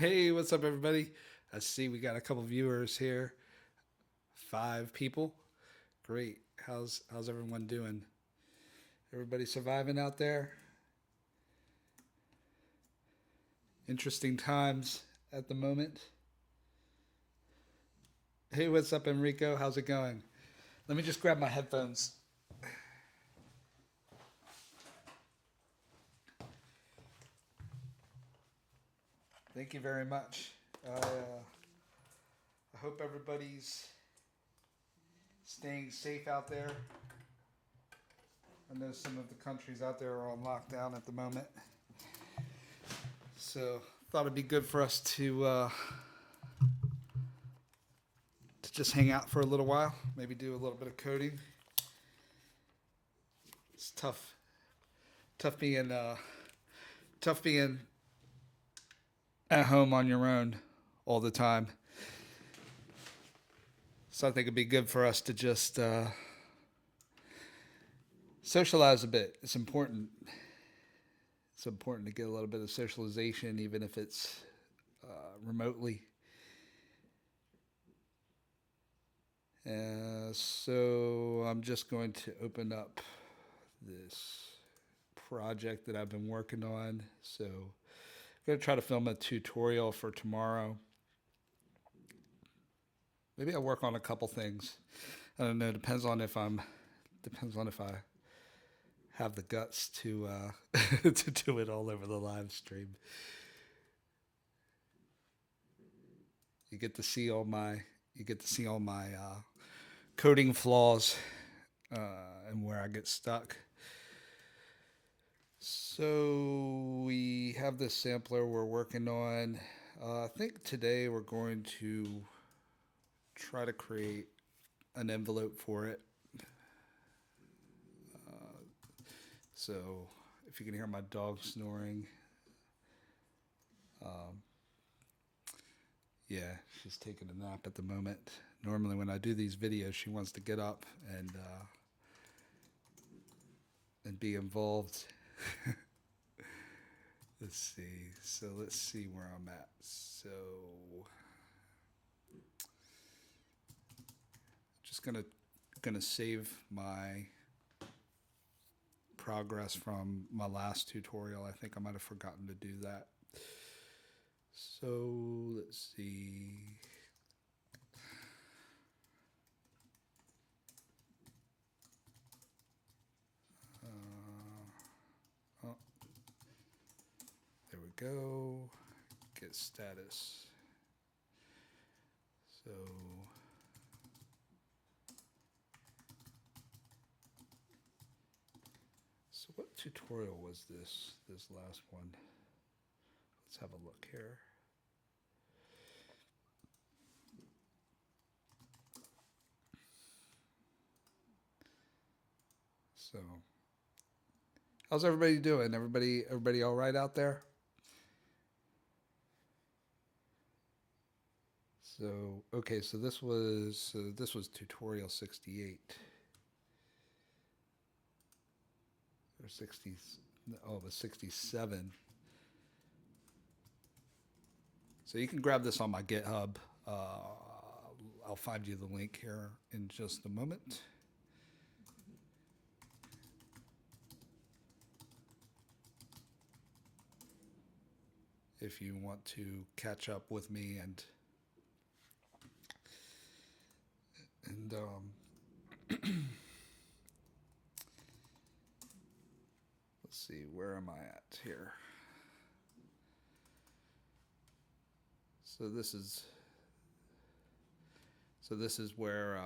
Hey, what's up, everybody? I see we got a couple viewers here. 5 people. Great. How's everyone doing? Everybody surviving out there? Interesting times at the moment. Hey, what's up, Enrico? How's it going? Let me just grab my headphones. Thank you very much. I hope everybody's staying safe out there. I know some of the countries out there are on lockdown at the moment. So thought it'd be good for us to just hang out for a little while. Maybe do a little bit of coding. It's tough being at home on your own all the time. So I think it'd be good for us to just socialize a bit. It's important. It's important to get a little bit of socialization, even if it's remotely. So I'm just going to open up this project that I've been working on. So I'm going to try to film a tutorial for tomorrow. Maybe I'll work on a couple things. I don't know. Depends on if I have the guts to to do it all over the live stream. You get to see all my coding flaws and where I get stuck. So we have this sampler we're working on. I think today we're going to try to create an envelope for it. So if you can hear my dog snoring, yeah, she's taking a nap at the moment. Normally when I do these videos, she wants to get up and be involved. Let's see. So let's see where I'm at. So just gonna save my progress from my last tutorial. I think I might have forgotten to do that. So let's see. Oh, there we go. Get status. So what tutorial was this last one? Let's have a look here. So how's everybody doing? Everybody all right out there? So okay, so this was tutorial 68 or 60. Oh, it was 67. So you can grab this on my GitHub. I'll find you the link here in just a moment. If you want to catch up with me and let's see, where am I at here? So this is where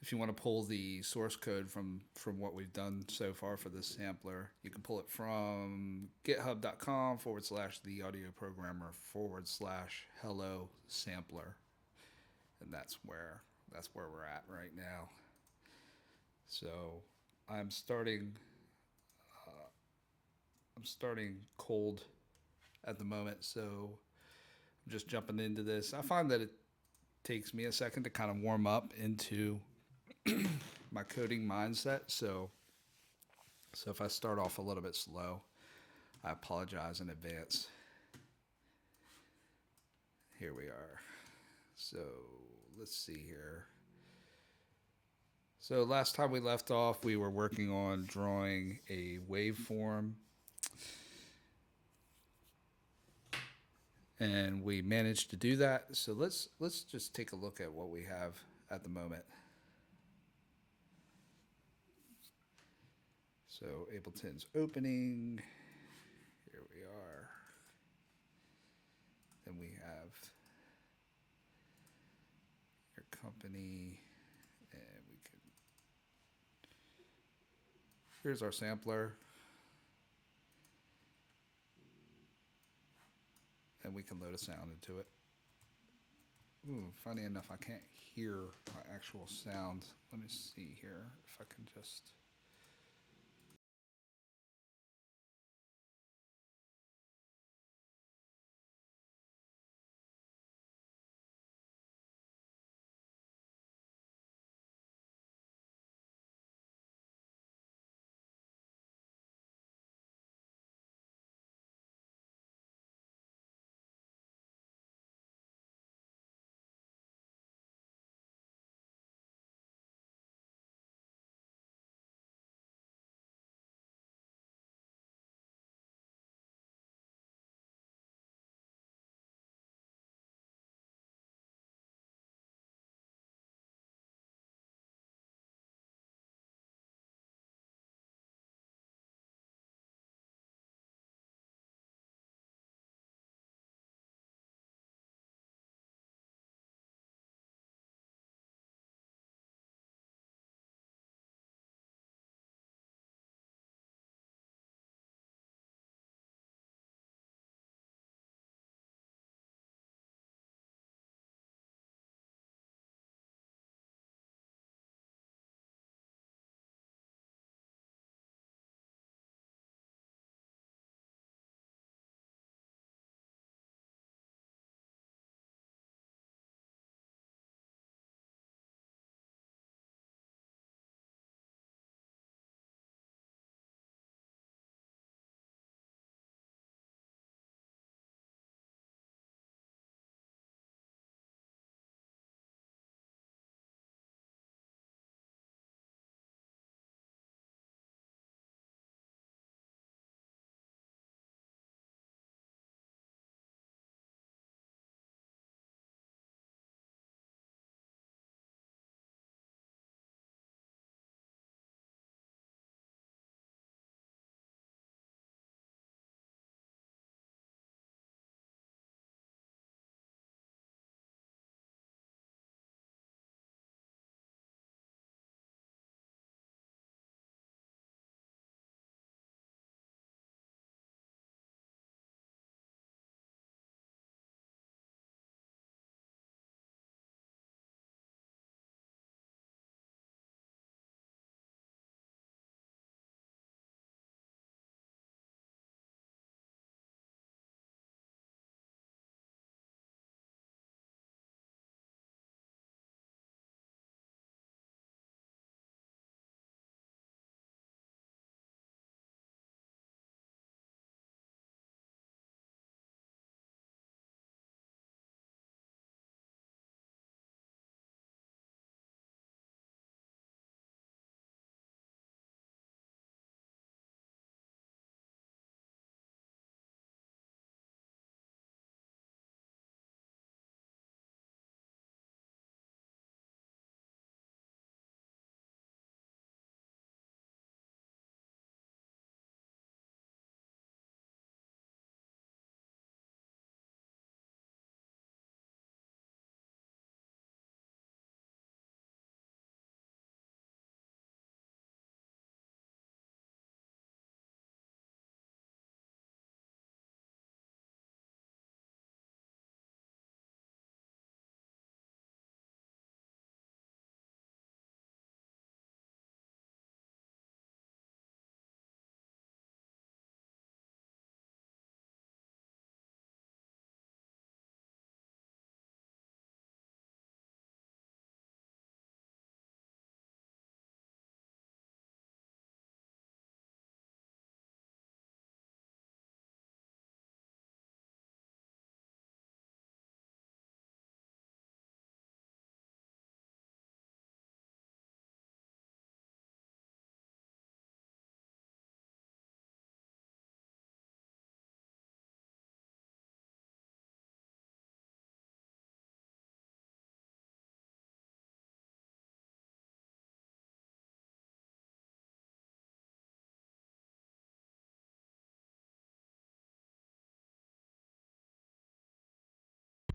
if you want to pull the source code from what we've done so far for this sampler, you can pull it from github.com/the audio programmer /hello sampler, and that's where we're at right now. So I'm starting cold at the moment, so I'm just jumping into this. I find that it takes me a second to kind of warm up into my coding mindset. So if I start off a little bit slow, I apologize in advance. Here we are. So let's see here. So last time we left off, we were working on drawing a waveform, and we managed to do that. So let's just take a look at what we have at the moment. So Ableton's opening. Here we are. Then we have your company, and we can. Here's our sampler, and we can load a sound into it. Ooh, funny enough, I can't hear my actual sound. Let me see here if I can just.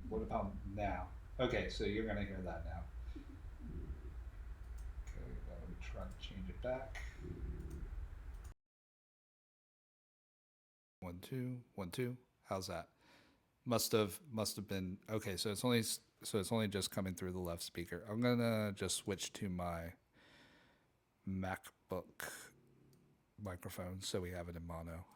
What about now? Okay, so you're gonna hear that now. Okay, let me try to change it back. 1 2 1 2. How's that? Must have been okay. So it's only just coming through the left speaker. I'm gonna just switch to my MacBook microphone so we have it in mono.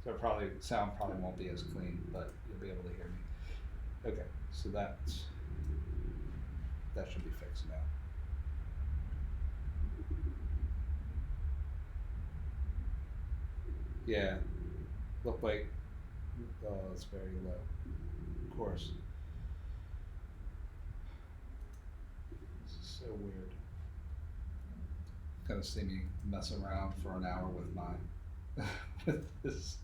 So probably sound probably won't be as clean, but you'll be able to hear me. Okay, so that should be fixed now. Yeah, look like it's very low. Of course, this is so weird. Gonna see me mess around for an hour with my with this.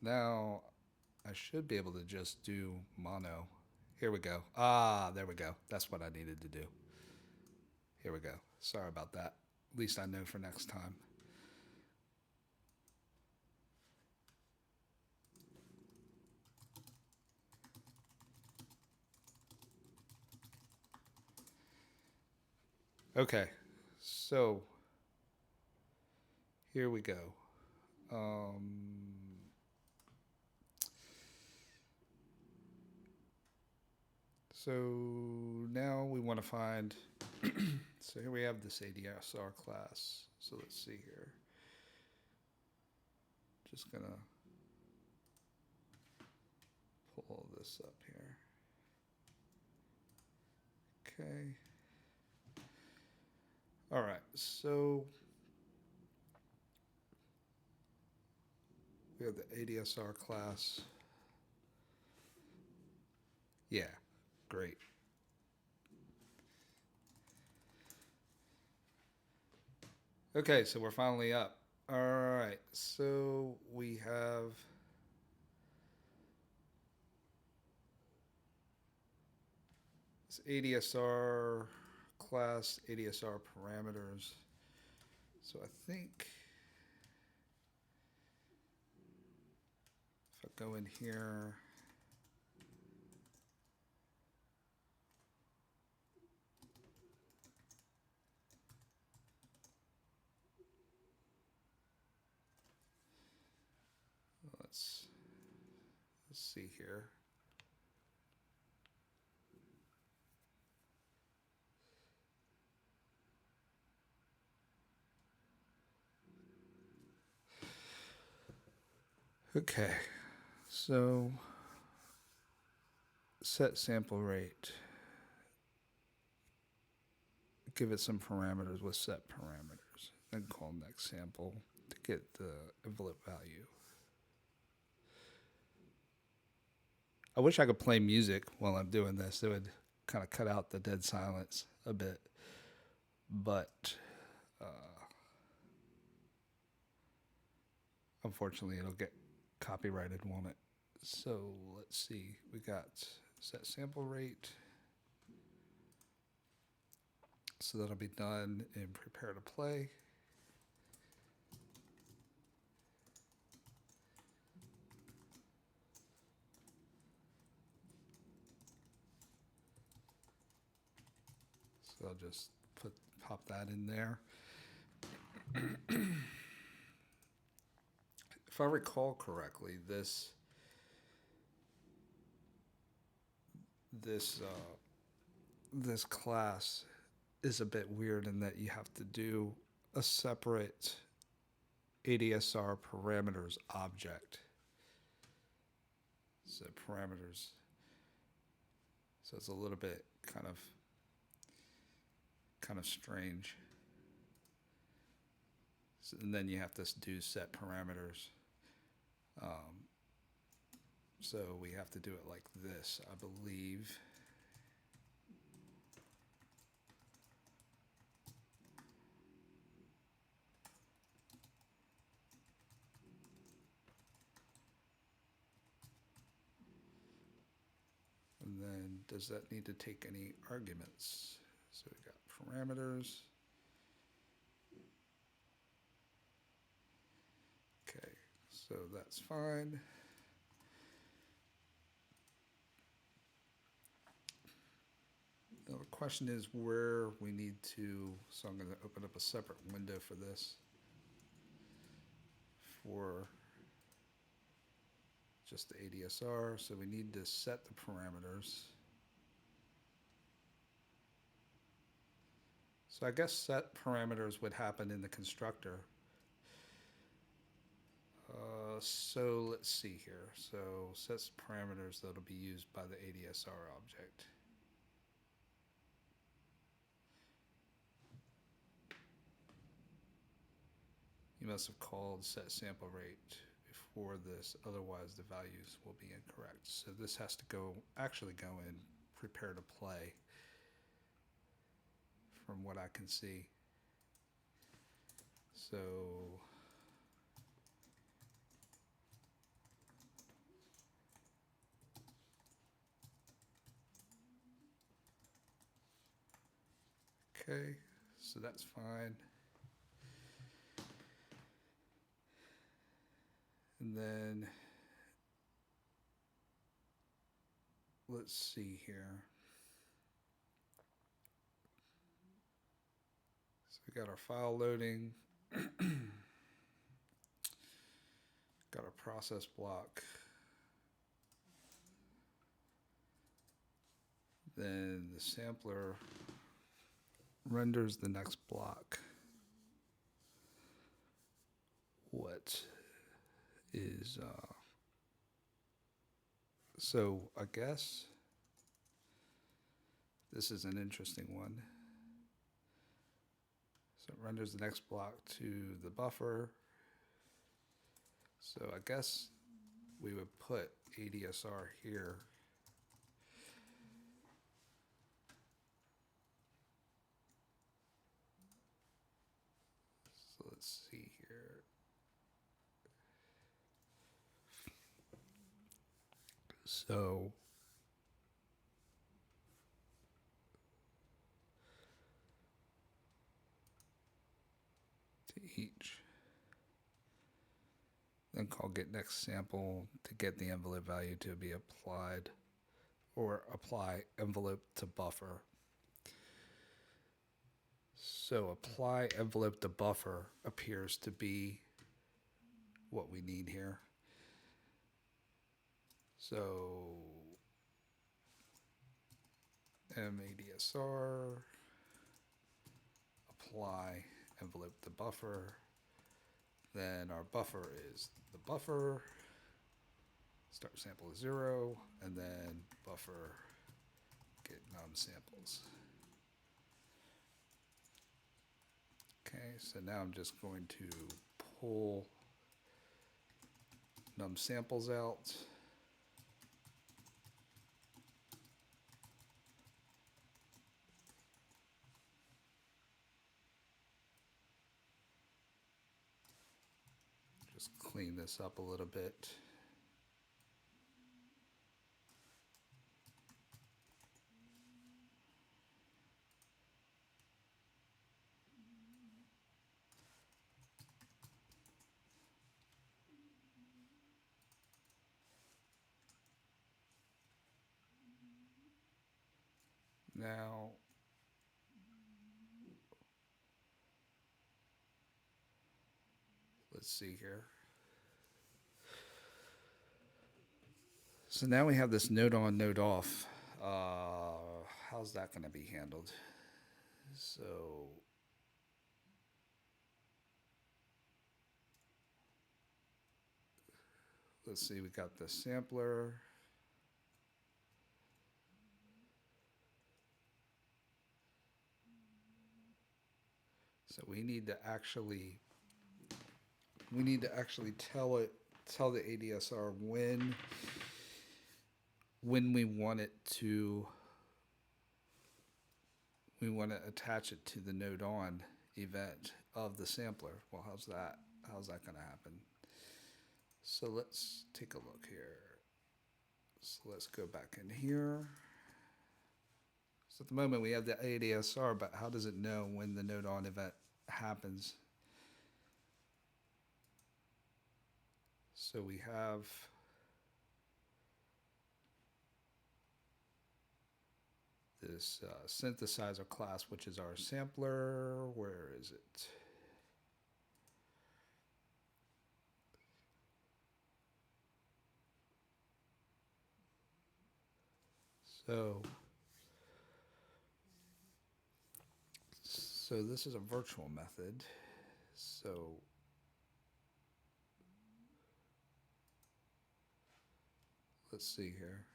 Now I should be able to just do mono. Here we go. Ah, there we go. That's what I needed to do. Here we go. Sorry about that. At least I know for next time. Okay, so here we go. So now we want to find. So here we have this ADSR class. So let's see here. Just gonna pull this up here. Okay. All right. So we have the ADSR class. Yeah, great. Okay, so we're finally up. All right, so we have this ADSR class, ADSR parameters. So I think if I go in here, let's see here. Okay, so set sample rate. Give it some parameters with set parameters. Then call next sample to get the envelope value. I wish I could play music while I'm doing this. It would kind of cut out the dead silence a bit. But unfortunately, it'll get copyrighted, won't it? So let's see. We got set sample rate. So that'll be done in prepare to play. So I'll just pop that in there. If I recall correctly, this class is a bit weird in that you have to do a separate ADSR parameters object. So parameters. So it's a little bit kind of strange. So, and then you have to do set parameters. So we have to do it like this, I believe. And then does that need to take any arguments? So we got parameters. So that's fine. Now the question is where we need to, so I'm going to open up a separate window for this, for just the ADSR. So we need to set the parameters. So I guess set parameters would happen in the constructor. So let's see here. So sets parameters that'll be used by the ADSR object. You must have called set sample rate before this, otherwise the values will be incorrect. So this has to actually go in prepare to play from what I can see. So okay, so that's fine. And then let's see here. So we got our file loading, got our process block. Then the sampler renders the next block. What is, so I guess this is an interesting one. So it renders the next block to the buffer. So I guess we would put ADSR here. So let's see here. So to each, then call get next sample to get the envelope value to be applied, or apply envelope to buffer. So apply envelope to buffer appears to be what we need here. So MADSR, apply envelope to buffer. Then our buffer is the buffer, start sample is 0, and then buffer get num samples. Okay, so now I'm just going to pull num samples out. Just clean this up a little bit. Now, let's see here. So now we have this node on, node off. How's that going to be handled? So let's see, we got the sampler. So we need to actually tell the ADSR when we want to attach it to the node on event of the sampler. Well, how's that going to happen? So let's take a look here. So let's go back in here. So at the moment we have the ADSR, but how does it know when the node on event happens? So we have this synthesizer class, which is our sampler. Where is it? So this is a virtual method. So let's see here.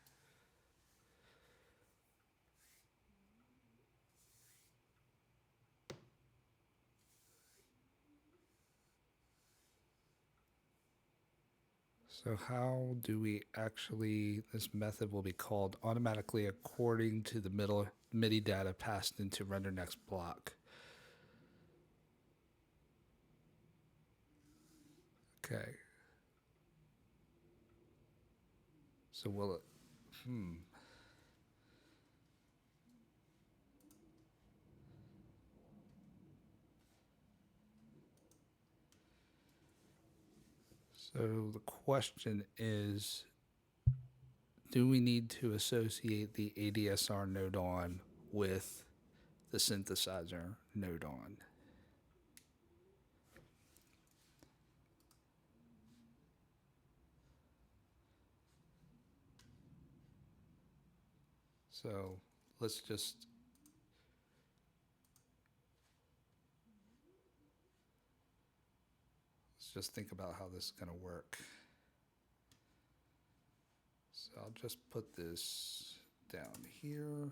So how do we actually, this method will be called automatically according to the MIDI data passed into render next block. Okay. So will it, So the question is, do we need to associate the ADSR node on with the synthesizer node on? So let's just think about how this is going to work. So I'll just put this down here.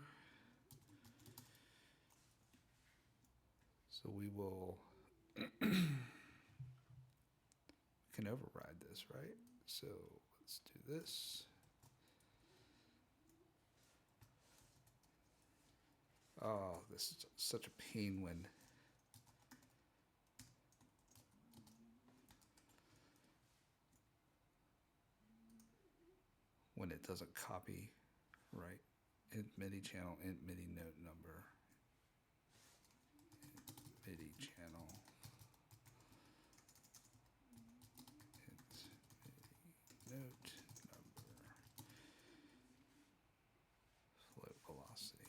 So we will can override this, right? So let's do this. Oh, this is such a pain when it doesn't copy, right? Int MIDI channel, int MIDI note number, MIDI channel, int MIDI note number, float velocity.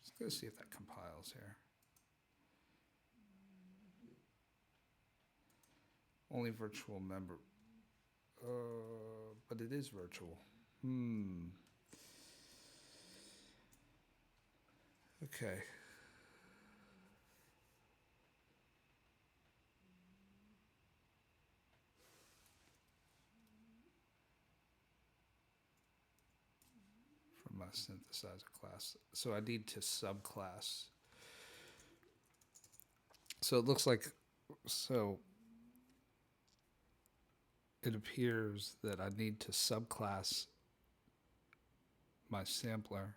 Just go see if that compiles here. Only virtual member. But it is virtual. Okay. From my synthesizer class. So I need to subclass. So it looks like, so it appears that I need to subclass my sampler.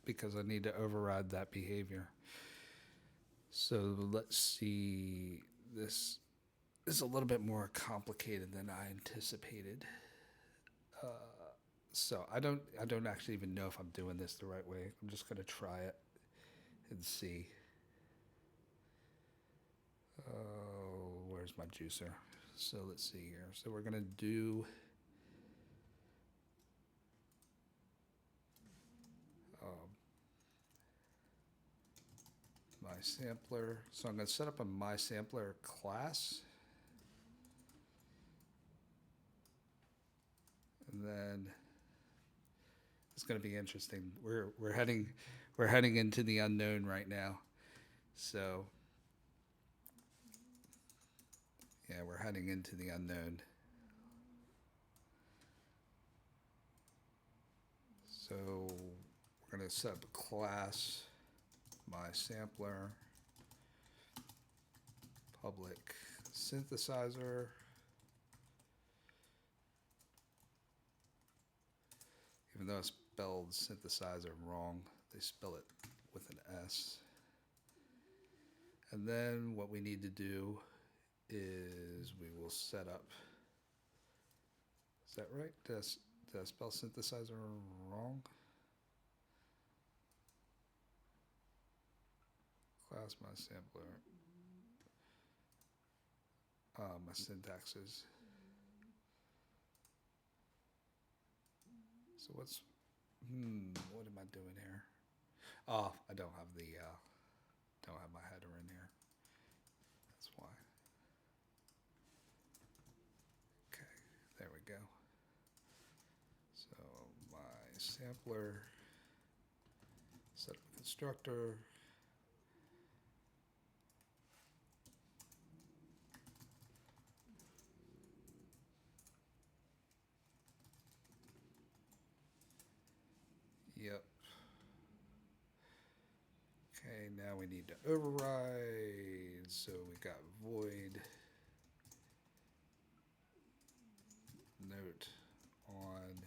Because I need to override that behavior. So let's see. This is a little bit more complicated than I anticipated. So I don't actually even know if I'm doing this the right way. I'm just going to try it and see. Where's my juicer? So let's see here. So we're going to do my sampler. So I'm going to set up a my sampler class. And then it's going to be interesting. We're heading into the unknown right now. So yeah, we're heading into the unknown. So we're going to set up a class, my sampler, public synthesizer. Even though it's spelled synthesizer wrong, they spell it with an S. And then what we need to do is we will set up, is that right? Did I spell synthesizer wrong? Class my sampler. My syntax is. So what am I doing here? Oh, I don't have my header in here. That's why. Okay, there we go. So my sampler, set up a constructor. Yep. Okay, now we need to override. So we got void note on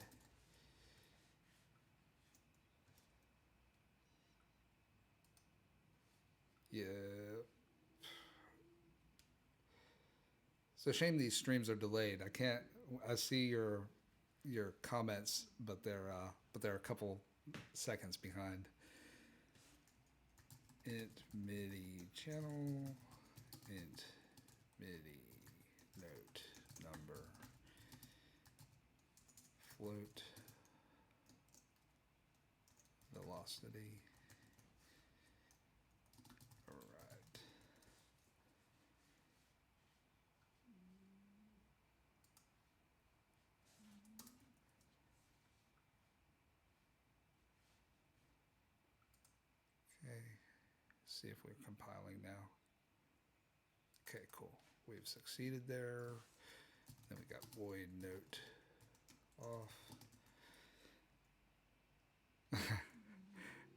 It's a shame these streams are delayed. I see your comments, but they're a couple seconds behind. Int MIDI channel, int MIDI note number, float velocity. All right. Okay. See if we're compiling now. Okay, cool. We've succeeded there. Then we got void note off.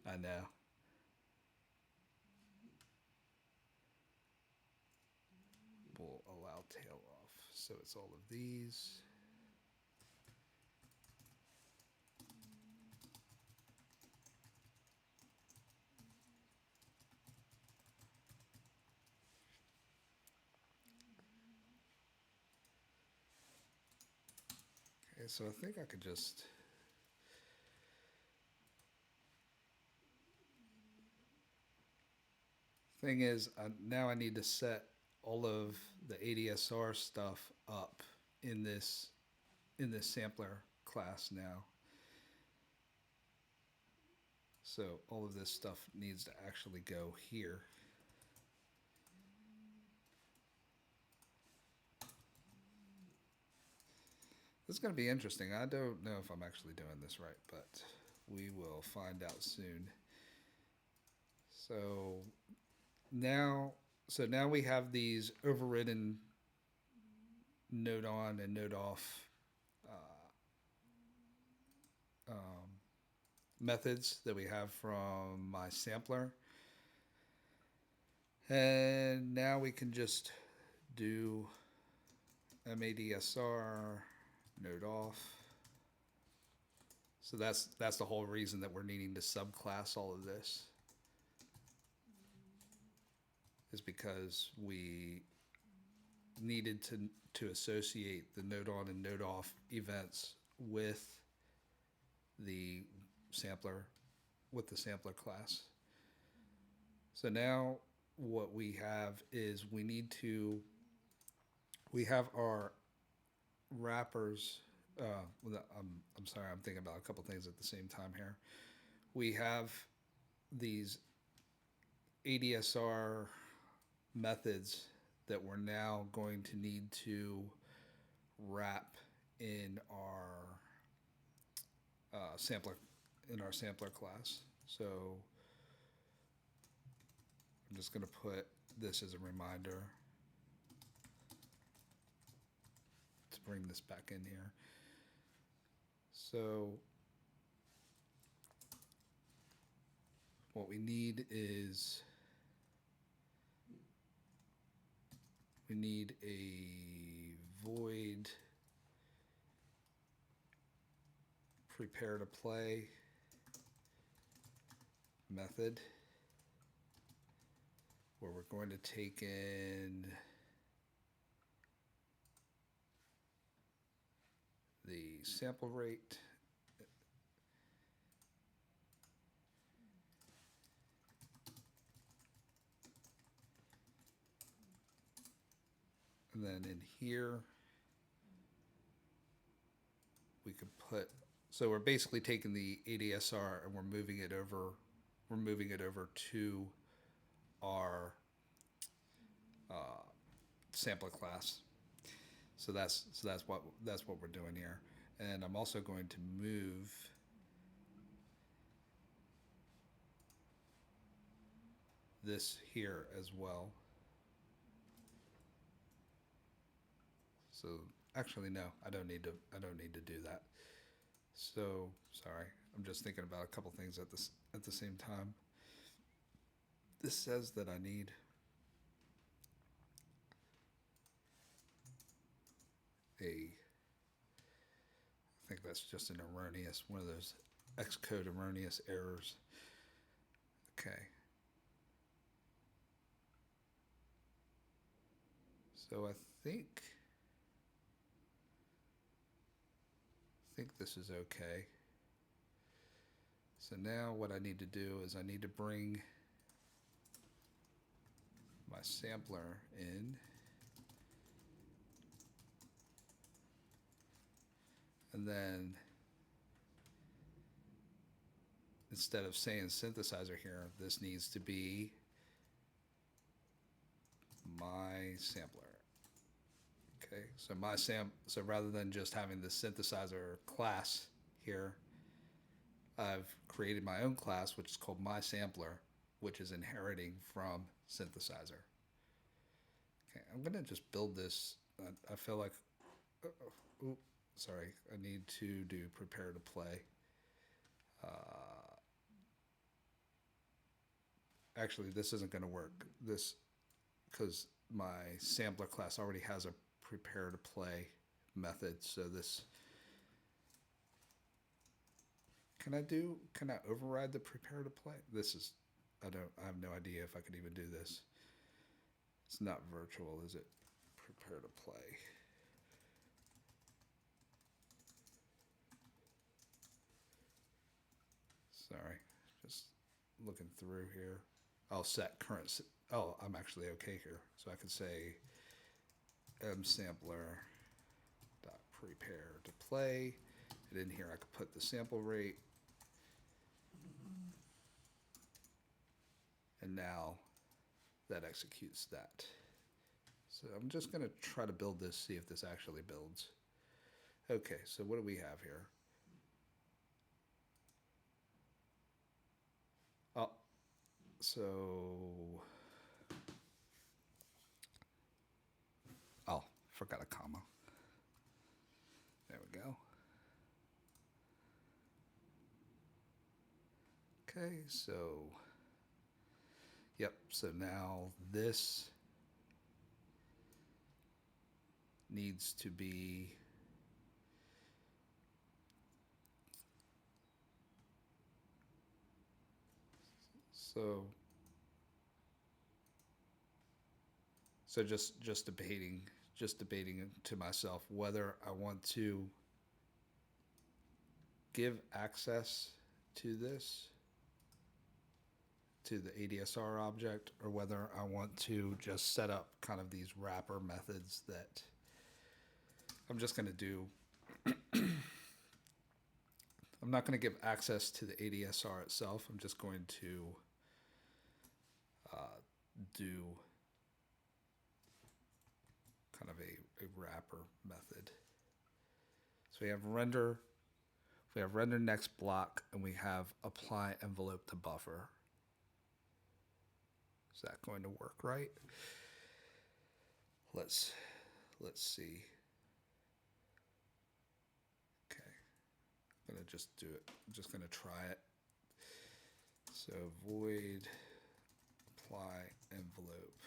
I know. We'll allow tail off. So it's all of these. Okay, so I think I could just thing is, now I need to set all of the ADSR stuff up in this sampler class now. So all of this stuff needs to actually go here. This is going to be interesting. I don't know if I'm actually doing this right, but we will find out soon. So now we have these overridden node on and node off methods that we have from my sampler. And now we can just do MADSR node off. So that's the whole reason that we're needing to subclass all of this, is because we needed to associate the node on and node off events with the sampler, class. So now what we have is we have our wrappers. I'm sorry, I'm thinking about a couple things at the same time here. We have these ADSR methods that we're now going to need to wrap in our sampler class. So I'm just going to put this as a reminder to bring this back in here. So what we need is we need a void prepare to play method where we're going to take in the sample rate. And then in here, we could put, so we're basically taking the ADSR and we're moving it over to our sampler class. So that's what we're doing here. And I'm also going to move this here as well. So actually, no, I don't need to do that. So sorry, I'm just thinking about a couple things at the same time. This says that I need I think that's just an erroneous, one of those Xcode erroneous errors. Okay. So I think this is okay. So now what I need to do is I need to bring my sampler in. And then instead of saying synthesizer here, this needs to be my sampler. Okay, so so rather than just having the synthesizer class here, I've created my own class, which is called My Sampler, which is inheriting from synthesizer. Okay, I'm gonna just build this. I feel like, sorry, I need to do prepare to play. Actually, this isn't gonna work. Because my sampler class already has a prepare to play method. So this, can I override the prepare to play? I have no idea if I could even do this. It's not virtual, is it? Prepare to play. Sorry, just looking through here. I'll set current, oh, I'm actually okay here. So I could say msampler dot prepare to play. And in here I could put the sample rate. And now that executes that. So I'm just going to try to build this, see if this actually builds. Okay, so what do we have here? Oh, so, oh, forgot a comma. There we go. Okay, so, yep, so now this needs to be so just debating to myself whether I want to give access to this, to the ADSR object, or whether I want to just set up kind of these wrapper methods that I'm just going to do. I'm not going to give access to the ADSR itself. I'm just going to do kind of a wrapper method. So we have render next block, and we have apply envelope to buffer. Is that going to work right? Let's see. Okay, I'm gonna just do it. I'm just gonna try it. So void apply envelope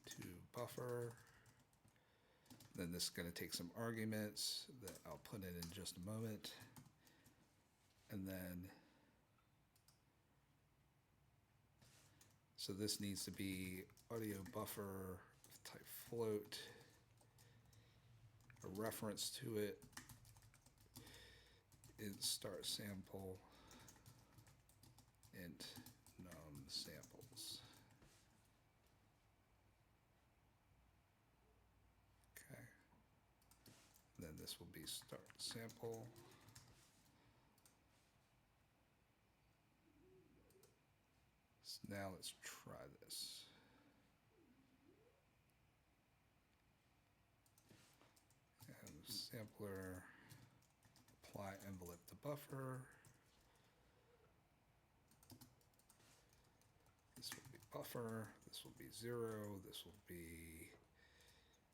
to buffer. Then this is going to take some arguments that I'll put in just a moment. And then, so this needs to be audio buffer type float a reference to it in start sample int num samples. Okay. Then this will be start sample. So now let's try this. And sampler, apply envelope to buffer. This will be buffer, this will be 0, this will be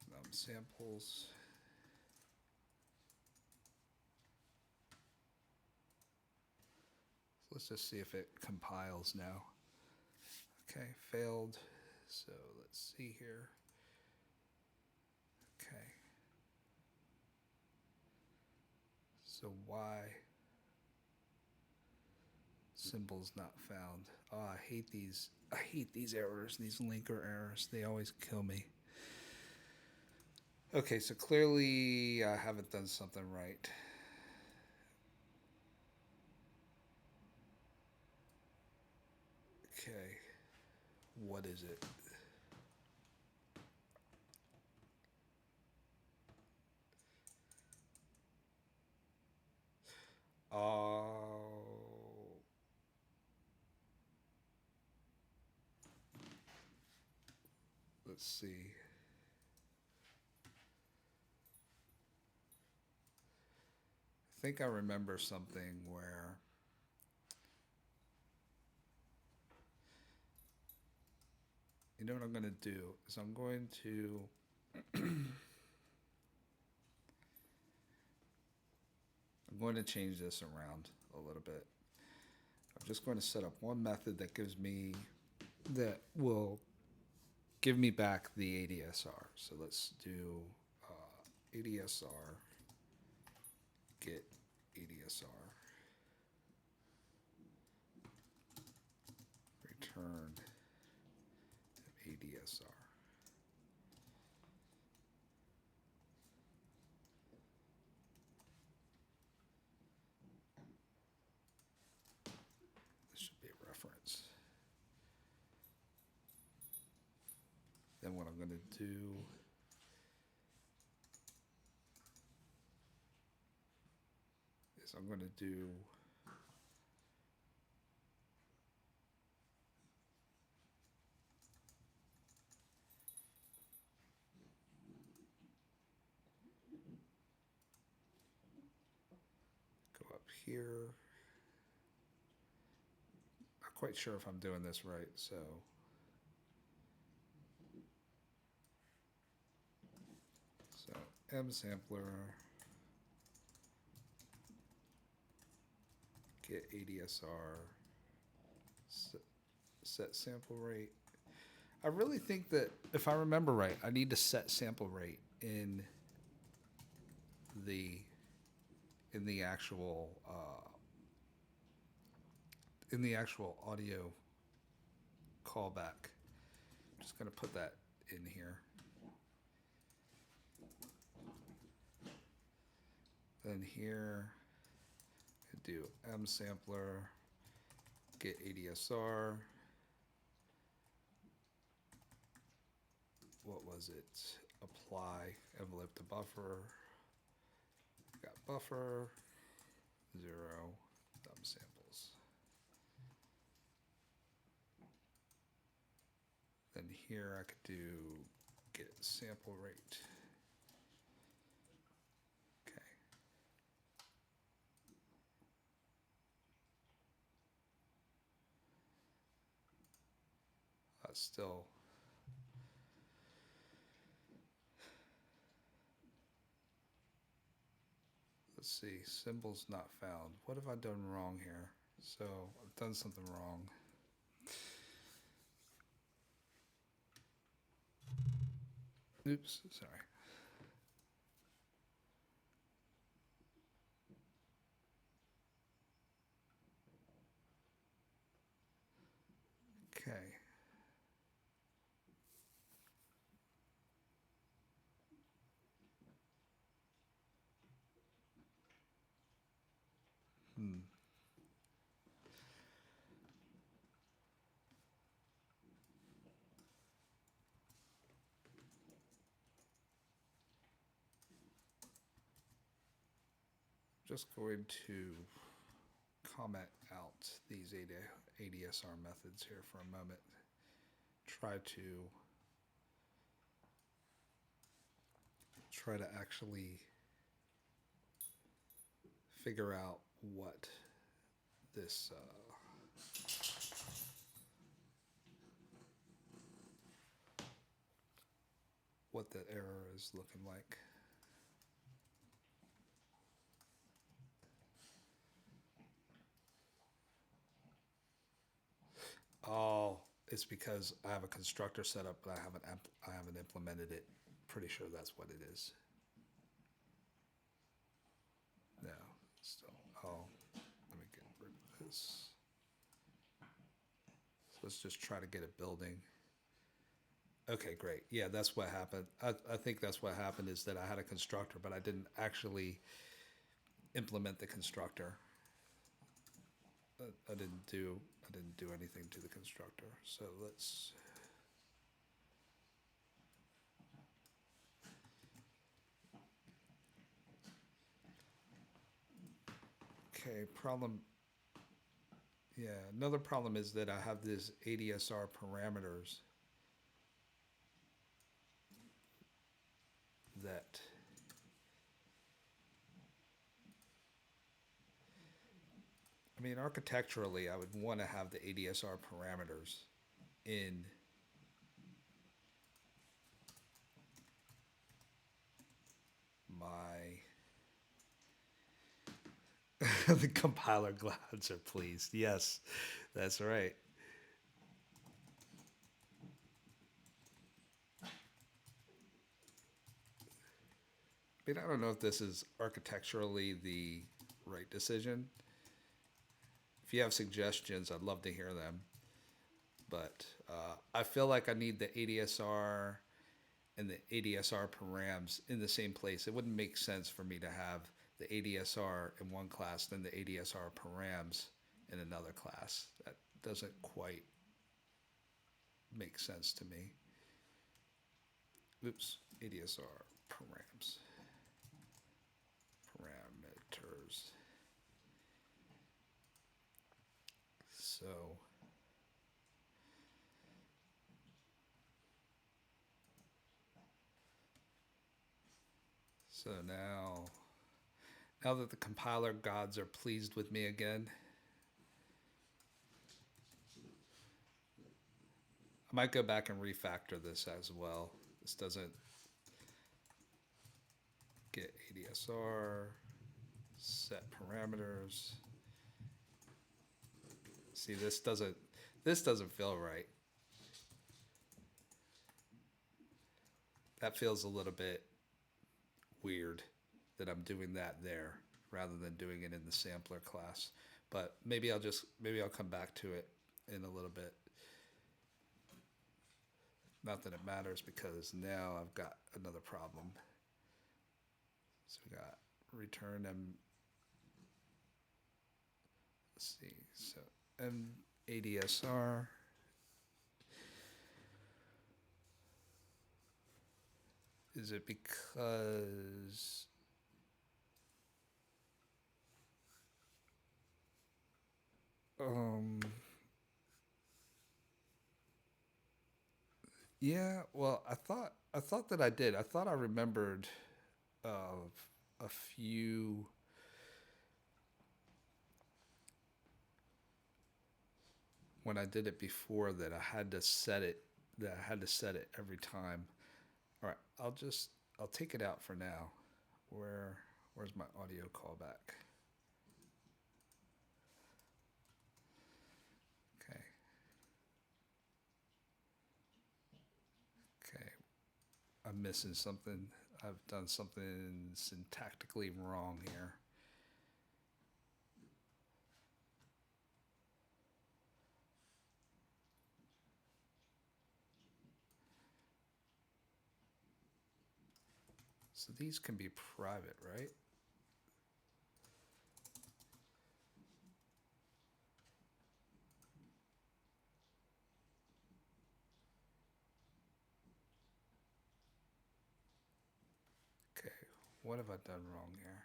num samples. So let's just see if it compiles now. Okay, failed. So let's see here. Okay. So why symbols not found? Oh, I hate these errors, these linker errors. They always kill me. Okay, so clearly I haven't done something right. Okay, what is it? Oh, let's see. I think I remember something where you know what I'm going to do is I'm going to change this around a little bit. I'm just going to set up one method that will give me back the ADSR. So let's do ADSR get ADSR return ADSR. This should be a reference. Then what I'm going to do is I'm going to do go up here. Not quite sure if I'm doing this right, so M sampler get ADSR set sample rate. I really think that if I remember right, I need to set sample rate in the actual audio callback. I'm just going to put that in here. Then here, I do M sampler get ADSR. What was it? Apply envelope to buffer. Got buffer 0 num samples. Then here I could do get sample rate. Okay. Still. Let's see, symbols not found. What have I done wrong here? So I've done something wrong. Oops, sorry. Okay. just going to comment out these ADSR methods here for a moment. Try to actually figure out what this what the error is looking like. Oh, it's because I have a constructor set up, but I haven't implemented it. Pretty sure that's what it is. No, still. Oh, let me get rid of this. So let's just try to get it building. Okay, great. Yeah, that's what happened. I think that's what happened is that I had a constructor, but I didn't actually implement the constructor. I didn't do anything to the constructor. So let's. Okay, problem. Yeah, another problem is that I have this ADSR parameters that I mean, architecturally, I would want to have the ADSR parameters in my the compiler gods are pleased. Yes, that's right. I mean, I don't know if this is architecturally the right decision. If you have suggestions, I'd love to hear them. But I feel like I need the ADSR and the ADSR params in the same place. It wouldn't make sense for me to have the ADSR in one class, then the ADSR params in another class. That doesn't quite make sense to me. Oops, ADSR params. Parameters. So now that the compiler gods are pleased with me again, I might go back and refactor this as well. This doesn't get ADSR, set parameters. See, this doesn't feel right. That feels a little bit weird that I'm doing that there rather than doing it in the sampler class. But maybe I'll come back to it in a little bit. Not that it matters because now I've got another problem. So we got return M. Let's see. So ADSR. Is it because yeah, well, I thought that I did. I thought I remembered a few when I did it before that I had to set it every time. All right, I'll take it out for now. Where's my audio callback? Okay, I'm missing something. I've done something syntactically wrong here. So these can be private, right? Okay, what have I done wrong here?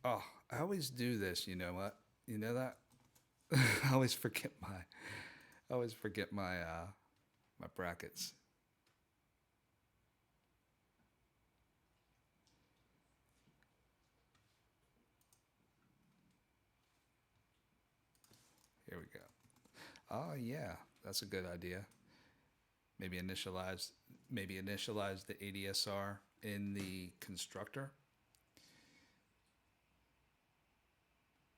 Oh, I always do this. You know what? You know that? I always forget my my brackets. Here we go. Oh yeah, that's a good idea. Maybe initialize the ADSR in the constructor.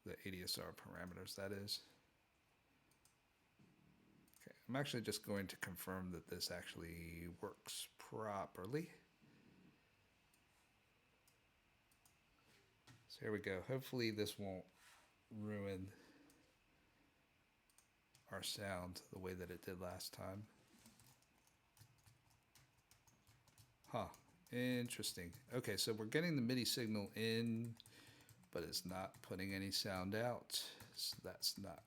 The ADSR parameters, that is. Okay, I'm actually just going to confirm that this actually works properly. So here we go. Hopefully this won't ruin our sound the way that it did last time. Huh, interesting. Okay, so we're getting the MIDI signal in, but it's not putting any sound out. So that's not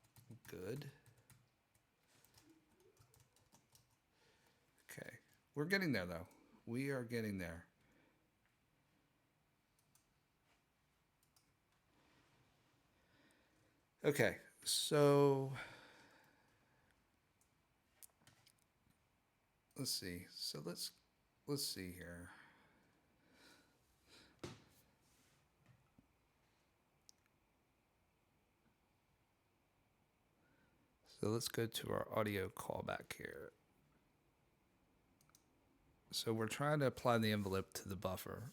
good. Okay, we're getting there though. We are getting there. Okay, so let's see. So let's see here. So let's go to our audio callback here. So we're trying to apply the envelope to the buffer.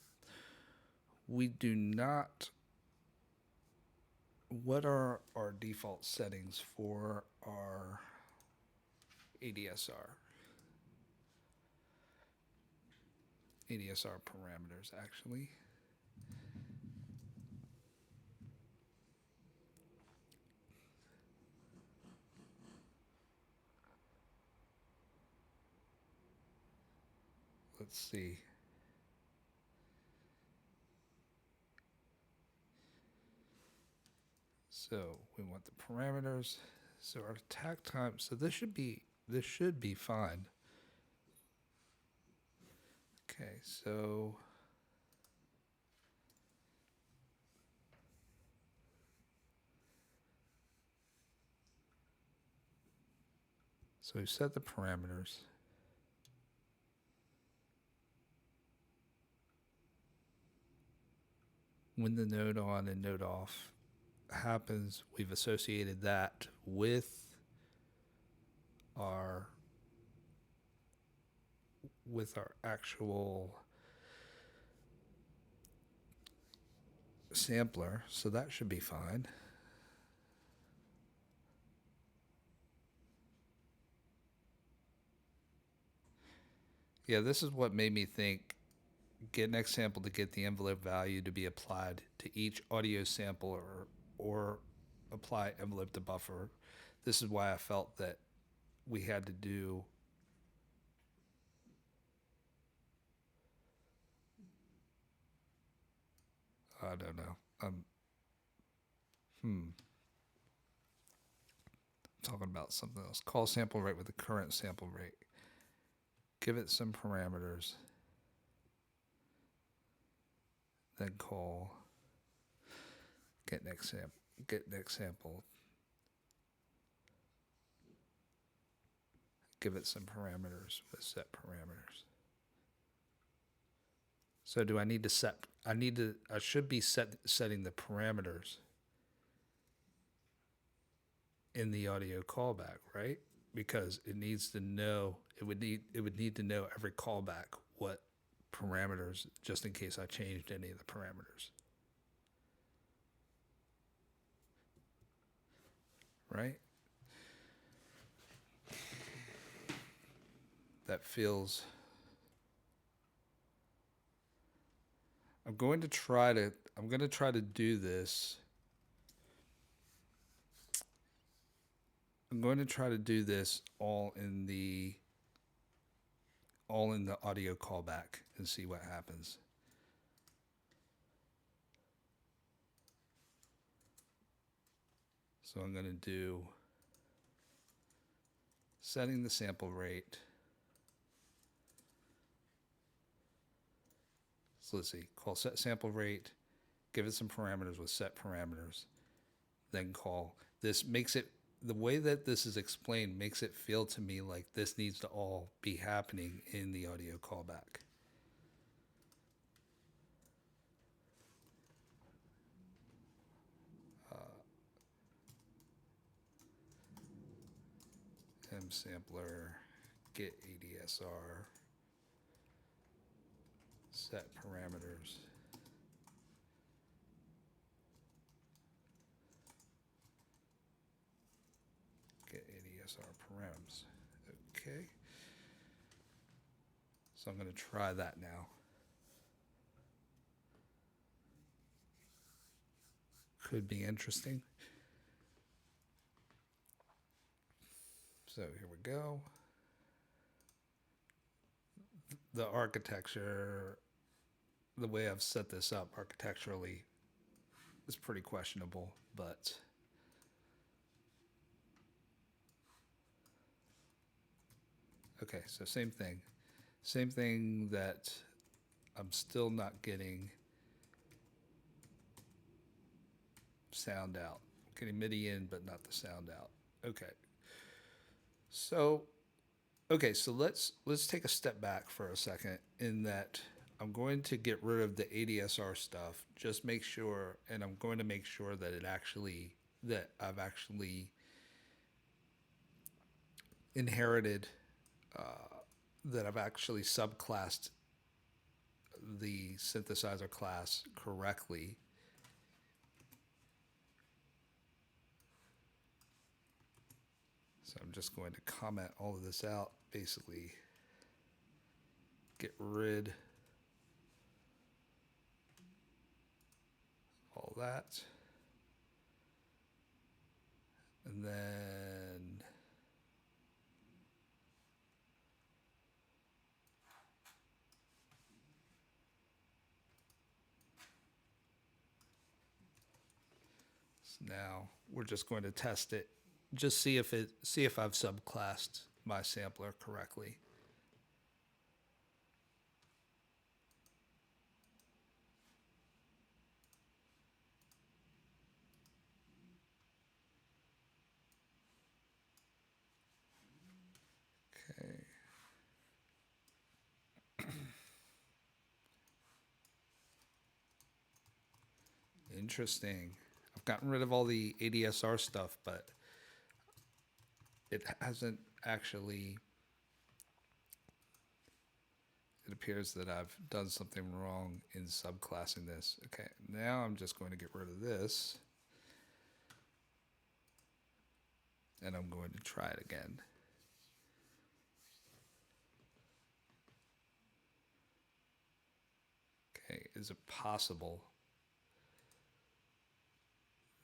We do not. What are our default settings for our ADSR? ADSR parameters, actually. Let's see. So we want the parameters. So our attack time. So this should be fine. Okay, so we've set the parameters. When the node on and node off happens, we've associated that with our actual sampler, so that should be fine. Yeah, this is what made me think get next sample to get the envelope value to be applied to each audio sample or apply envelope to buffer. This is why I felt that we had to do I don't know. I'm talking about something else. Call sample rate with the current sample rate. Give it some parameters. Then call get next sample. Give it some parameters with set parameters. So do I need to set? I should be setting the parameters in the audio callback, right? Because it needs to know. It would need to know every callback what parameters, just in case I changed any of the parameters. Right? That feels. I'm going to try to do this. I'm going to try to do this all in the audio callback and see what happens. So I'm going to do setting the sample rate. So let's see, call set sample rate, give it some parameters with set parameters, then call. This makes it, the way that this is explained makes it feel to me like this needs to all be happening in the audio callback. M sampler, get ADSR, set parameters. Get ADSR params. Okay. So I'm going to try that now. Could be interesting. So here we go. The architecture, the way I've set this up architecturally is pretty questionable, but okay, so same thing. Same thing that I'm still not getting sound out. Getting MIDI in, but not the sound out. Okay. So let's take a step back for a second in that I'm going to get rid of the ADSR stuff. Just make sure, and I'm going to make sure that I've actually inherited, that I've actually subclassed the synthesizer class correctly. So I'm just going to comment all of this out, basically get rid of all that. And then so now we're just going to test it. Just see if I've subclassed my sampler correctly. Okay. Interesting. I've gotten rid of all the ADSR stuff, but it hasn't actually, it appears that I've done something wrong in subclassing this. Okay, now I'm just going to get rid of this. And I'm going to try it again. Okay, is it possible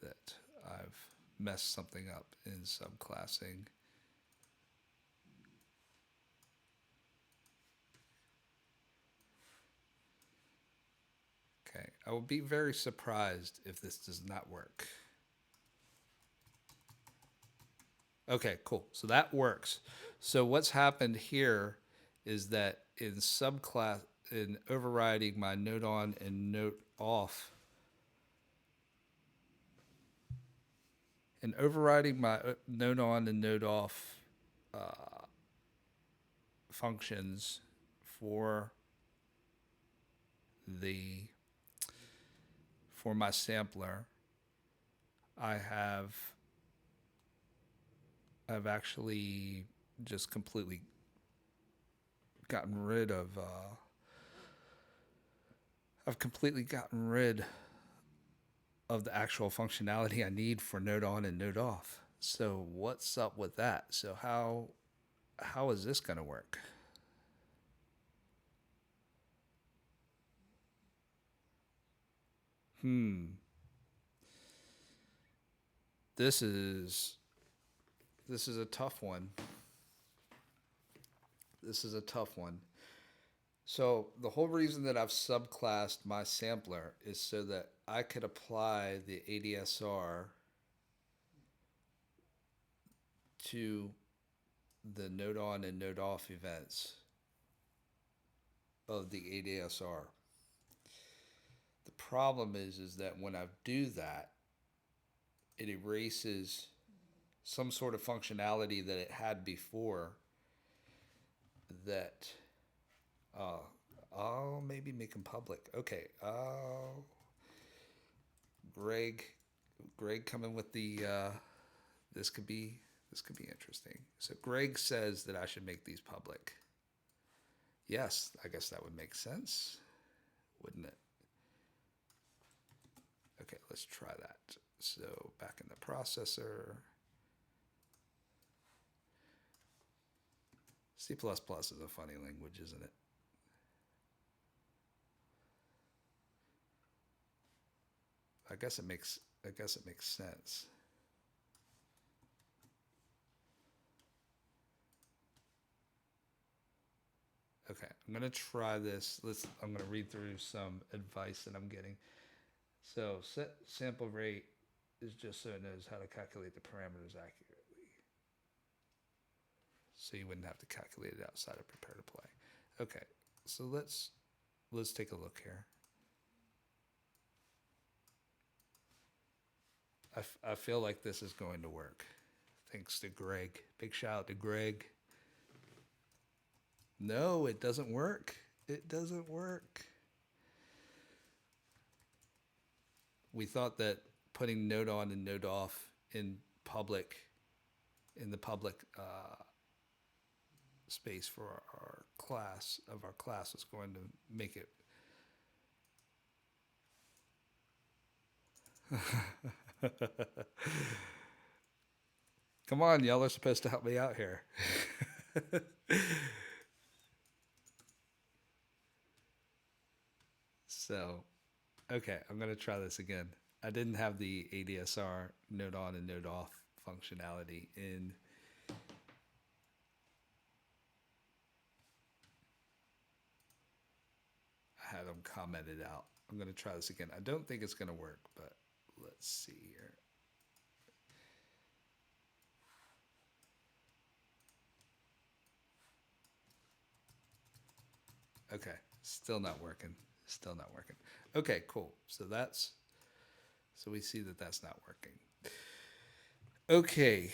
that I've messed something up in subclassing? Okay, I will be very surprised if this does not work. Okay, cool. So that works. So what's happened here is that in subclass, in overriding my note on and note off, in overriding my note on and note off functions for my sampler, I've actually just completely gotten rid of the actual functionality I need for note on and note off. So what's up with that? So how is this going to work? This is a tough one. This is a tough one. So the whole reason that I've subclassed my sampler is so that I could apply the ADSR to the note on and note off events of the ADSR. The problem is that when I do that, it erases some sort of functionality that it had before that I'll maybe make them public. Okay. Greg coming with the this could be interesting. So Greg says that I should make these public. Yes, I guess that would make sense, wouldn't it? Okay, let's try that. So back in the processor. C++ is a funny language, isn't it? I guess it makes sense. Okay, I'm gonna try this. I'm gonna read through some advice that I'm getting. So set sample rate is just so it knows how to calculate the parameters accurately. So you wouldn't have to calculate it outside of prepare to play. Okay, so let's take a look here. I feel like this is going to work. Thanks to Greg. Big shout out to Greg. No, it doesn't work. It doesn't work. We thought that putting node on and node off in the public space for our class is going to make it. Come on, y'all are supposed to help me out here. So, okay, I'm going to try this again. I didn't have the ADSR node on and node off functionality in. I had them commented out. I'm going to try this again. I don't think it's going to work, but let's see here. Okay, still not working. Still not working. Okay, cool. So we see that that's not working. Okay.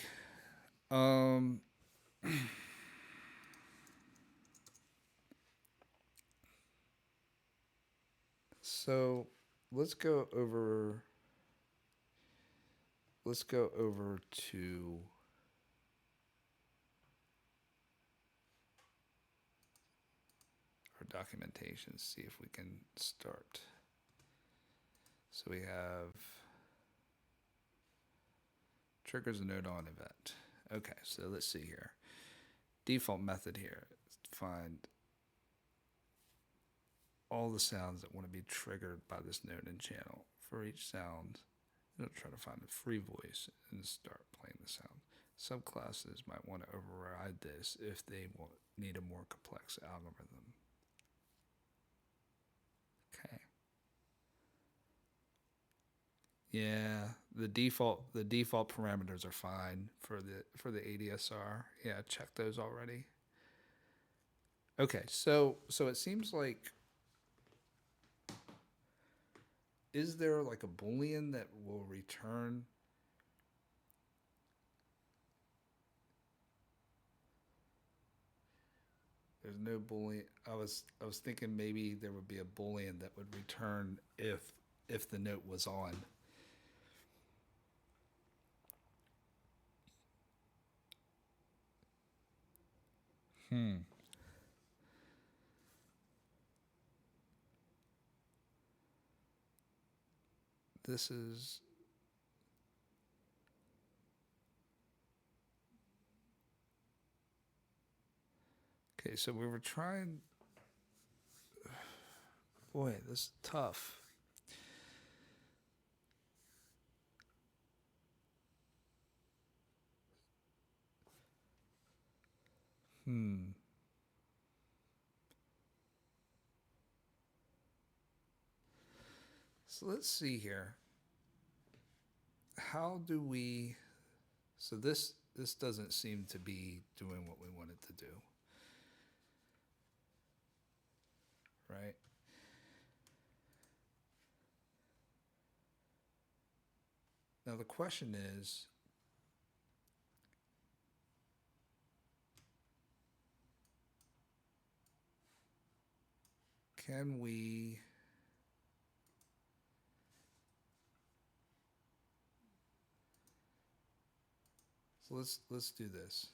So let's go over to our documentation, see if we can start. So we have triggers a node on event. Okay, so let's see here. Default method here is to find all the sounds that want to be triggered by this node and channel. For each sound, it'll try to find a free voice and start playing the sound. Subclasses might want to override this if they need a more complex algorithm. Okay. Yeah, the default parameters are fine for the ADSR. Yeah, check those already. Okay, so it seems like, is there like a Boolean that will return? There's no Boolean. I was thinking maybe there would be a Boolean that would return if the note was on. This is. Okay, so we were trying. Boy, this is tough. So let's see here. How do we? So this doesn't seem to be doing what we want it to do. Right? Now the question is, can we let's do this.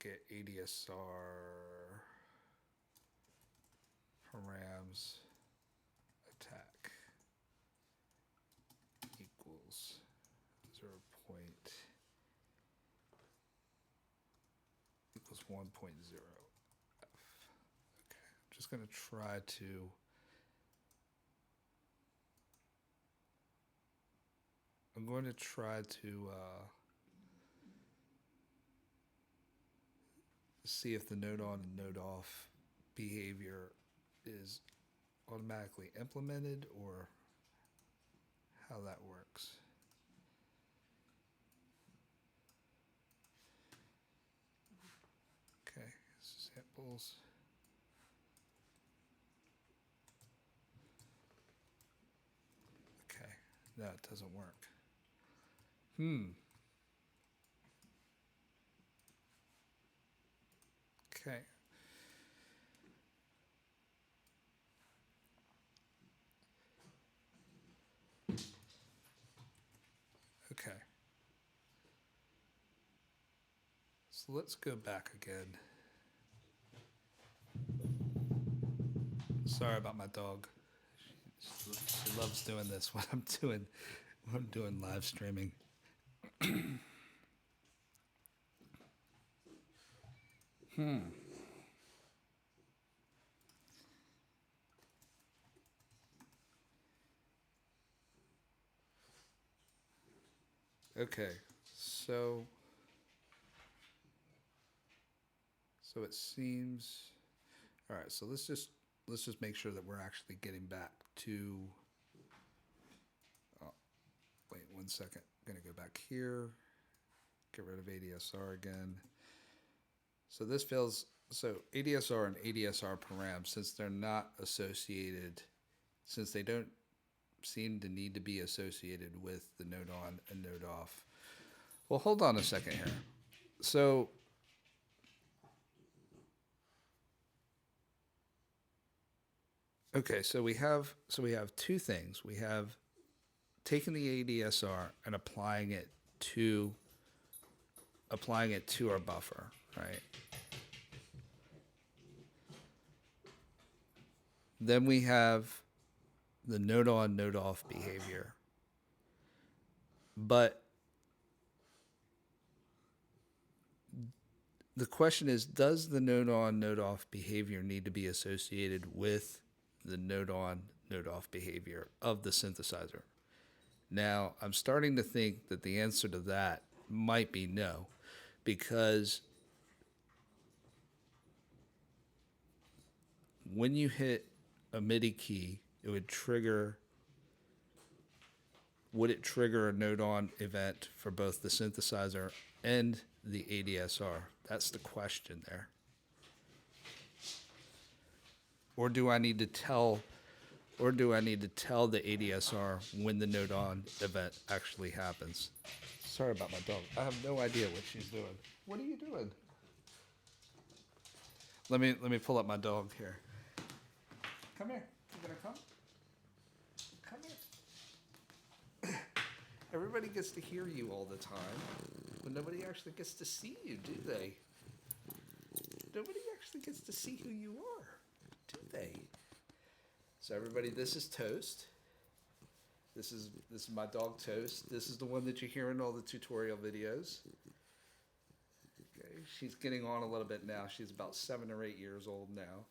Get ADSR params attack equals 0. Equals 1.0 f. Okay, I'm just going to try to see if the node on and node off behavior is automatically implemented or how that works. Okay, samples. Okay, no, it doesn't work. Okay. Okay. So let's go back again. Sorry about my dog. She loves doing this when I'm doing live streaming. Okay, so it seems. All right, so let's just make sure that we're actually getting back to. Oh, wait 1 second. I'm gonna go back here. Get rid of ADSR again. So this feels ADSR and ADSR param, since they're not associated, since they don't seem to need to be associated with the node on and node off. Well, hold on a second here. So okay, so we have two things. We have taken the ADSR and applying it to our buffer, right? Then we have the node on, node off behavior. But the question is, does the node on, node off behavior need to be associated with the node on, node off behavior of the synthesizer? Now, I'm starting to think that the answer to that might be no, because when you hit a MIDI key, it would trigger. Would it trigger a node on event for both the synthesizer and the ADSR? That's the question there. Or do I need to tell the ADSR when the node on event actually happens? Sorry about my dog. I have no idea what she's doing. What are you doing? Let me pull up my dog here. Come here. You gonna come? Come here. Everybody gets to hear you all the time, but nobody actually gets to see you, do they? Nobody actually gets to see who you are, do they? So everybody, this is Toast. This is my dog Toast. This is the one that you hear in all the tutorial videos. Okay, she's getting on a little bit now. She's about 7 or 8 years old now.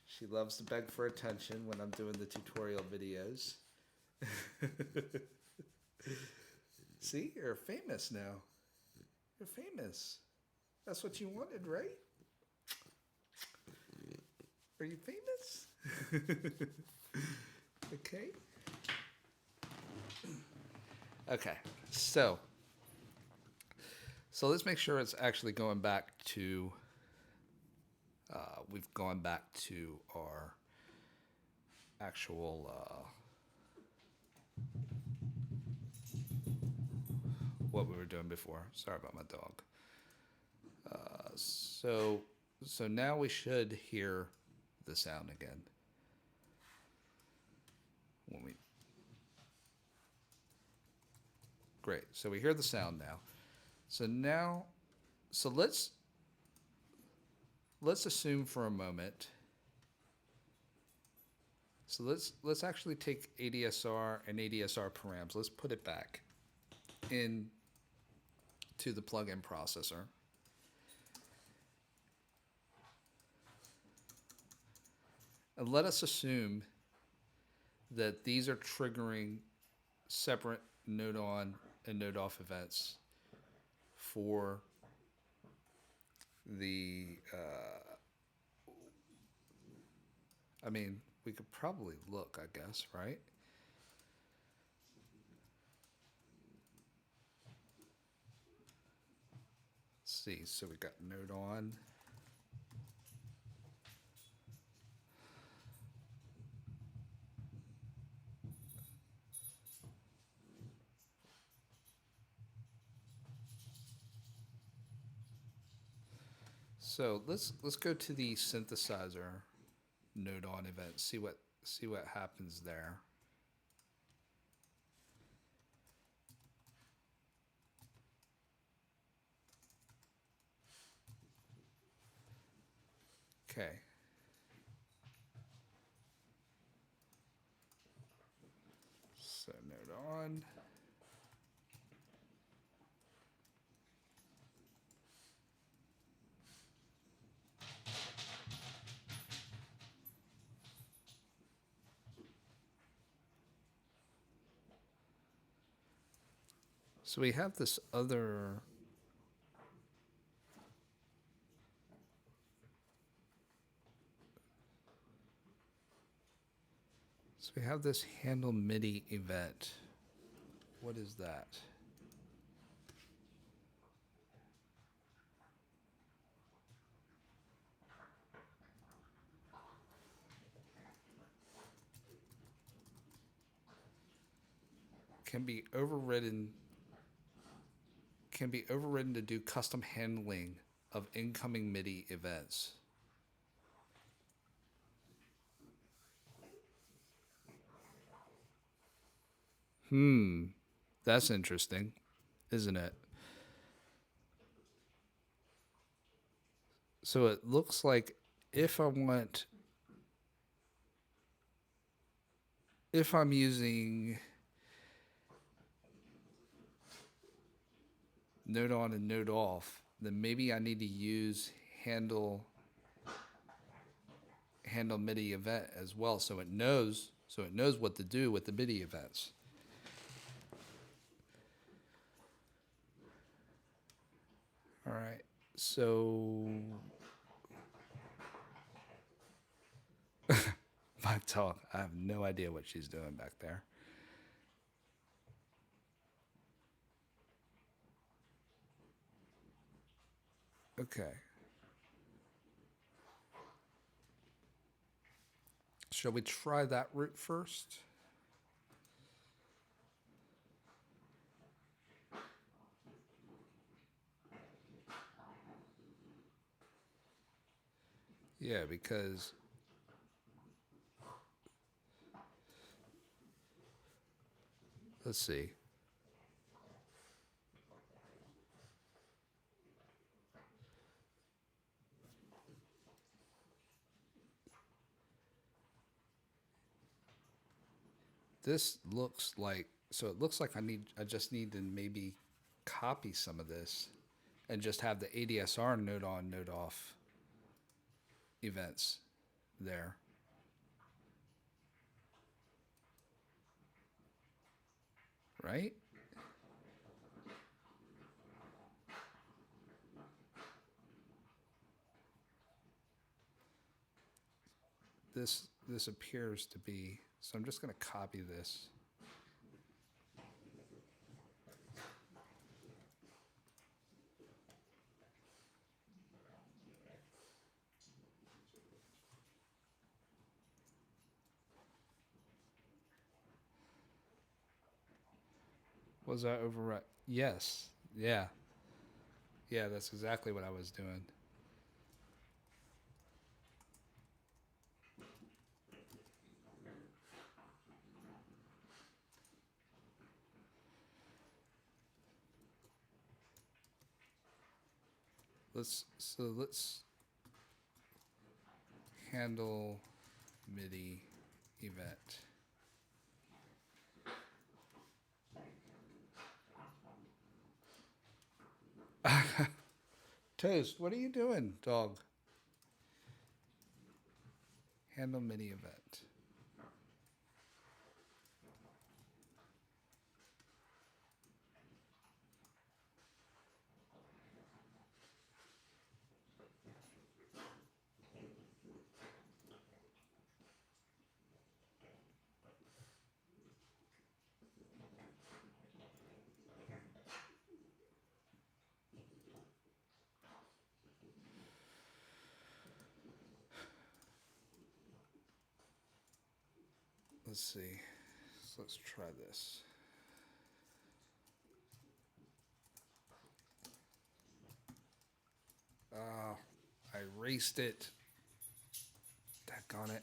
She loves to beg for attention when I'm doing the tutorial videos. See, you're famous now. You're famous. That's what you wanted, right? Are you famous? Okay. Okay. So let's make sure it's actually going back to. We've gone back to our actual what we were doing before. Sorry about my dog. So now we should hear the sound again. Great. So we hear the sound now. So let's assume for a moment. So let's actually take ADSR and ADSR params. Let's put it back in to the plugin processor. And let us assume that these are triggering separate node on and node off events for the, I mean, we could probably look, I guess, right? Let's see, so we got node on. So let's go to the synthesizer node on event. See what happens there. Okay. So node on. So we have this other. So we have this handle Midi event. What is that? Can be overridden to do custom handling of incoming Midi events. That's interesting, isn't it? So it looks like if I'm using node on and node off, then maybe I need to use handle Midi event as well, so it knows what to do with the Midi events. All right, so my dog, I have no idea what she's doing back there. Okay. Shall we try that route first? Yeah, because let's see. This looks like, so it looks like I just need to maybe copy some of this and just have the ADSR node on, node off events there. Right? This appears to be So I'm just going to copy this. Was I override? Yes. Yeah. Yeah, that's exactly what I was doing. Let's handle Midi event. Toast, what are you doing, dog? Handle Midi event. Let's see. So let's try this. I erased it. Daggone it.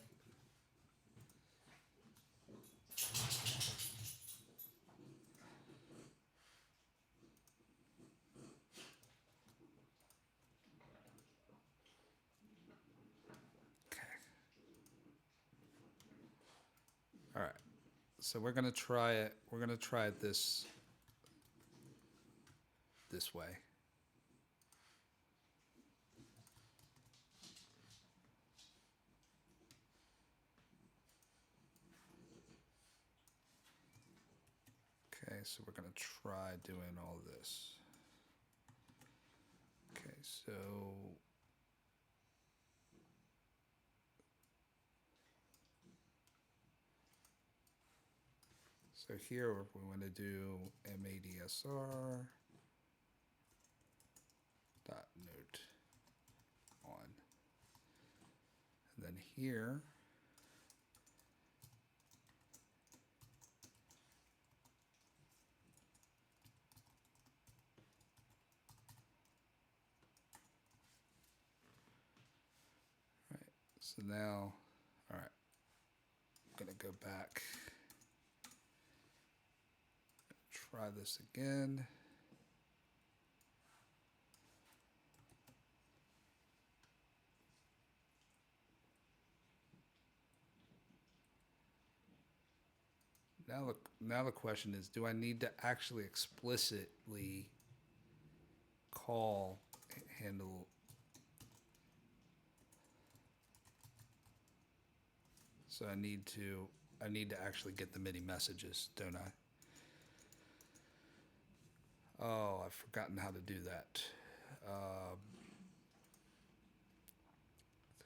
Okay. All right. So we're gonna try it. We're gonna try it this way. Okay, so we're gonna try doing all this. Okay, so here we want to do MADSR dot note on, and then here so now, all right, I'm gonna go back, try this again. Now the question is, do I need to actually explicitly call handle? So I need to actually get the MIDI messages, don't I? Oh, I've forgotten how to do that.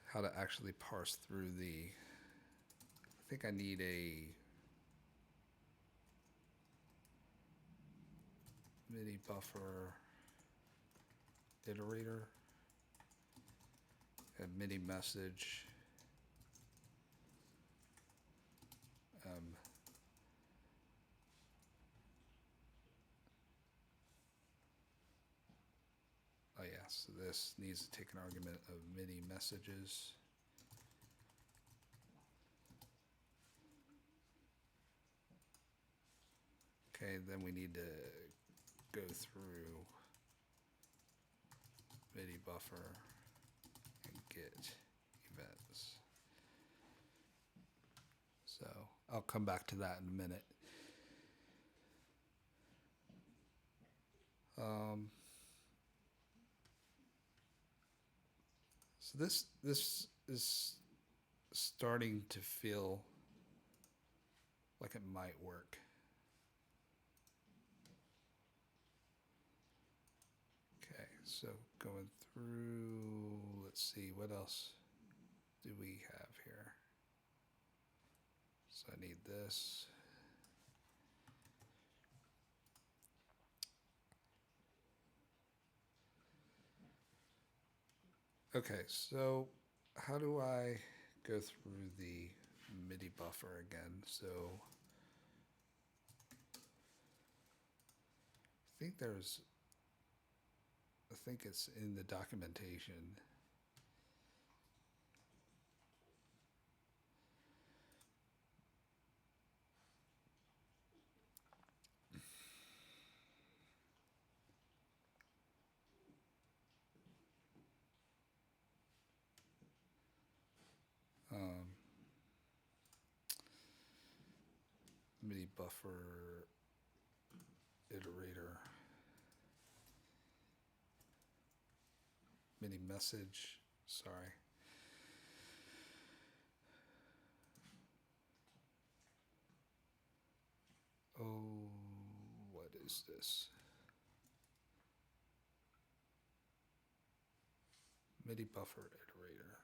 How to actually parse through the. I think I need a MIDI buffer iterator, a MIDI message. Oh yeah, so this needs to take an argument of MIDI messages. Okay, then we need to go through MIDI buffer and get events. So I'll come back to that in a minute. So this is starting to feel like it might work. Okay, so going through, let's see, what else do we have here? So I need this. Okay, so how do I go through the MIDI buffer again? So I think it's in the documentation. MIDI buffer iterator. MIDI message, sorry. Oh, what is this? MIDI buffer iterator.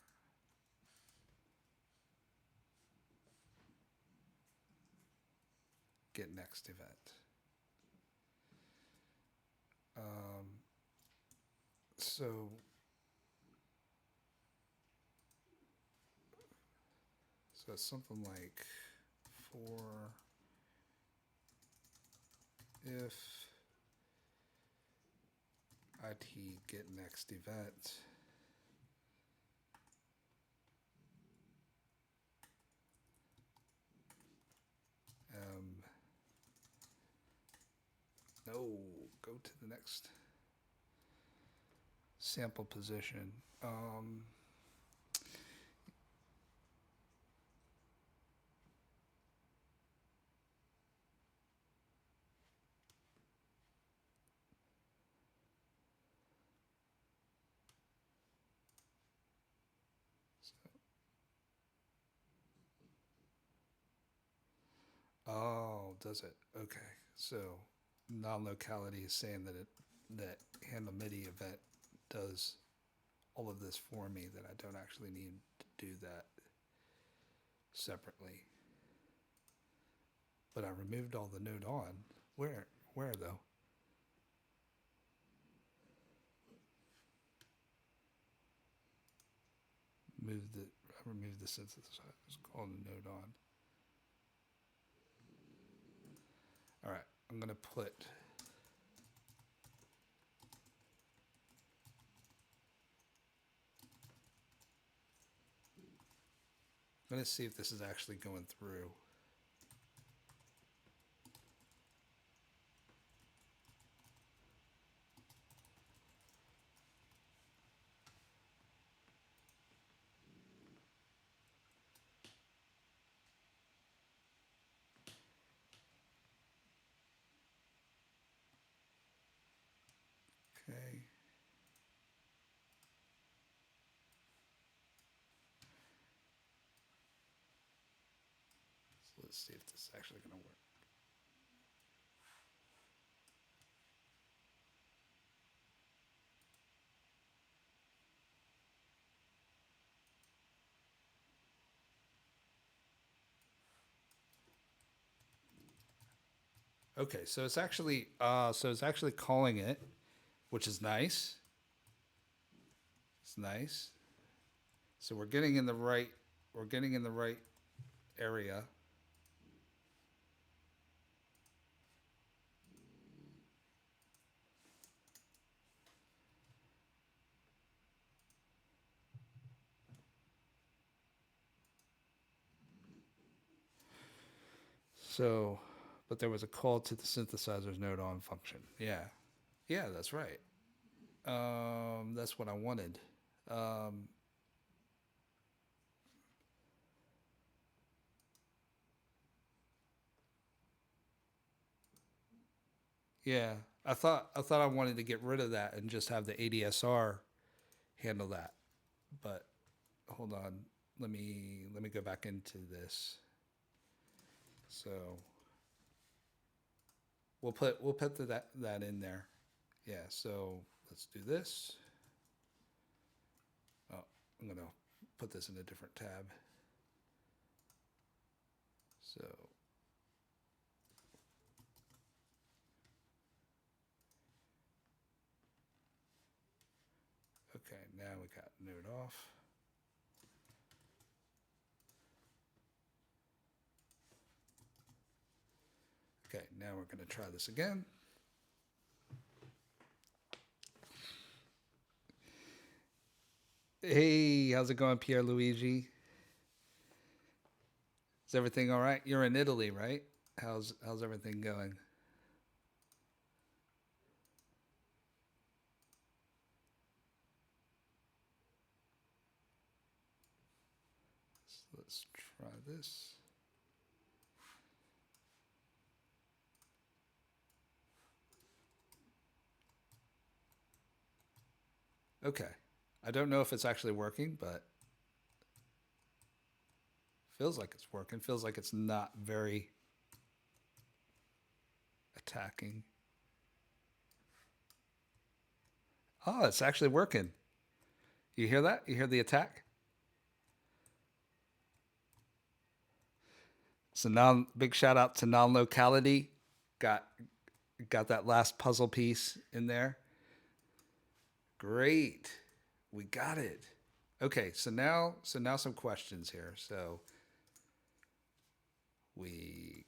Get next event. So it's something like for if IT get next event, no, go to the next sample position. Oh, does it? Okay. So non-locality is saying that handle MIDI event does all of this for me, that I don't actually need to do that separately. But I removed all the node on. Where though? I removed the synthesizer. It's called node on. All right, I'm gonna put I'm gonna see if this is actually going through. Okay. So let's see if this is actually gonna work. Okay, so it's actually calling it, which is nice. It's nice. So we're getting in the right area. So, but there was a call to the synthesizer's node on function. Yeah. Yeah, that's right. That's what I wanted. Yeah, I thought I wanted to get rid of that and just have the ADSR handle that. But hold on, let me go back into this. So we'll put that in there. Yeah, so let's do this. Oh, I'm gonna put this in a different tab. So okay, now we got node off. Okay, now we're going to try this again. Hey, how's it going, Pierre Luigi? Is everything all right? You're in Italy, right? How's everything going? So let's try this. Okay. I don't know if it's actually working, but feels like it's working. Feels like it's not very attacking. Oh, it's actually working. You hear that? You hear the attack? So now, big shout out to non-locality. Got that last puzzle piece in there. Great. We got it. Okay, so now some questions here. So we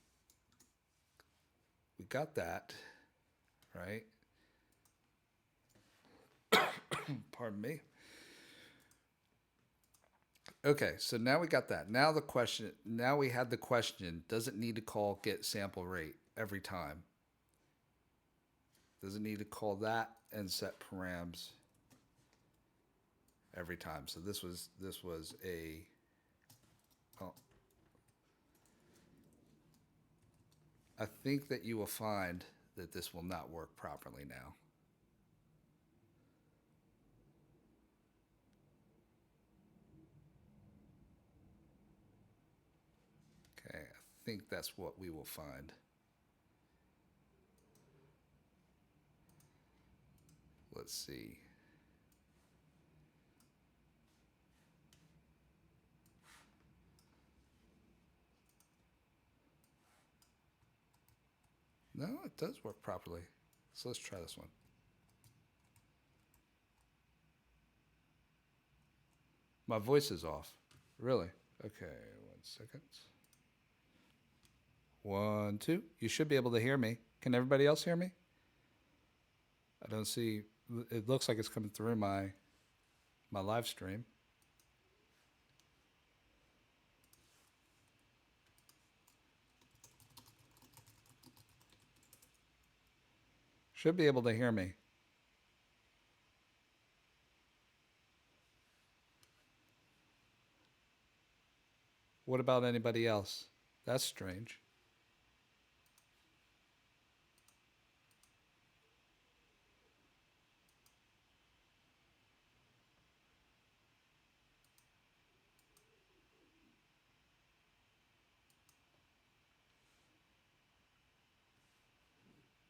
got that, right? Pardon me. Okay, so now we got that. Now we had the question, does it need to call get sample rate every time? Does it need to call that and set params every time? So this was a I think that you will find that this will not work properly now. Okay, I think that's what we will find. Let's see. No, it does work properly. So let's try this one. My voice is off. Really? Okay, 1 second. 1, 2. You should be able to hear me. Can everybody else hear me? I don't see. It looks like it's coming through my live stream. Should be able to hear me. What about anybody else? That's strange.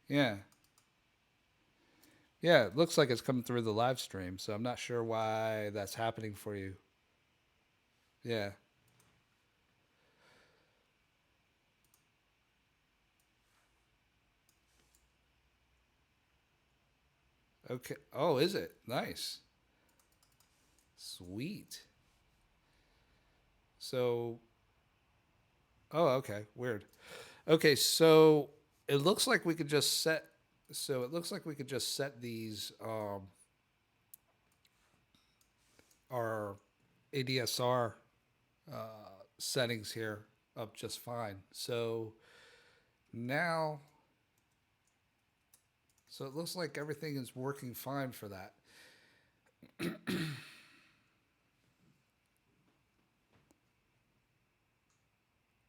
Yeah. Yeah, it looks like it's coming through the live stream, so I'm not sure why that's happening for you. Yeah. Okay. Oh, is it? Nice. Sweet. So, oh, okay. Weird. Okay, so it looks like we could just set. So it looks like we could just set these our ADSR settings here up just fine. So now, so it looks like everything is working fine for that.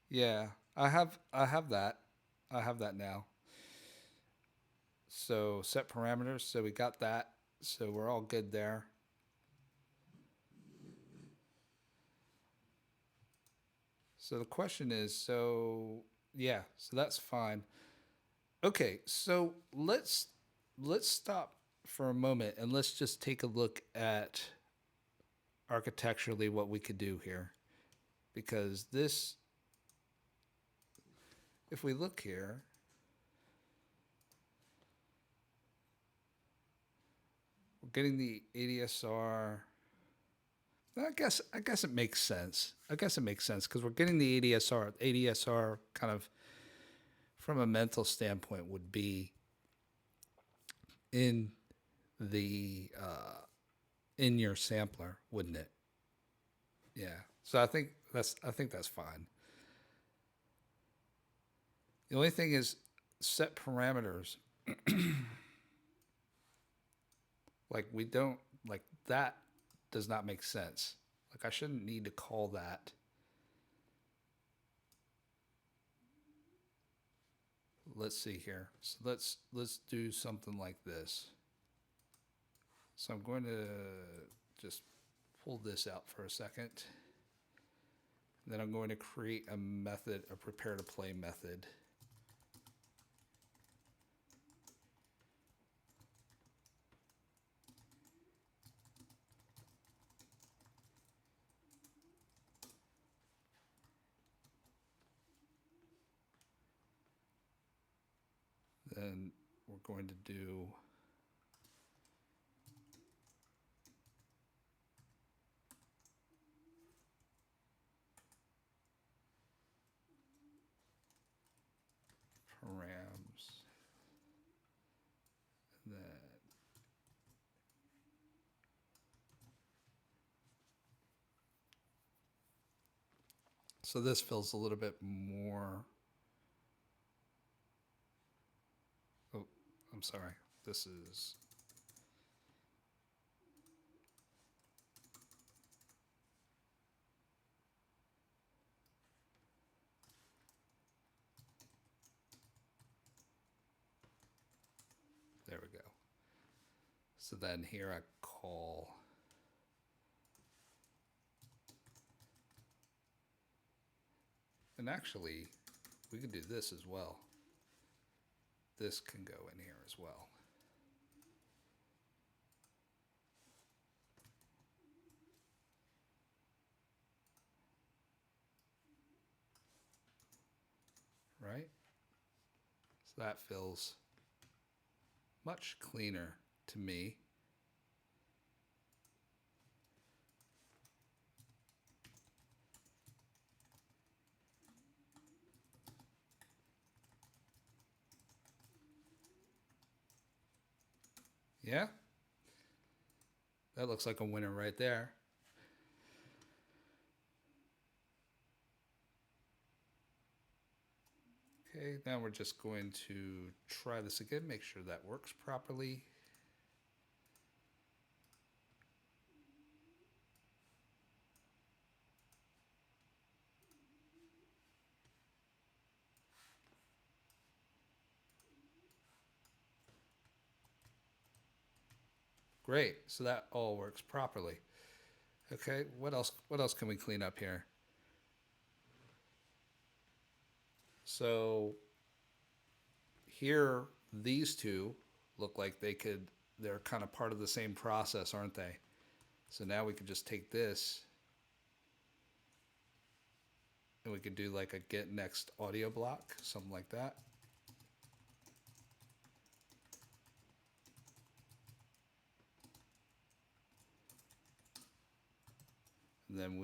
Yeah, I have that. I have that now. So set parameters. So we got that. So we're all good there. So the question is, so yeah, so that's fine. Okay, so let's stop for a moment and let's just take a look at architecturally what we could do here, because this if we look here, we're getting the ADSR. I guess it makes sense. I guess it makes sense because we're getting the ADSR. ADSR kind of, from a mental standpoint, would be in the in your sampler, wouldn't it? Yeah. So I think that's fine. The only thing is set parameters. Like we don't like that does not make sense. Like I shouldn't need to call that. Let's see here. So let's do something like this. So I'm going to just pull this out for a second. Then I'm going to create a method, a prepare to play method. Then we're going to do params. And then so this feels a little bit more. Oh, I'm sorry. This is. There we go. So then here I call. And actually, we could do this as well. This can go in here as well. Right? So that feels much cleaner to me. Yeah? That looks like a winner right there. Okay, now we're just going to try this again, make sure that works properly. Great, so that all works properly. Okay, what else can we clean up here? So here, these two look like they're kind of part of the same process, aren't they? So now we could just take this and we could do like a get next audio block, something like that. And then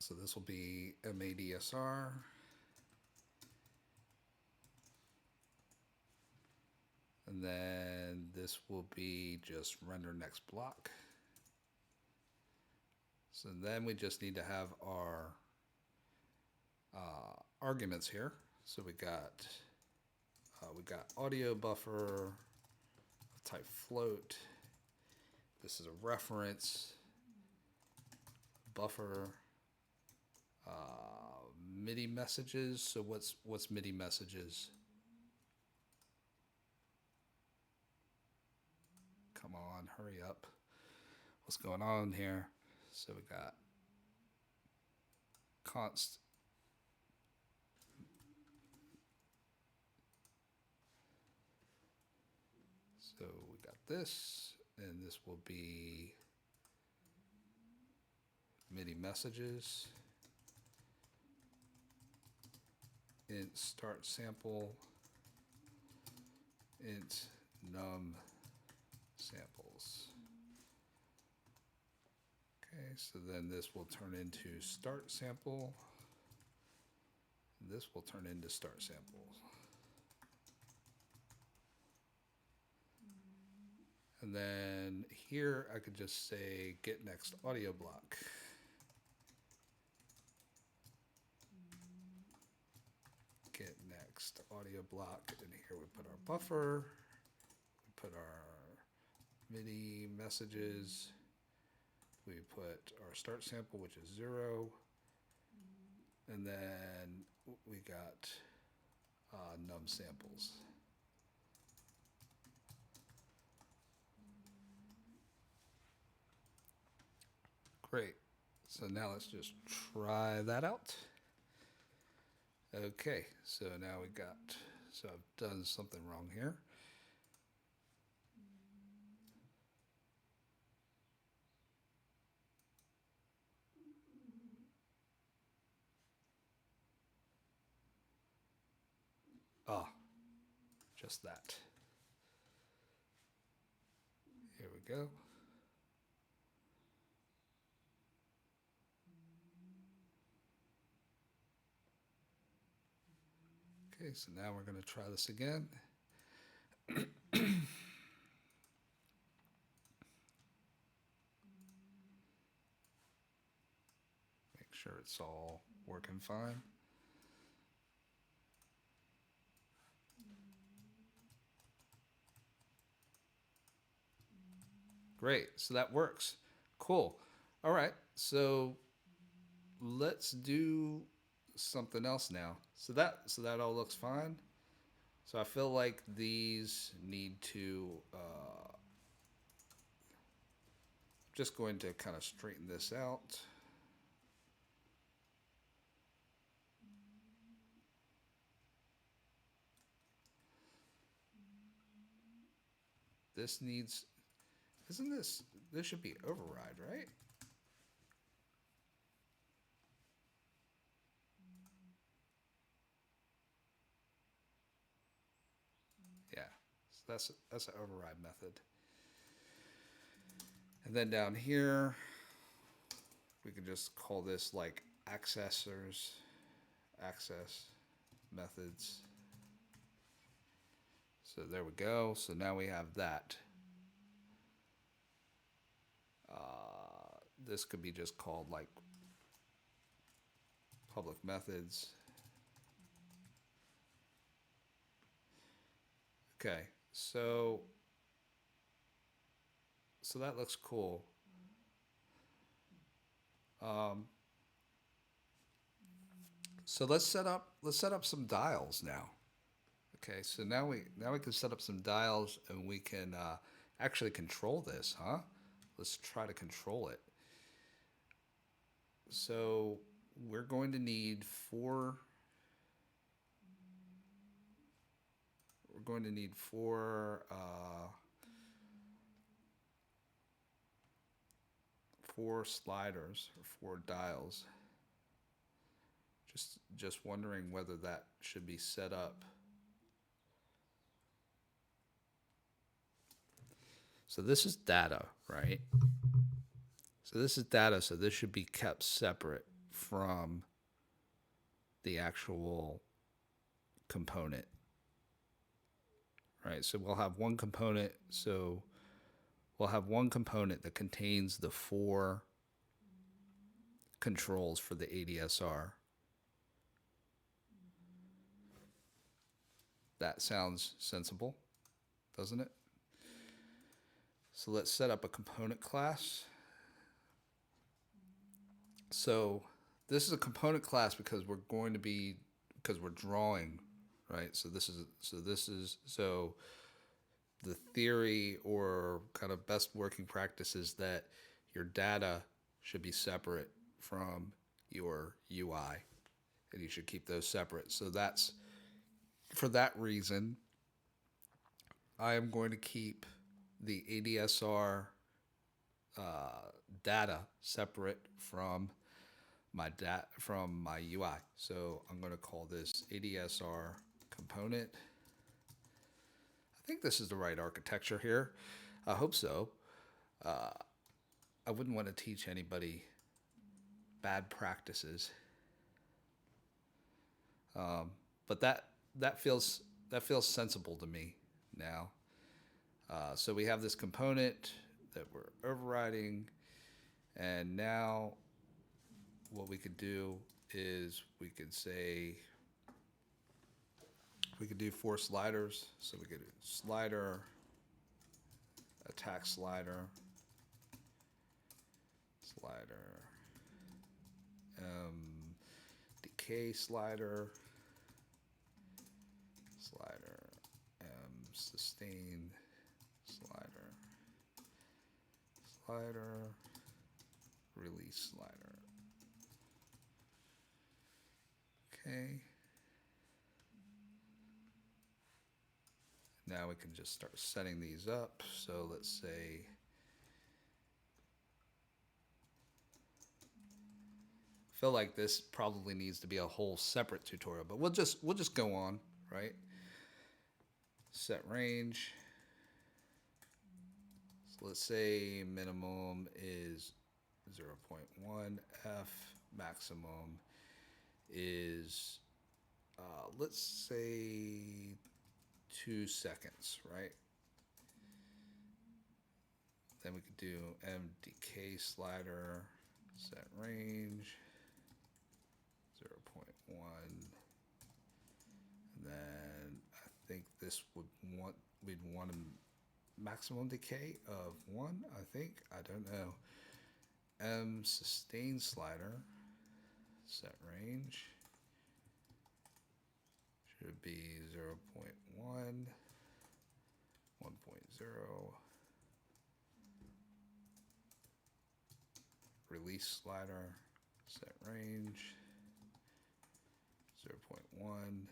so this will be MADSR. And then this will be just render next block. So then we just need to have our arguments here. So we got audio buffer of type float. This is a reference buffer. MIDI messages. So what's MIDI messages? Come on, hurry up. What's going on here? So we got const. So we got this, and this will be MIDI messages. int start sample, int num samples. Okay, so then this will turn into start sample. This will turn into start samples. And then here I could just say get next audio block. Get next audio block, and here we put our buffer, we put our Midi messages, we put our start sample, which is 0, and then we got num samples. Great. So now let's just try that out. Okay, so now we got, so I've done something wrong here. Ah, just that. Here we go. Okay, so now we're going to try this again. Make sure it's all working fine. Great, so that works. Cool. All right, so let's do something else now. So that all looks fine. So I feel like these need to, just going to kind of straighten this out. This needs, isn't this should be override, right? Yeah, so that's an override method. And then down here, we can just call this like accessors, access methods. So there we go. So now we have that. This could be just called like public methods. Okay, so that looks cool. So let's set up some dials now. Okay, so now we can set up some dials, and we can actually control this, huh? Let's try to control it. So we're going to need four sliders or 4 dials. Just wondering whether that should be set up. So this is data, right? So this is data, so this should be kept separate from the actual component. Right, so we'll have one component, that contains the 4 controls for the ADSR. That sounds sensible, doesn't it? So let's set up a component class. So this is a component class because we're drawing, right? So the theory or kind of best working practice is that your data should be separate from your UI, and you should keep those separate. So that's, for that reason, I am going to keep the ADSR data separate from from my UI. So I'm going to call this ADSR component. I think this is the right architecture here. I hope so. I wouldn't want to teach anybody bad practices, but that feels sensible to me now. So we have this component that we're overriding, and now what we could do is we could say we could do 4 sliders. So we could do slider, attack slider, decay slider, sustain slider, release slider. Okay. Now we can just start setting these up. So let's say I feel like this probably needs to be a whole separate tutorial, but we'll just go on, right? Set range. So let's say minimum is 0.1, F maximum is let's say 2 seconds, right? Then we could do MDK slider, set range 0.1, and then I think this we'd want a maximum decay of 1. I think, I don't know. Sustain slider, set range should be 0.1, 1.0. Release slider, set range 0.1,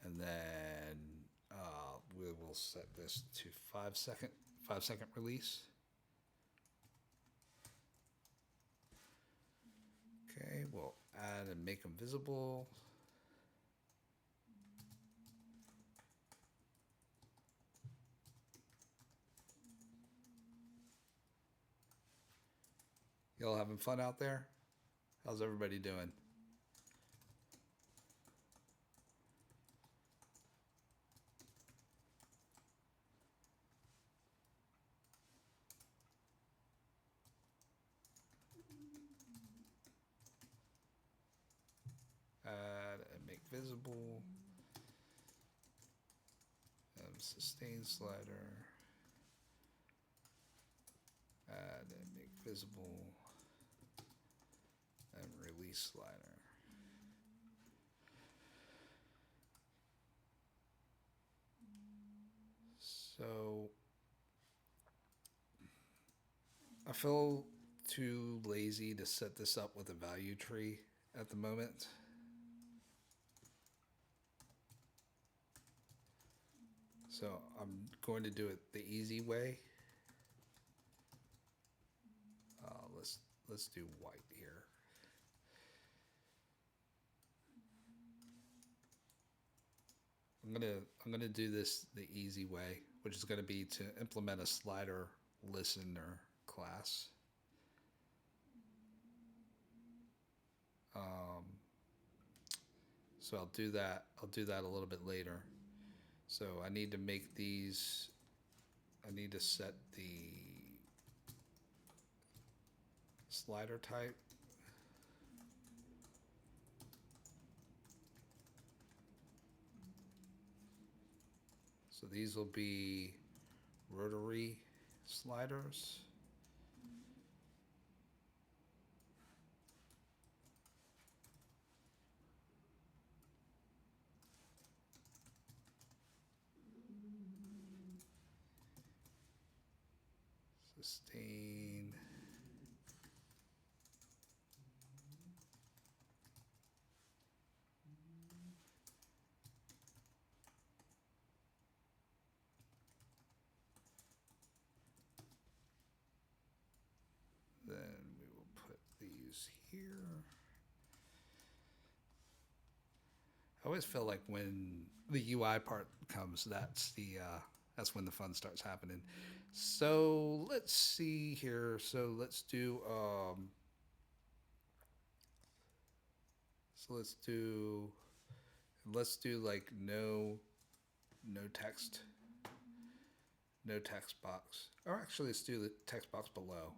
and then we will set this to 5 second release. Okay, we'll add and make them visible. Y'all having fun out there? How's everybody doing? Add and make visible. Sustain slider. Add and make visible. And release slider. So I feel too lazy to set this up with a value tree at the moment. So I'm going to do it the easy way. Let's do white here. I'm gonna do this the easy way, which is going to be to implement a slider listener class. So I'll do that a little bit later. So I need to make these. I need to set the slider type. So these will be rotary sliders. Sustain. Then we will here. I always feel like when the UI part comes, that's when the fun starts happening. So let's see here. So let's do let's do like no text box. Or actually, let's do the text box below.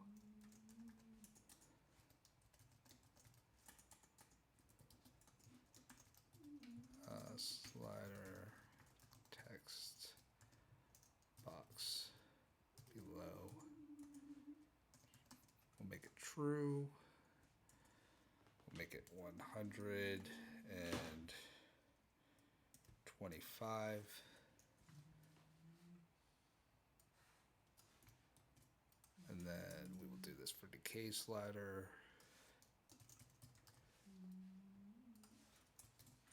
Slider text box below. We'll make it true. We'll make it 125. And then we will do this for decay slider.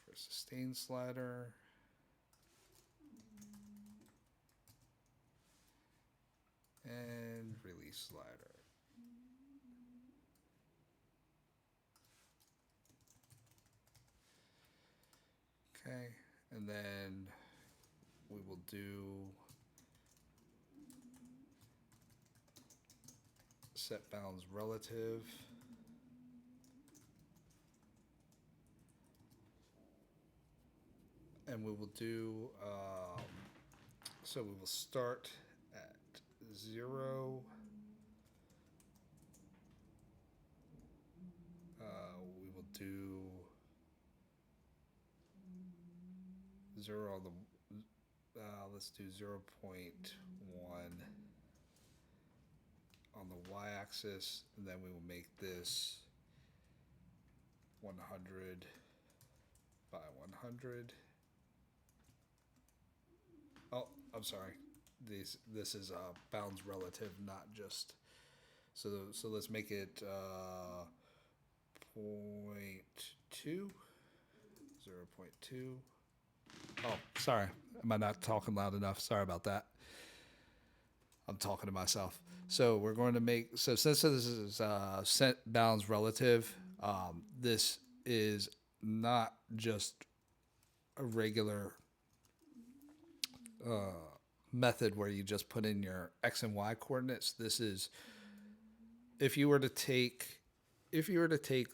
For sustain slider. And release slider. Okay, and then we will do set bounds relative. And we will do, so we will start at 0. We will do 0 on the, let's do 0.1 on the y-axis, and then we will make this 100 by 100. Oh, I'm sorry. This is bounds relative, not just. So let's make it 0.2. 0.2. Oh, sorry. Am I not talking loud enough? Sorry about that. I'm talking to myself. So we're going to make, so since this is set bounds relative, this is not just a regular method where you just put in your X and Y coordinates. This is, if you were to take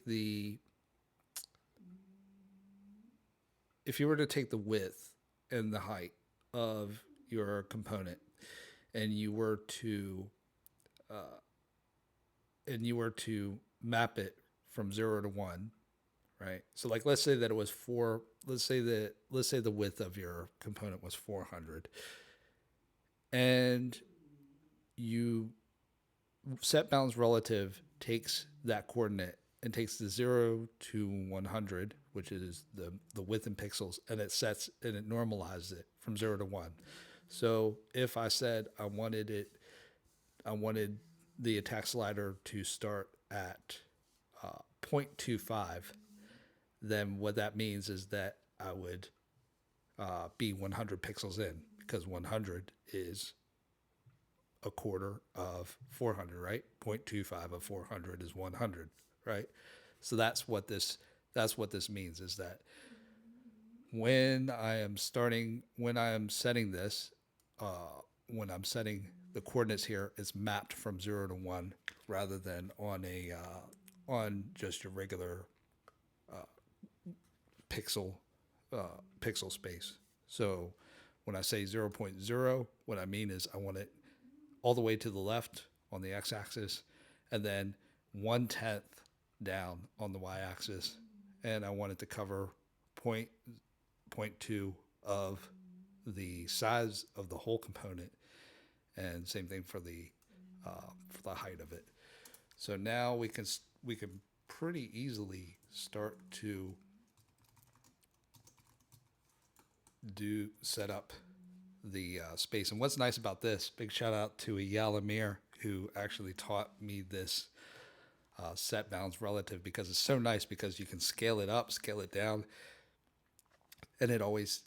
the width and the height of your component, and you were to map it from 0 to 1, right? So like, let's say that it was 4. Let's say the width of your component was 400, and you set bounds relative takes that coordinate and takes the 0 to 100, which is the width in pixels, and it normalizes it from 0 to 1. So if I said I wanted the attack slider to start at 0.25, then what that means is that I would be 100 pixels in, because 100 is a quarter of 400, right? 0.25 of 400 is 100, right? So that's what this means, is that when I am setting the coordinates here, it's mapped from 0 to 1 rather than on just your regular pixel space. So when I say 0.0, what I mean is I want it all the way to the left on the x-axis, and then 1/10 down on the y-axis, and I want it to cover 0.2 of the size of the whole component, and same thing for the height of it. So now we can pretty easily start to set up the space. And what's nice about this, big shout out to Yalamir, who actually taught me this set bounds relative, because it's so nice, because you can scale it up, scale it down, and it always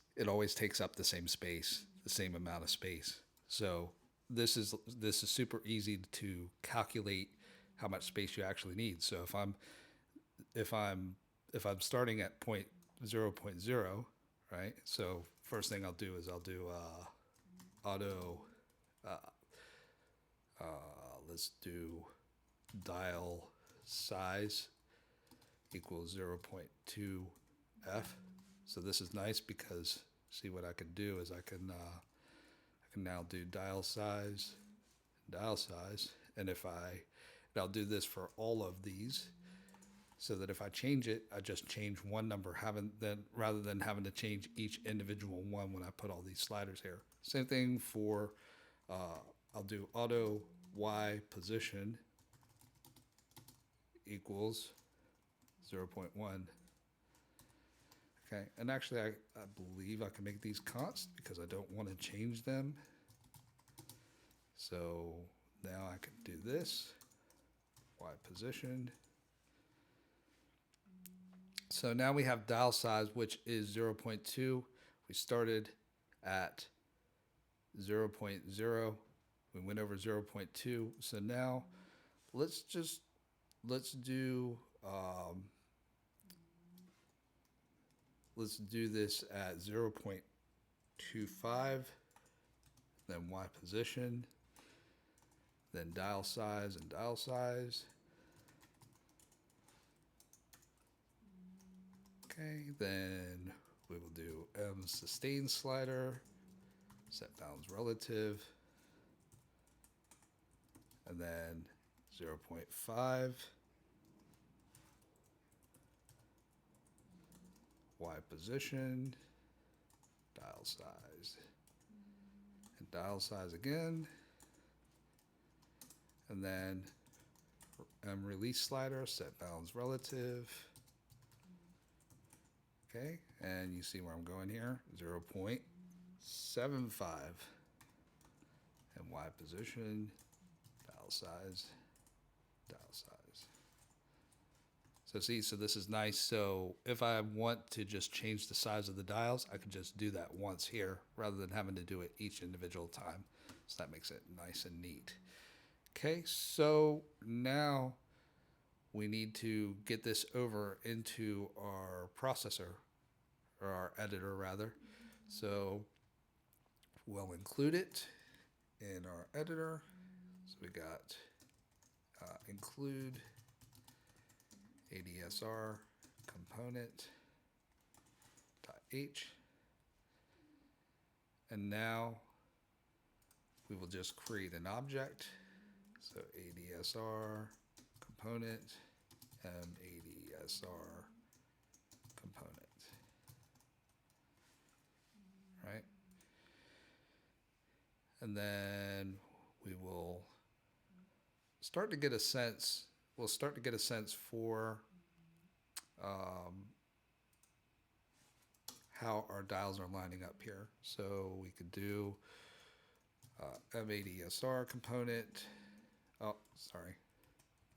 takes up the same space, the same amount of space. So this is super easy to calculate how much space you actually need. So if I'm if I'm starting at 0.0, right? So first thing I'll do is I'll do auto. Uh, let's do dial size equals 0.2 f. So this is nice because see what I can do is I can now do dial size, and I'll do this for all of these, so that if I change it, I just change one number, rather than having to change each individual one when I put all these sliders here. Same thing for, I'll do auto Y position equals 0.1. Okay, and actually I believe I can make these const because I don't want to change them. So now I can do this, Y position. So now we have dial size, which is 0.2. We started at 0.0. We went over 0.2. So now let's do this at 0.25, then Y position, then dial size and dial size. Okay, then we will do M sustain slider, set bounds relative, and then 0.5, Y position, dial size, and dial size again, and then M release slider, set bounds relative. Okay, and you see where I'm going here, 0.75, and Y position, dial size, dial size. So see, so this is nice. So if I want to just change the size of the dials, I can just do that once here rather than having to do it each individual time. So that makes it nice and neat. Okay, so now we need to get this over into our processor, or our editor rather. So we'll include it in our editor. So we got include ADSR component .h, and now we will just create an object. So ADSR component ADSR component, right? And then we will start to get a sense. We'll start to get a sense for how our dials are lining up here. So we could do MADSR component. Oh, sorry.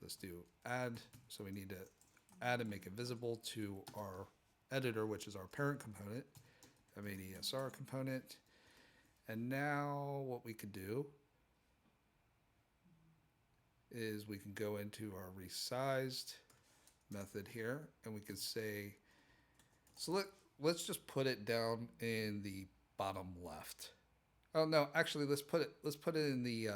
Let's do add. So we need to add and make it visible to our editor, which is our parent component, MADSR component. And now what we could do is we can go into our resized method here, and we could say, so let's just put it down in the bottom left. Oh no, actually let's put it in the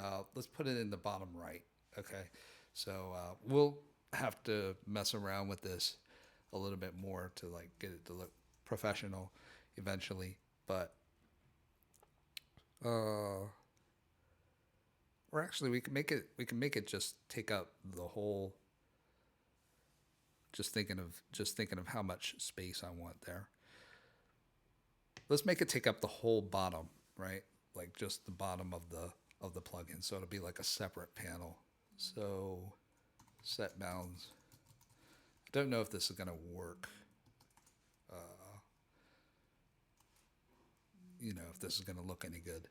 bottom right. Okay, so we'll have to mess around with this a little bit more to like get it to look professional eventually, but or actually we can make it just take up the whole. Just thinking of how much space I want there. Let's make it take up the whole bottom, right? Like just the bottom of the plugin, so it'll be like a separate panel. So set bounds. I don't know if this is going to work. If this is going to look any good,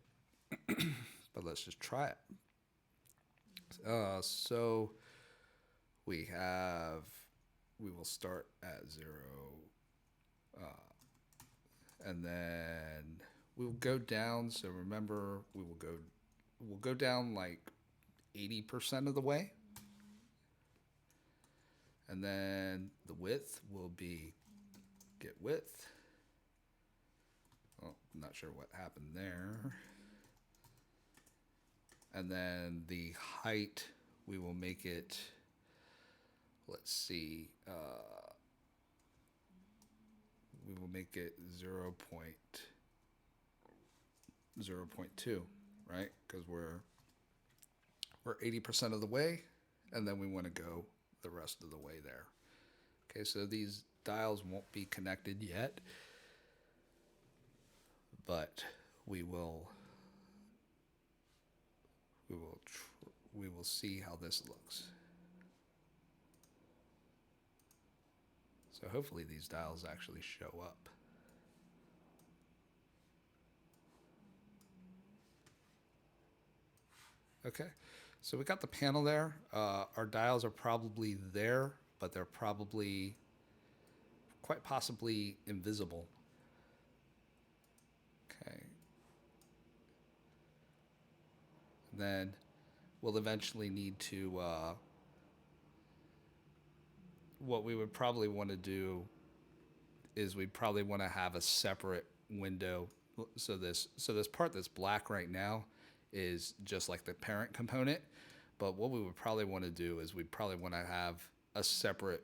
but let's just try it. So we will start at 0, and then we'll go down. So remember, we'll go down like 80% of the way, And then the width will be get width. Oh, I'm not sure what happened there. And then the height, we will make it, let's see, we will make it 0.2, right? Because we're 80% of the way, and then we want to go the rest of the way there. Okay, so these dials won't be connected yet, but we will see how this looks. So hopefully these dials actually show up. Okay, so we got the panel there. Our dials are probably there, but they're probably quite possibly invisible. Okay. Then we'll eventually need to, what we would probably want to do is we'd probably want to have a separate window. So this part that's black right now is just like the parent component. But what we would probably want to do is we'd probably want to have a separate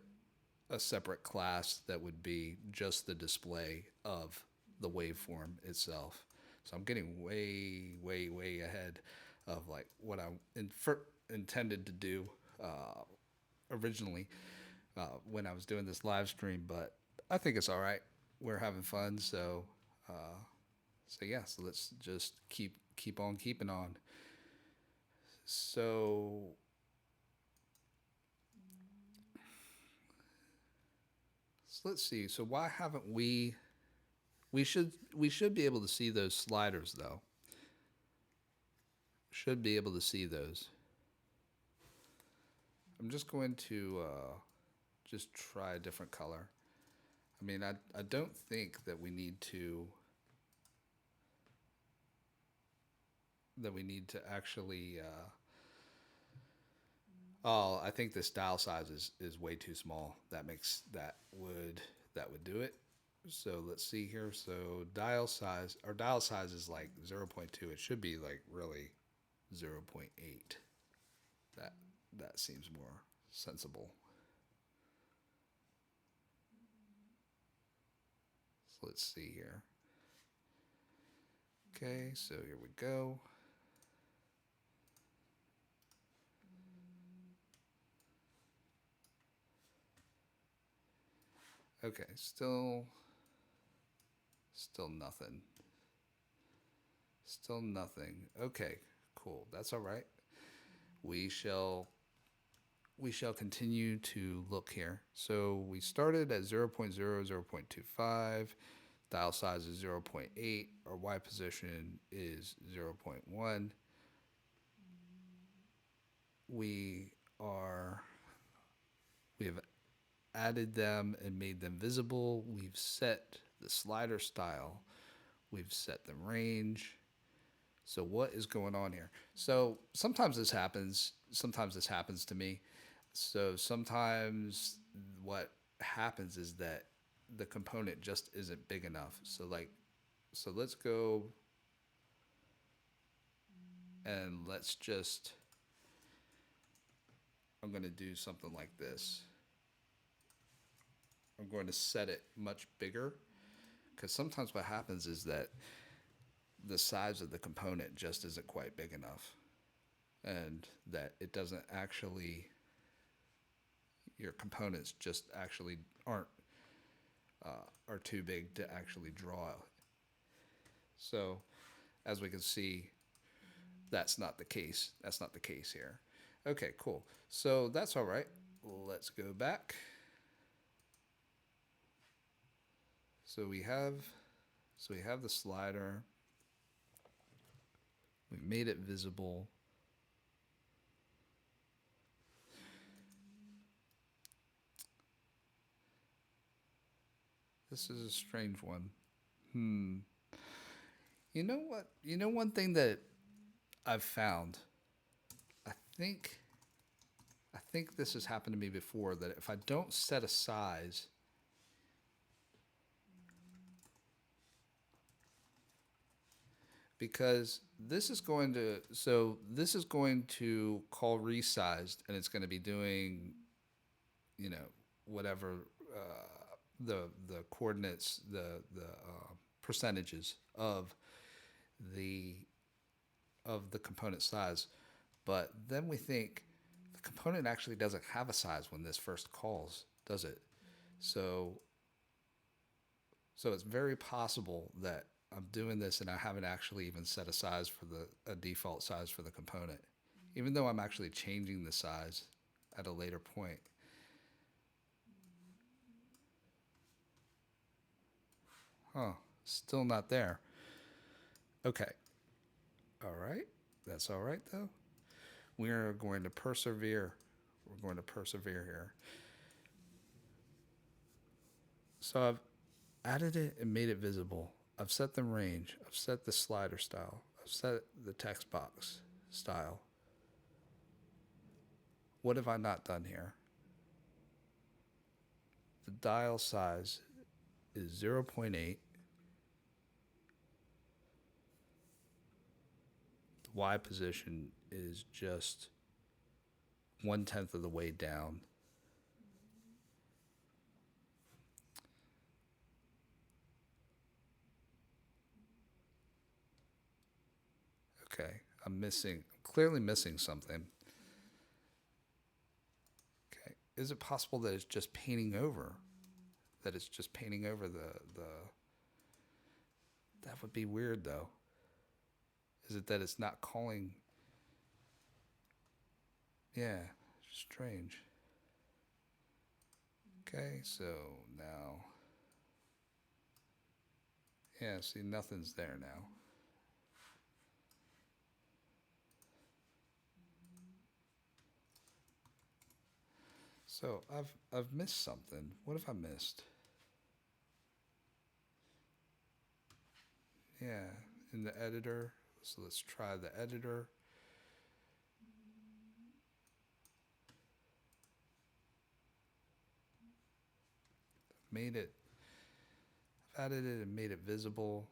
class that would be just the display of the waveform itself. So I'm getting way ahead of like what I intended to do originally when I was doing this live stream, but I think it's all right. We're having fun, so yeah. So let's just keep on keeping on. So let's see. So why haven't we? We should be able to see those sliders though. Should be able to see those. I'm just going to just try a different color. I mean, I don't think that we need to actually. Oh, I think this dial size is way too small. That would do it. So let's see here. So dial size, our dial size is like 0.2. It should be like really 0.8. That seems more sensible. So let's see here. Okay, so here we go. Okay, still nothing. Still nothing. Okay, cool. That's all right. We shall continue to look here. So we started at 0.0, 0.25. Dial size is 0.8. Our Y position is 0.1. We have added them and made them visible. We've set the slider style. We've set the range. So what is going on here? So sometimes this happens. Sometimes this happens to me. So sometimes what happens is that the component just isn't big enough. So let's go and I'm going to do something like this. I'm going to set it much bigger because sometimes what happens is that the size of the component just isn't quite big enough, and that it doesn't actually, your components just actually are too big to actually draw. So as we can see, that's not the case. That's not the case here. Okay, cool. So that's all right. Let's go back. So we have the slider. We've made it visible. This is a strange one. You know what? You know one thing that I've found? I think I think this has happened to me before, that if I don't set a size, because this is going to, this is going to call resized, and it's going to be doing, you know, whatever the coordinates, the percentages the of the component size. But then we think the component actually doesn't have a size when this first calls, does it? So it's very possible that I'm doing this and I haven't actually even set a size for a default size for the component, even though I'm actually changing the size at a later point. Huh, still not there. Okay. All right. That's all right, though. We're going to persevere. We're going to persevere here. So I've added it and made it visible. I've set the range. I've set the slider style. I've set the text box style. What have I not done here? The dial size is 0.8. The Y position is just 1/10 of the way down. Okay, I'm clearly missing something. Okay, is it possible that it's just painting over? That it's just painting over the that would be weird, though. Is it that it's not calling? Yeah, strange. Okay, so now, yeah, see, nothing's there now. So I've missed something. What have I missed? Yeah, in the editor. So let's try the editor. Made it. I've added it and made it visible.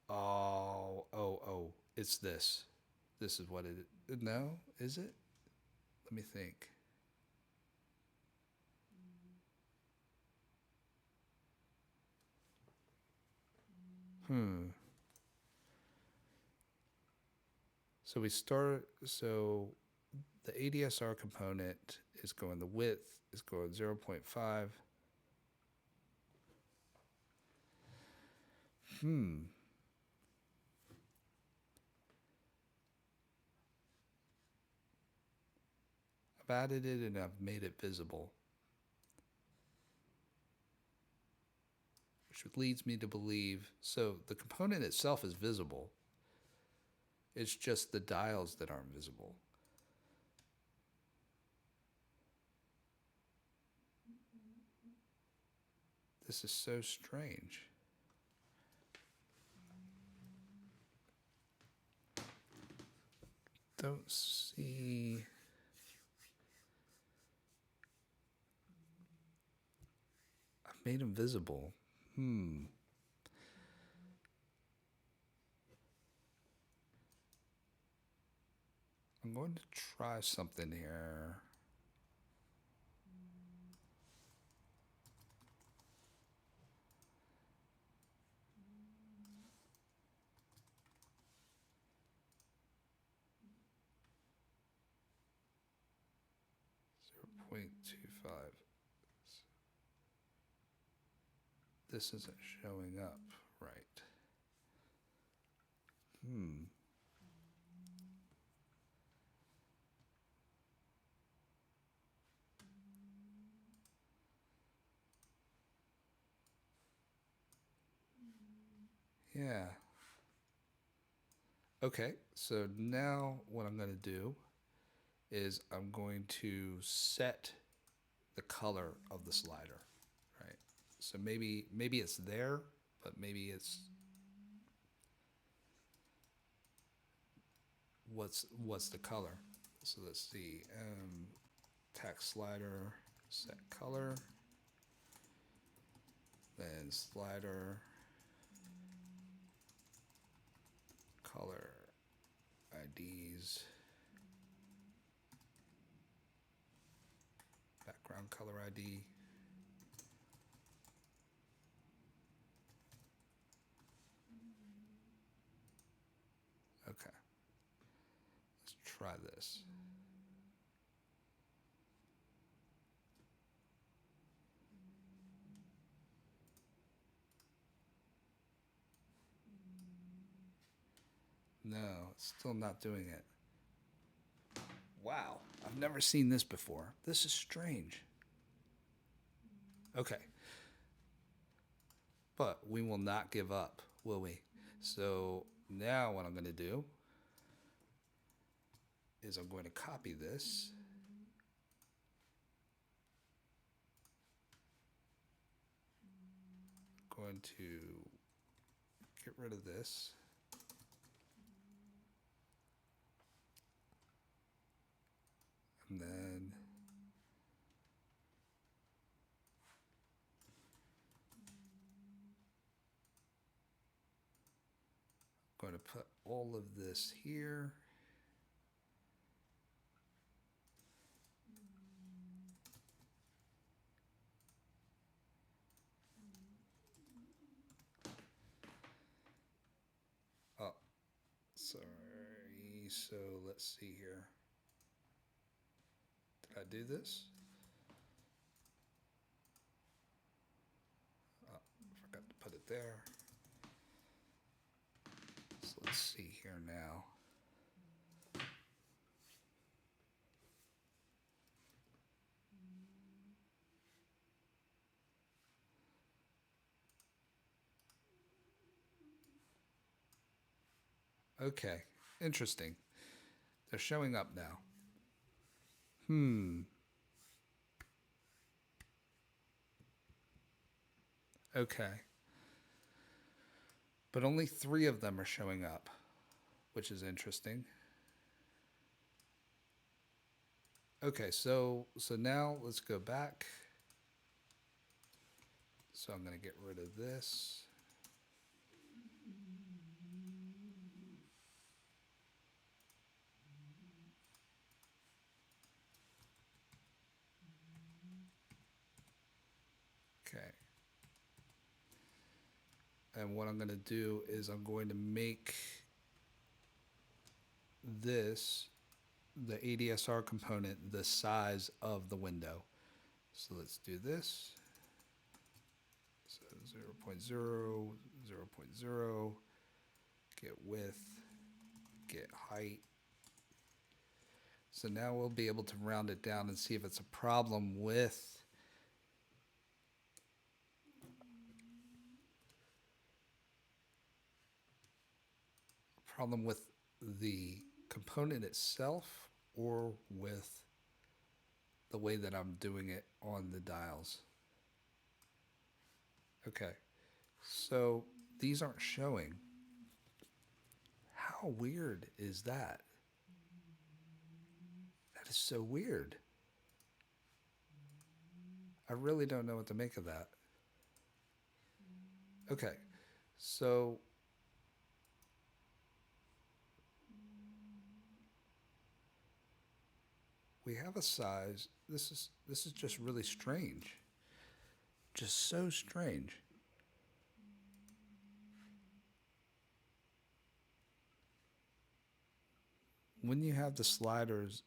Oh, it's this. This is what it is. No, is it? Let me think. So the ADSR component is going, the width is going 0.5. I've added it and I've made it visible, which leads me to believe, so the component itself is visible. It's just the dials that aren't visible. This is so strange. Don't see. I've made them visible. I'm going to try something here. .25. This isn't showing up right. Yeah. Okay, so now what I'm going to do is I'm going to set the color of the slider, right? So maybe it's there, but maybe it's what's the color. So let's see. Text slider, set color, then slider, color, IDs, background color ID. Okay, let's try this. No, it's still not doing it. Wow, I've never seen this before. This is strange. Okay. But we will not give up, will we? So now what I'm going to do is I'm going to copy this. Going to get rid of this. And then I'm going to put all of this here. Oh, sorry. So let's see here. Did I do this? Oh, forgot to put it there. So let's see here now. Okay, interesting. They're showing up now. Okay. But only 3 of them are showing up, which is interesting. Okay, so now let's go back. So I'm going to get rid of this. Okay. And what I'm going to do is I'm going to make this, the ADSR component, the size of the window. So let's do this. So 0.0, 0.0, get width, get height. So now we'll be able to round it down and see if it's a problem with the component itself or with the way that I'm doing it on the dials. Okay, so these aren't showing. How weird is that? That is so weird. I really don't know what to make of that. Okay, so we have a size. This is just really strange. Just so strange. When you have the sliders,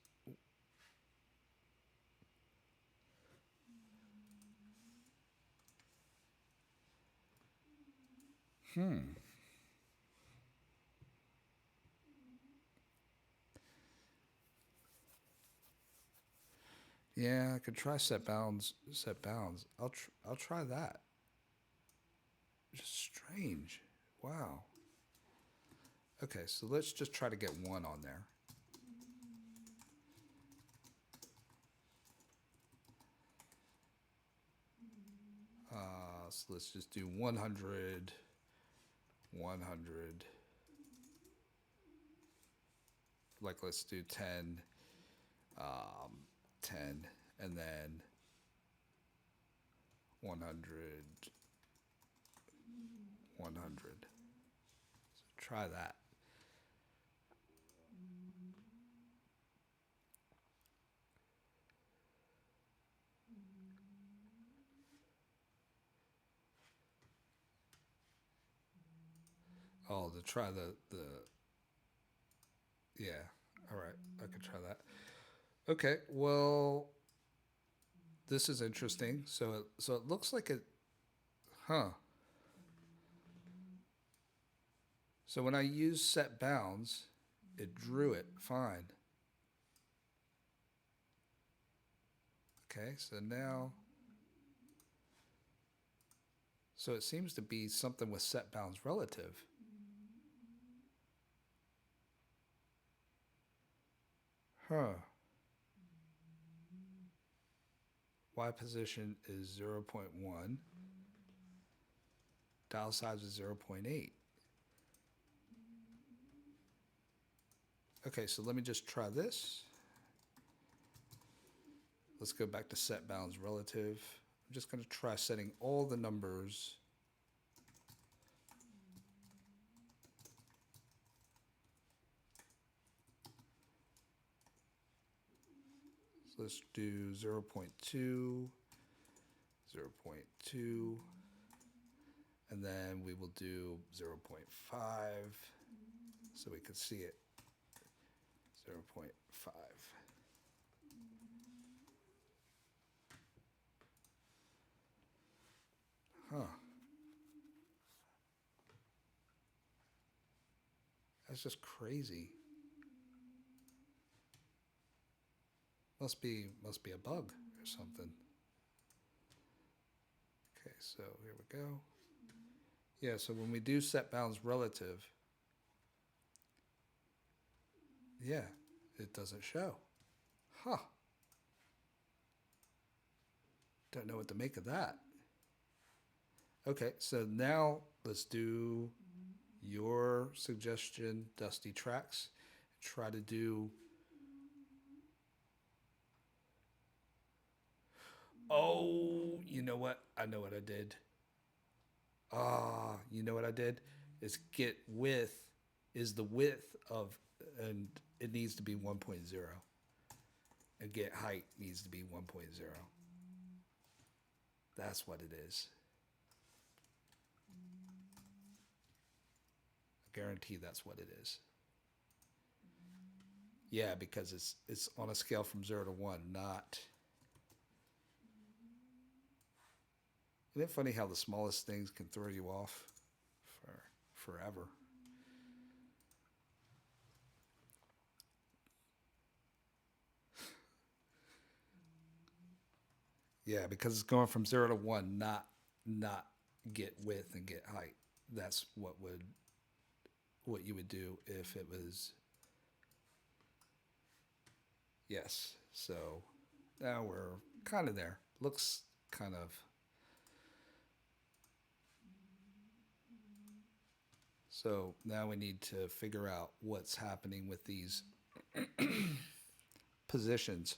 yeah, I could try set bounds. I'll try that. Just strange. Wow. Okay, so let's just try to get 1 on there. let's just do 100, 100. Like let's do 10, 10, and then 100, 100. So try that. Oh, to try the yeah. All right, I could try that. Okay, well, this is interesting. So it looks like it, huh? So when I use set bounds, it drew it fine. Okay, so now, so it seems to be something with set bounds relative. Huh. Y position is 0.1. Dial size is 0.8. Okay, so let me just try this. Let's go back to set bounds relative. I'm just going to try setting all the numbers. So let's do 0.2, 0.2, and then we will do 0.5 so we can see it. 0.5. Huh. That's just crazy. Must be a bug or something. Okay, so here we go. Yeah, so when we do set bounds relative, yeah, it doesn't show. Huh. Don't know what to make of that. Okay, so now let's do your suggestion, Dusty Tracks. Try to do. Oh, you know what? I know what I did. You know what I did? Is get width is the width of, and it needs to be 1.0. And get height needs to be 1.0. That's what it is. I guarantee that's what it is. Yeah, because it's on a scale from 0 to 1, not. Isn't it funny how the smallest things can throw you off for forever? Yeah, because it's going from 0 to 1, not get width and get height. That's what you would do if it was. Yes. So now we're kind of there. Looks kind of. So now we need to figure out what's happening with these positions.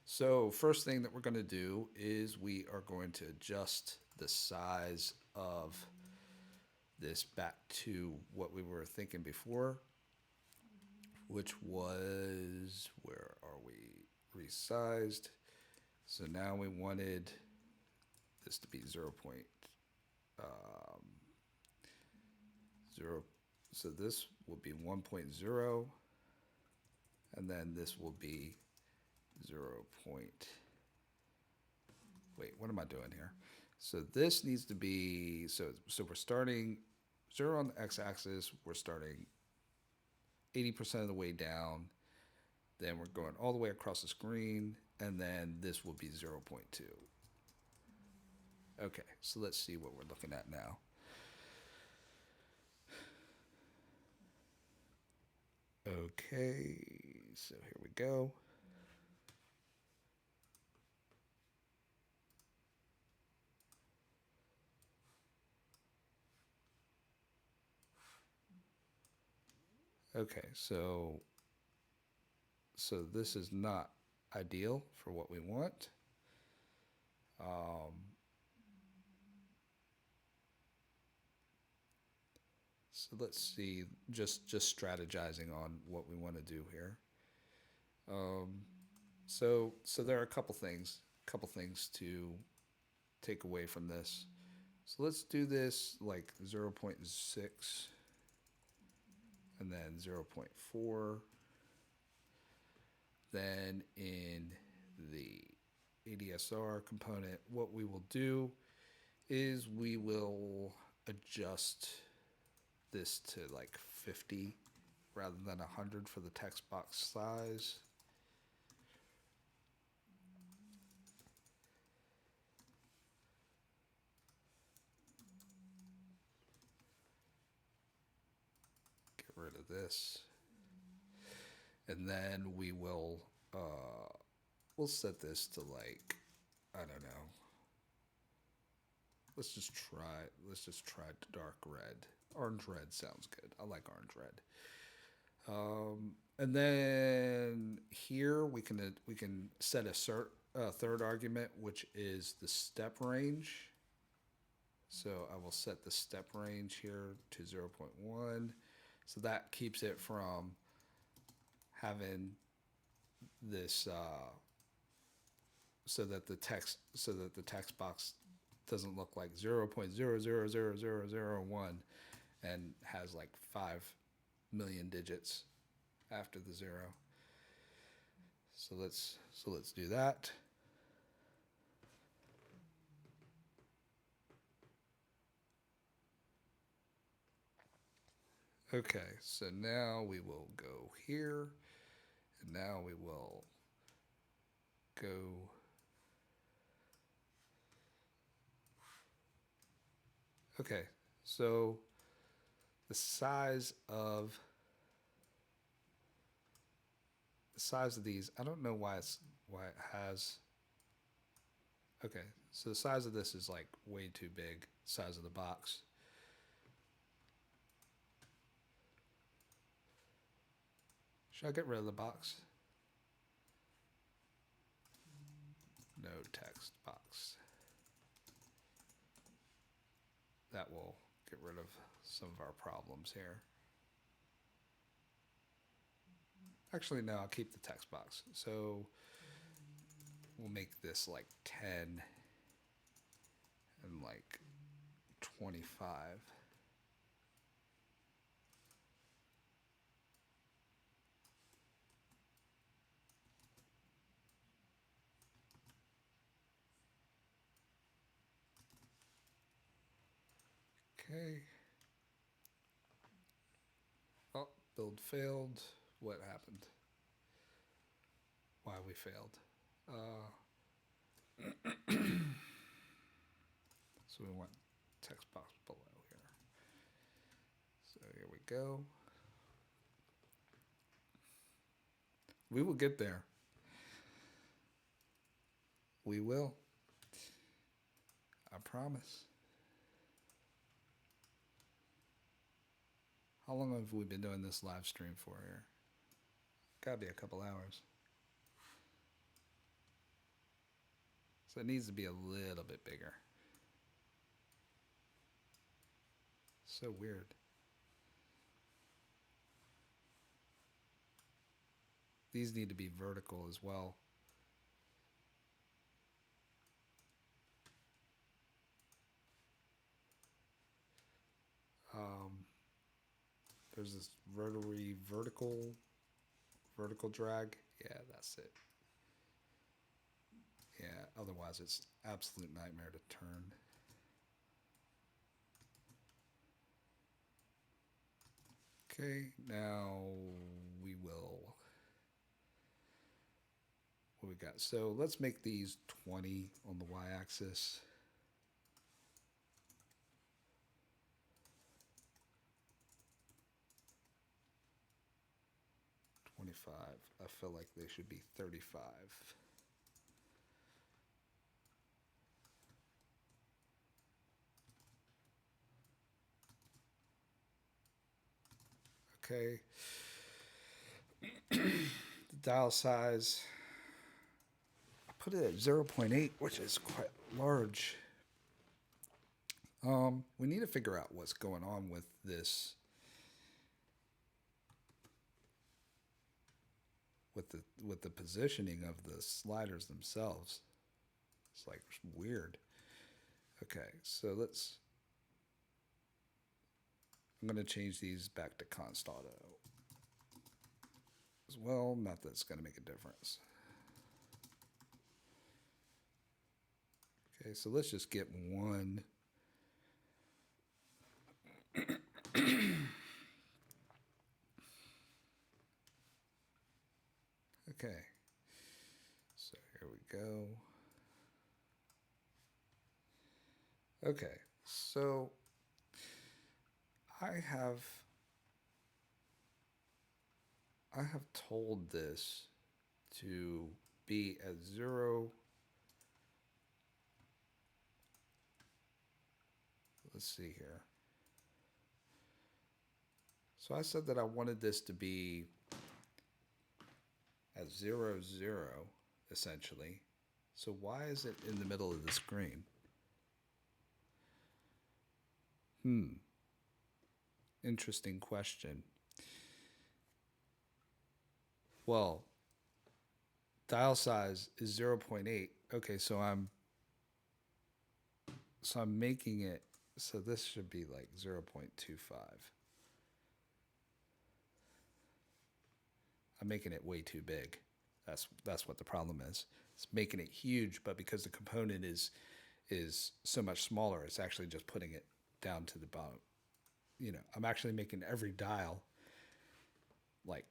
So first thing that we're going to do is we are going to adjust the size of this back to what we were thinking before, which was, where are we, resized. So now we wanted this to be 0. 0. So this will be 1.0, and then this will be 0. Wait, what am I doing here? So this needs to be, so we're starting 0 on the x-axis. We're starting 80% of the way down. Then we're going all the way across the screen, and then this will be 0.2. Okay, so let's see what we're looking at now. Okay, so here we go. Okay, so this is not ideal for what we want. So let's see, just strategizing on what we want to do here. So there are a couple things to take away from this. So let's do this like 0.6 and then 0.4. Then in the ADSR component, what we will do is we will adjust this to like 50 rather than 100 for the text box size. Get rid of this. And then we will we'll set this to like, I don't know. Let's just try dark red. Orange red sounds good. I like orange red. And then here we can set a third argument, which is the step range. So I will set the step range here to 0.1. So that keeps it from having this so that the text box doesn't look like 0.000001 and has like 5 million digits after the 0. So let's do that. Okay, so now we will go here, and now we will go okay, so the size of these, I don't know why it has. Okay, so the size of this is like way too big, size of the box. Should I get rid of the box? No text box. That will get rid of some of our problems here. Actually, no, I'll keep the text box. So we'll make this like 10 and like 25. Okay. Oh, build failed. What happened? Why we failed? So we want text box below here. So here we go. We will get there. We will. I promise. How long have we been doing this live stream for here? Gotta be a couple hours. So it needs to be a little bit bigger. So weird. These need to be vertical as well. There's this rotary vertical drag. Yeah, that's it. Yeah, otherwise it's absolute nightmare to turn. Okay, now we will. What we got? So let's make these 20 on the y-axis. 25. I feel like they should be 35. Okay. The dial size, I put it at 0.8, which is quite large. We need to figure out what's going on with this, with the positioning of the sliders themselves. It's like weird. Okay, so I'm going to change these back to const auto as well. Not that it's going to make a difference. Okay, so let's just get one. Okay, so here we go. Okay, so I have told this to be at 0. Let's see here. So I said that I wanted this to be at 0, 0, essentially. So why is it in the middle of the screen? Interesting question. Well, dial size is 0.8. Okay, so I'm making it, so this should be like 0.25. I'm making it way too big. That's what the problem is. It's making it huge, but because the component is so much smaller, it's actually just putting it down to the bottom. You know, I'm actually making every dial like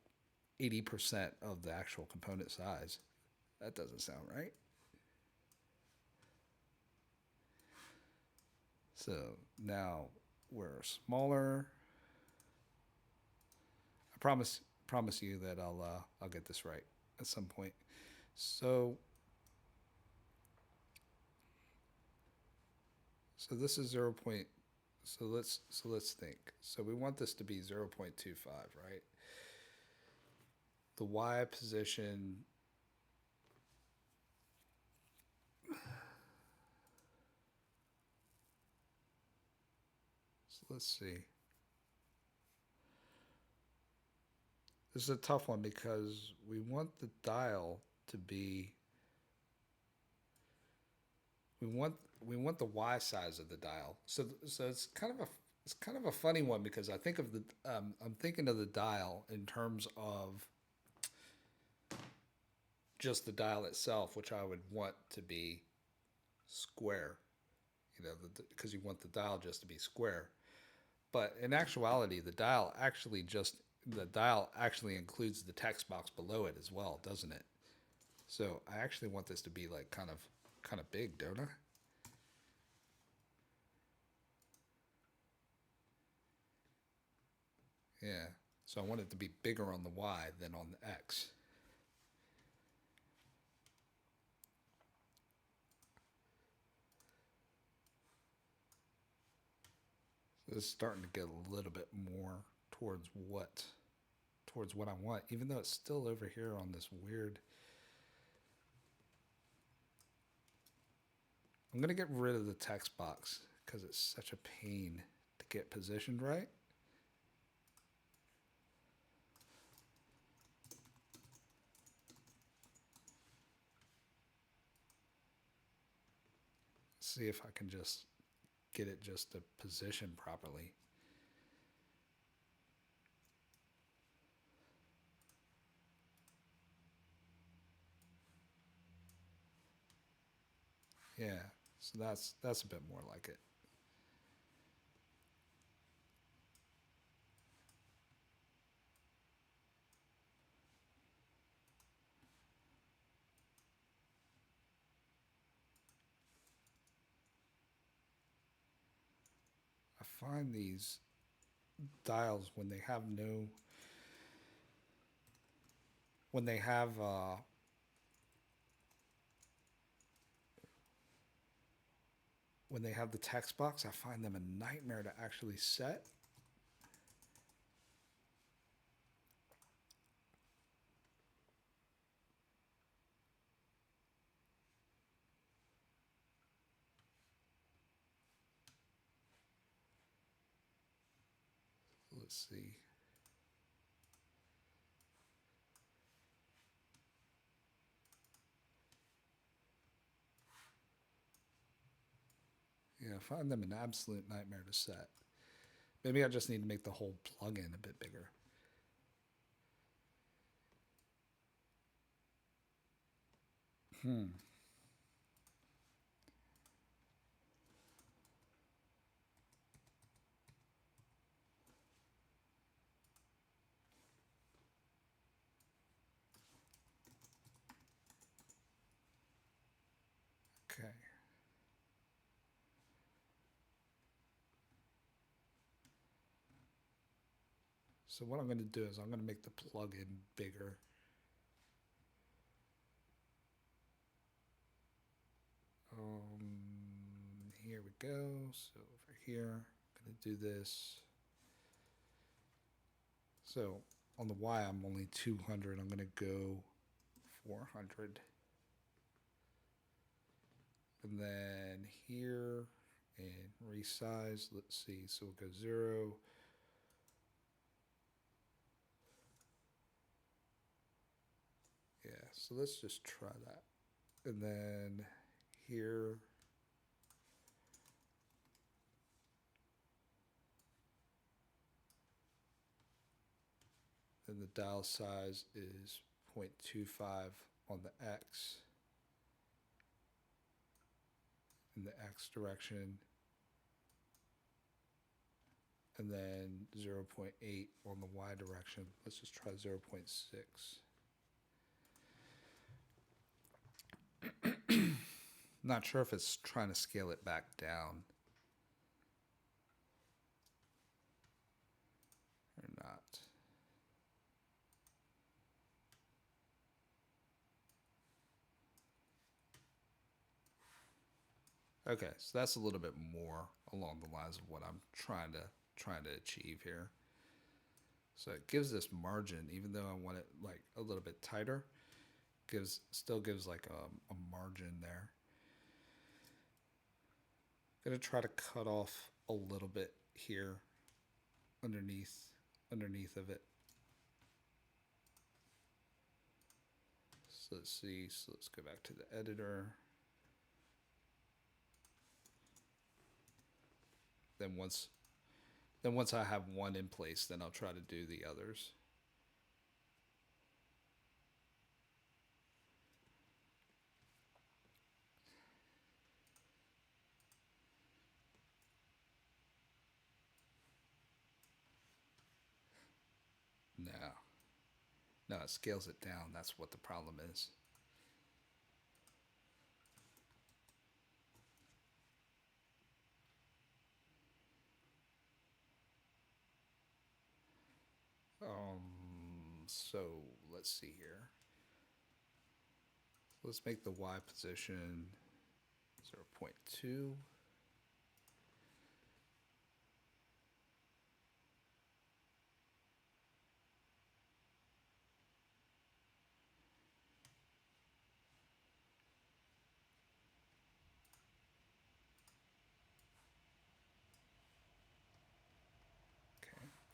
80% of the actual component size. That doesn't sound right. So now we're smaller. I promise you that I'll get this right at some point. So this is 0. So let's think. So we want this to be 0.25, right? The Y position. So let's see. This is a tough one because we want the dial to be. We want the Y size of the dial. So it's kind of a funny one because I'm thinking of the dial in terms of just the dial itself, which I would want to be square. You know, because you want the dial just to be square. But in actuality, the dial actually includes the text box below it as well, doesn't it? So I actually want this to be like kind of big, don't I? Yeah. So I want it to be bigger on the Y than on the X. So this is starting to get a little bit more towards what I want, even though it's still over here on this weird. I'm going to get rid of the text box because it's such a pain to get positioned right. See if I can just get it just to position properly. Yeah, so that's a bit more like it. I find these dials when they have the text box, I find them a nightmare to actually set. let's see. Yeah, I find them an absolute nightmare to set. Maybe I just need to make the whole plugin a bit bigger. Okay. So what I'm going to do is I'm going to make the plugin bigger. Here we go. So over here, I'm going to do this. So on the Y, I'm only 200. I'm going to go 400. And then here and resize. Let's see. So we'll go 0. Yeah, so let's just try that. And then here, then the dial size is 0.25 on the X, in the X direction, and then 0.8 on the Y direction. Let's just try 0.6. Not sure if it's trying to scale it back down or not. Okay, so that's a little bit more along the lines of what I'm trying to achieve here. So it gives this margin, even though I want it like a little bit tighter, still gives like a margin there. I'm gonna try to cut off a little bit here underneath of it. So let's see. So let's go back to the editor. Then once I have one in place, then I'll try to do the others. No, it scales it down. That's what the problem is. So let's see here. Let's make the Y position 0.2.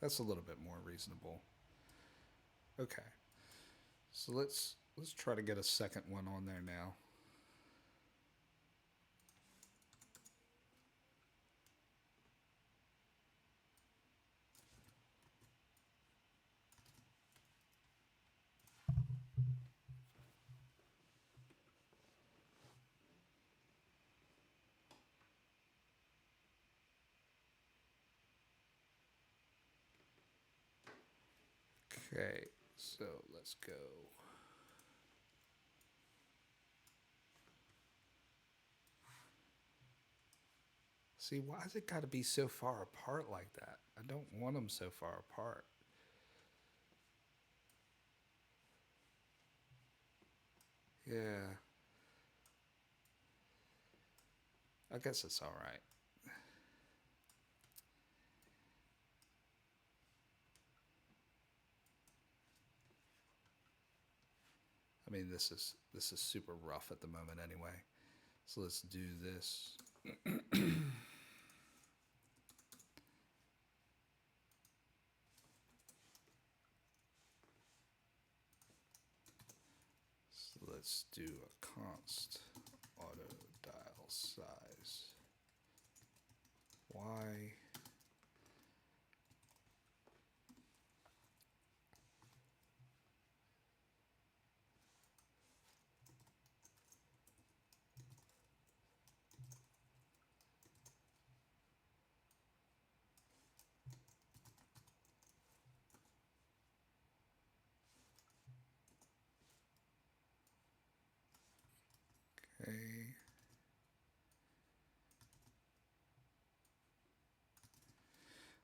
That's a little bit more reasonable. Okay. So let's try to get a second one on there now. Okay, so let's go. See, why has it got to be so far apart like that? I don't want them so far apart. Yeah. I guess it's all right. I mean, this is super rough at the moment anyway. So let's do this. let's do a const auto dial size. Y. Okay.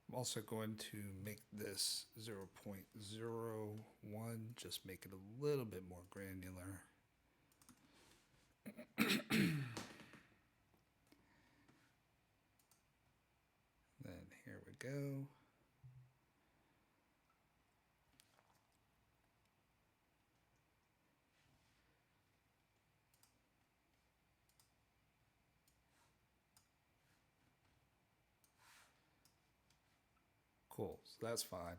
I'm also going to make this 0.01, just make it a little bit more granular. Then here we go. Cool, so that's fine.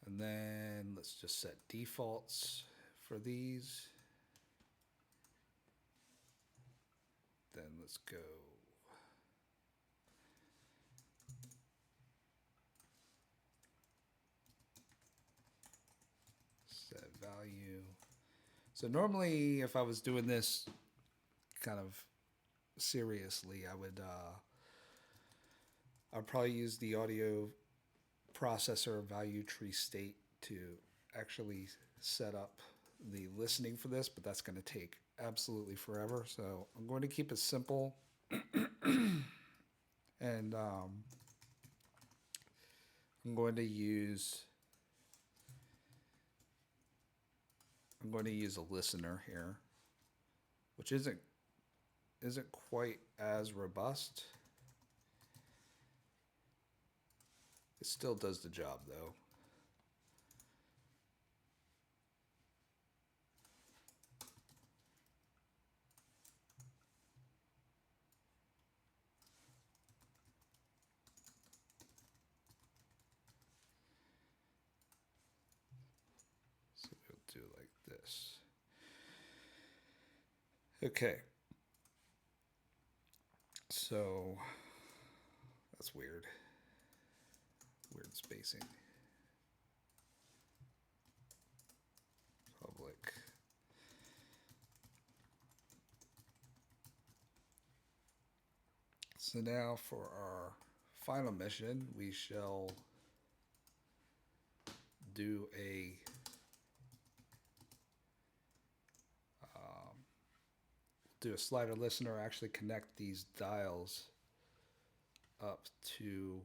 And then let's just set defaults for these. Then let's go set value. So normally if I was doing this kind of seriously, I'd probably use the audio processor value tree state to actually set up the listening for this, but that's going to take absolutely forever. So I'm going to keep it simple. And I'm going to use a listener here, which isn't quite as robust. It still does the job though. So we'll do like this. Okay. So that's weird. Weird spacing. Public. So now for our final mission, we shall do a slider listener, actually connect these dials up to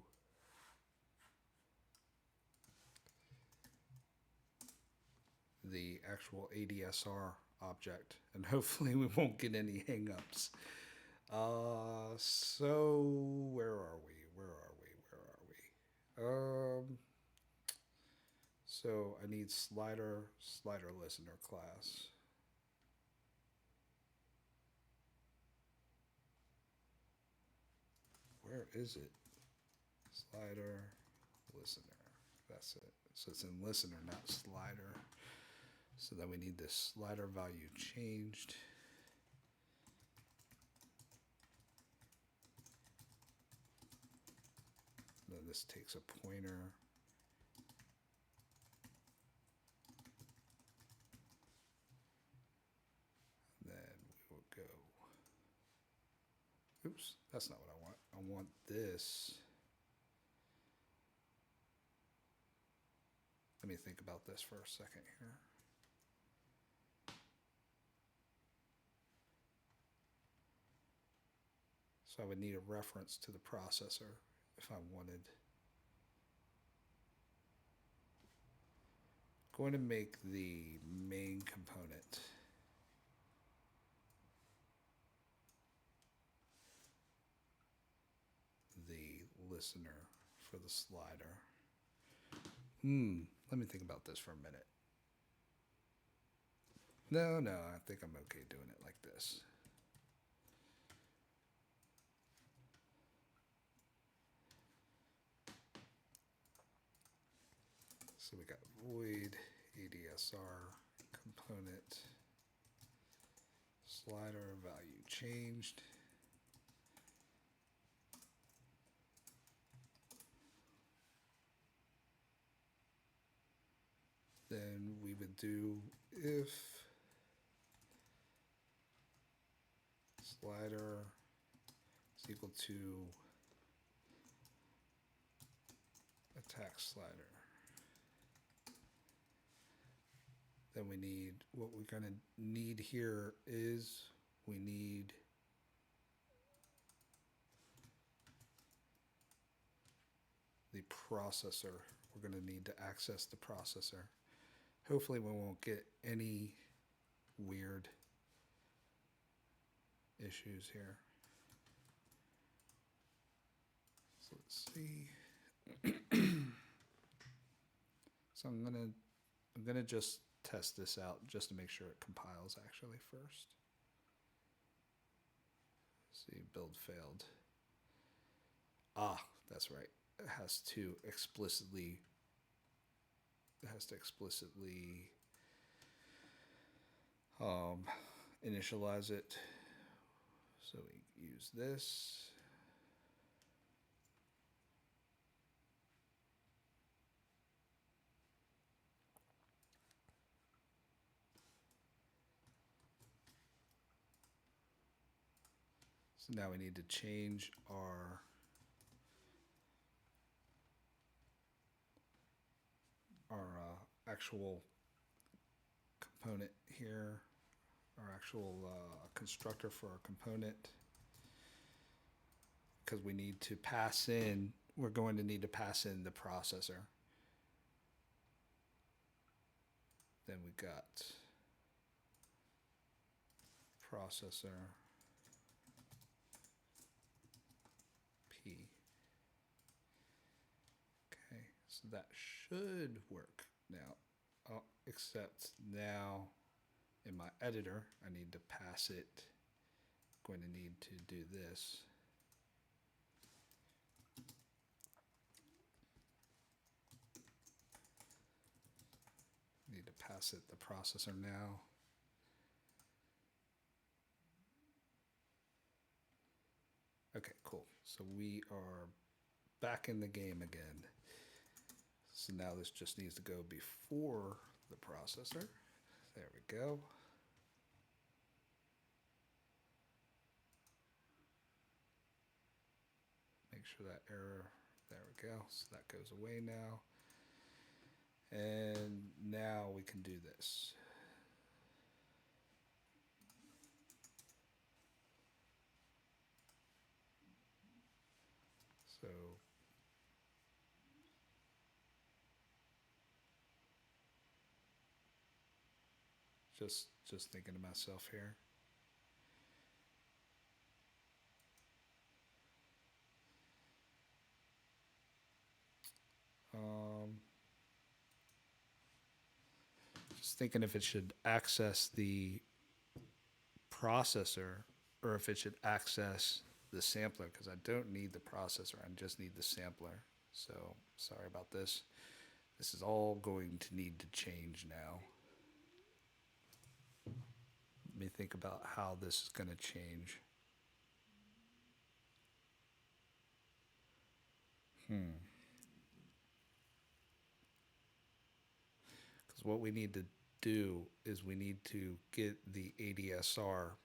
the actual ADSR object, and hopefully we won't get any hangups. So where are we? So I need slider listener class. Where is it? Slider listener. That's it. So it's in listener, not slider. So then we need this slider value changed. Then this takes a pointer. Then we will go. Oops, that's not what I want. I want this. Let me think about this for a second here. So I would need a reference to the processor if I wanted. Going to make the main component the listener for the slider. Let me think about this for a minute. No, I think I'm okay doing it like this. So we got void ADSR component slider value changed. Then we would do if slider is equal to attack slider. Then we need, what we're going to need here is we need the processor. We're going to need to access the processor. Hopefully we won't get any weird issues here. So let's see. So I'm gonna just test this out just to make sure it compiles actually first. Let's see, build failed. Ah, that's right. It has to explicitly initialize it. So we use this. So now we need to change our actual component here, our actual constructor for our component, because we need to pass in, we're going to need to pass in the processor. Then we got processor P. Okay, so that should work now. Except now in my editor, I need to pass it. I'm going to need to do this. Need to pass it the processor now. Okay, cool. So we are back in the game again. So now this just needs to go before the processor. There we go. Make sure that error, there we go. So that goes away now. And now we can do this. So just thinking to myself here. Just thinking if it should access the processor or if it should access the sampler, because I don't need the processor, I just need the sampler. So sorry about this. This is all going to need to change now. Let me think about how this is going to change. Because what we need to do is we need to get the ADSR.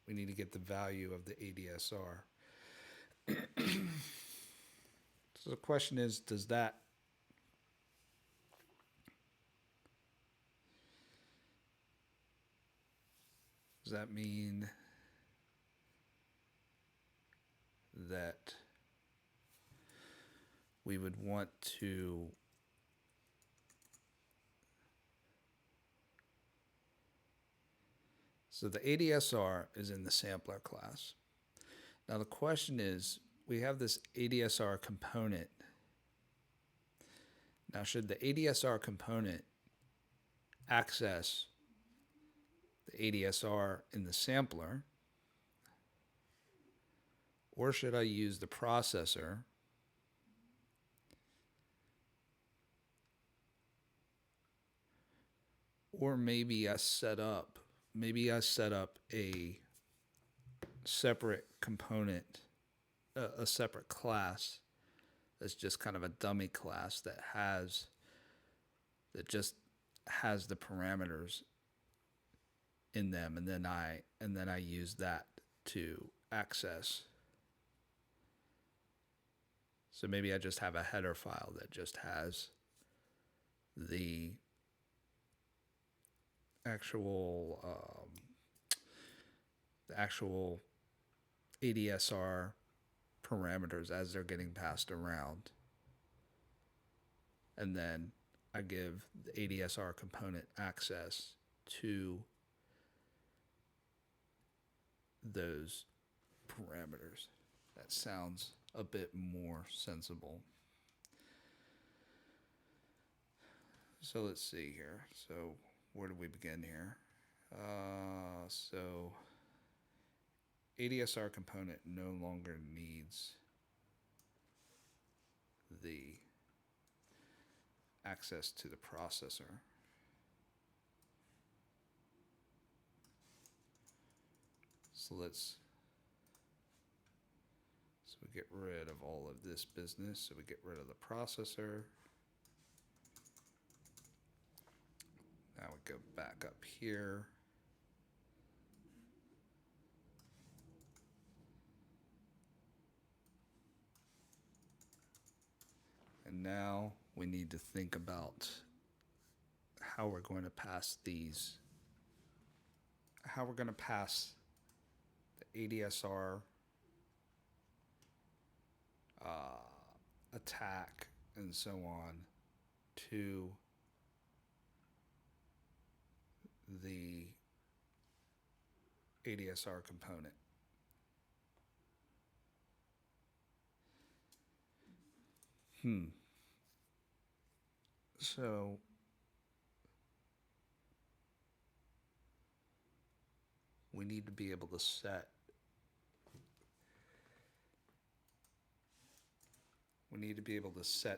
We need to get the value of the ADSR. So the question is, does that mean that we would want to so the ADSR is in the sampler class. Now the question is, we have this ADSR component. Now should the ADSR component access the ADSR in the sampler, or should I use the processor Or maybe I set up a separate component, a separate class that's just kind of a dummy class that just has the parameters in them, and then I use that to access. So maybe I just have a header file that just has the actual ADSR parameters as they're getting passed around, and then I give the ADSR component access to those parameters. That sounds a bit more sensible. So let's see here. So where do we begin here? So ADSR component no longer needs the access to the processor. So we get rid of all of this business. So we get rid of the processor. Now we go back up here. And now we need to think about how we're going to pass the ADSR attack and so on to the ADSR component. So we need to be able to set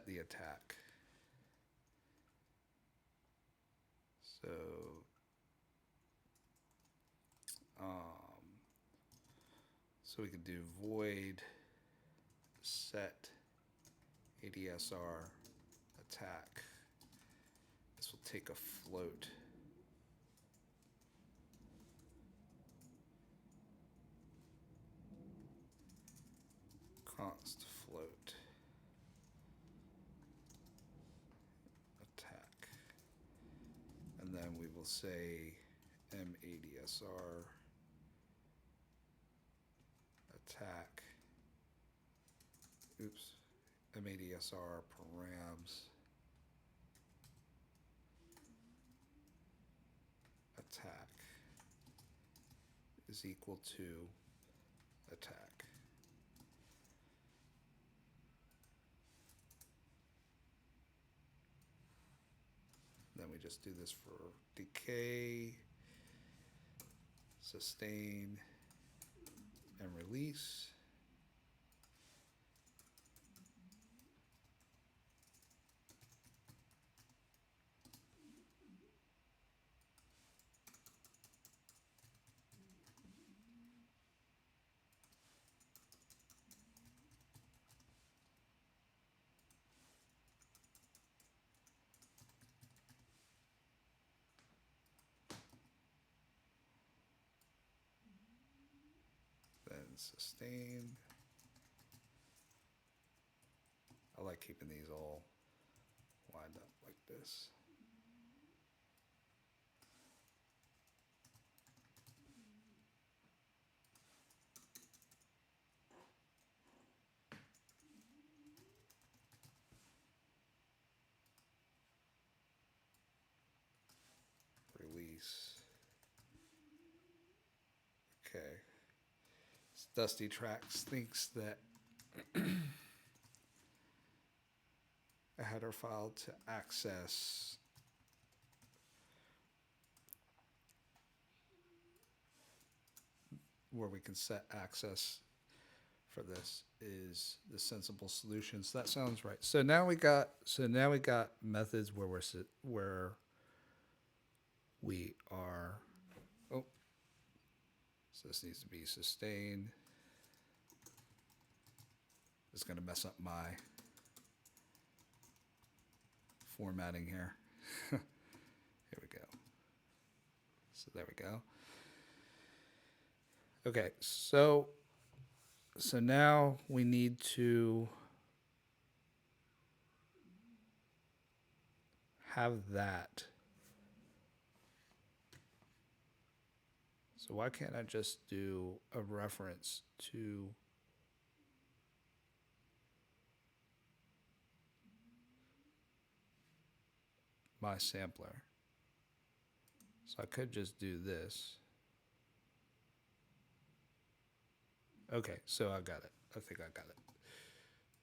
the attack. So we could do void set ADSR attack. This will take a float. Const float attack. And then we will say MADSR attack. MADSR params attack is equal to attack. Then we just do this for decay, sustain, and release. Sustain. I like keeping these all lined up like this. Release. Okay. Dusty Tracks thinks that a header file to access where we can set access for this is the sensible solution. So that sounds right. So now we got methods where we are, oh, so this needs to be sustained. It's going to mess up my formatting here. Here we go. So there we go. Okay, so now we need to have that. So why can't I just do a reference to my sampler? So I could just do this. Okay, so I got it. I think I got it.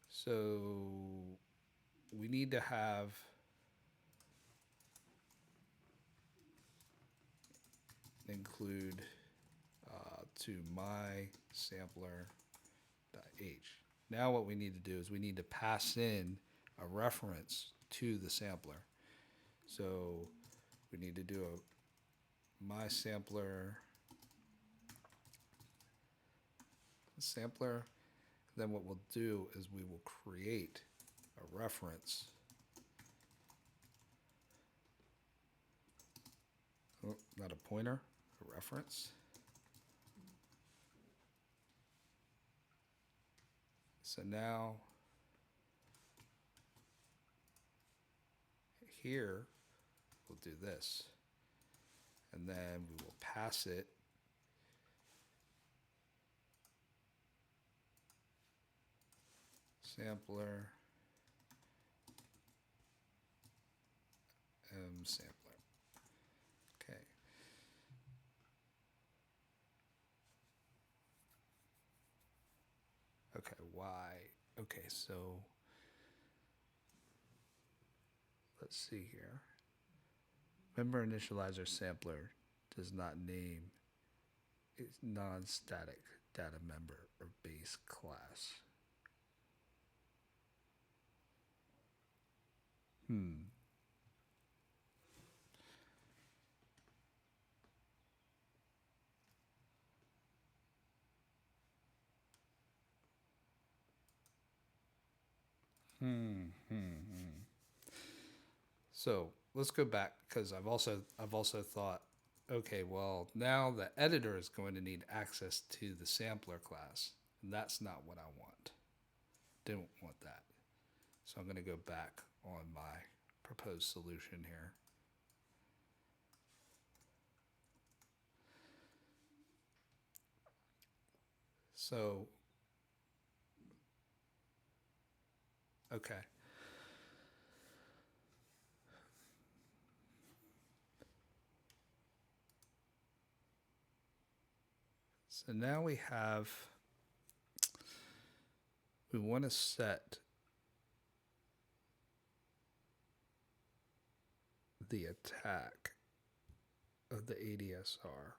So we need to have include to my sampler.h. Now what we need to do is we need to pass in a reference to the sampler. So we need to do a my sampler. Then what we'll do is we will create a reference. Oh, not a pointer, a reference. So now here we'll do this, and then we will pass it sampler sampler. Okay. Okay, why? Okay, so let's see here. Member initializer sampler does not name its non-static data member or base class. So let's go back, because I've also thought, okay, well, now the editor is going to need access to the sampler class, and that's not what I want. Didn't want that. So I'm going to go back on my proposed solution here. So, okay. So now we want to set the attack of the ADSR.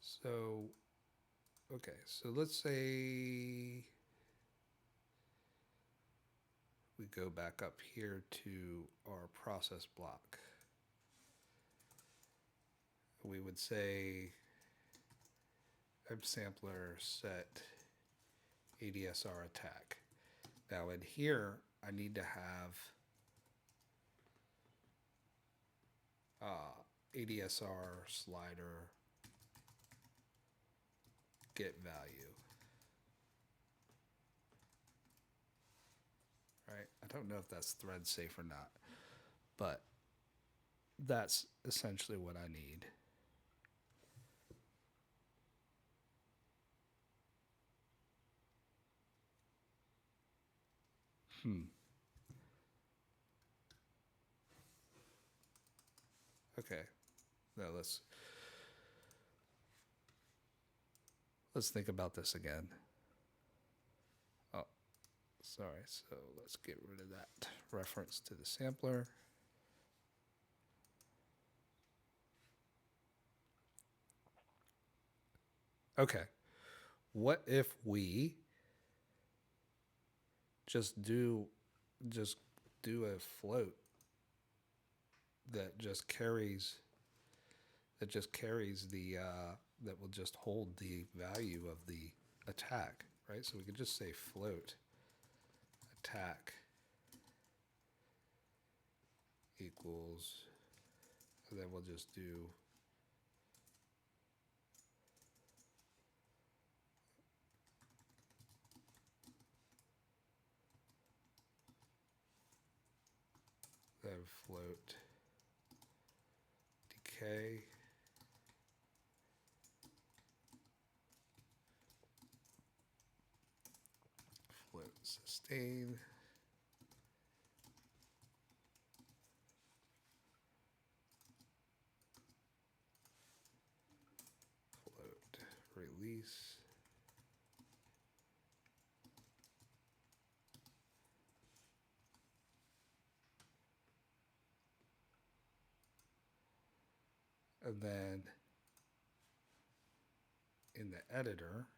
So, okay, so let's say we go back up here to our process block. We would say sampler set ADSR attack. Now in here, I need to have ADSR slider get value. Right? I don't know if that's thread safe or not, but that's essentially what I need. Okay. Now let's think about this again. Oh, sorry. So let's get rid of that reference to the sampler. Okay. What if we just do a float that just carries the that will just hold the value of the attack, right? So we could just say float attack equals, and then we'll just do then float decay float sustain float release and then in the editor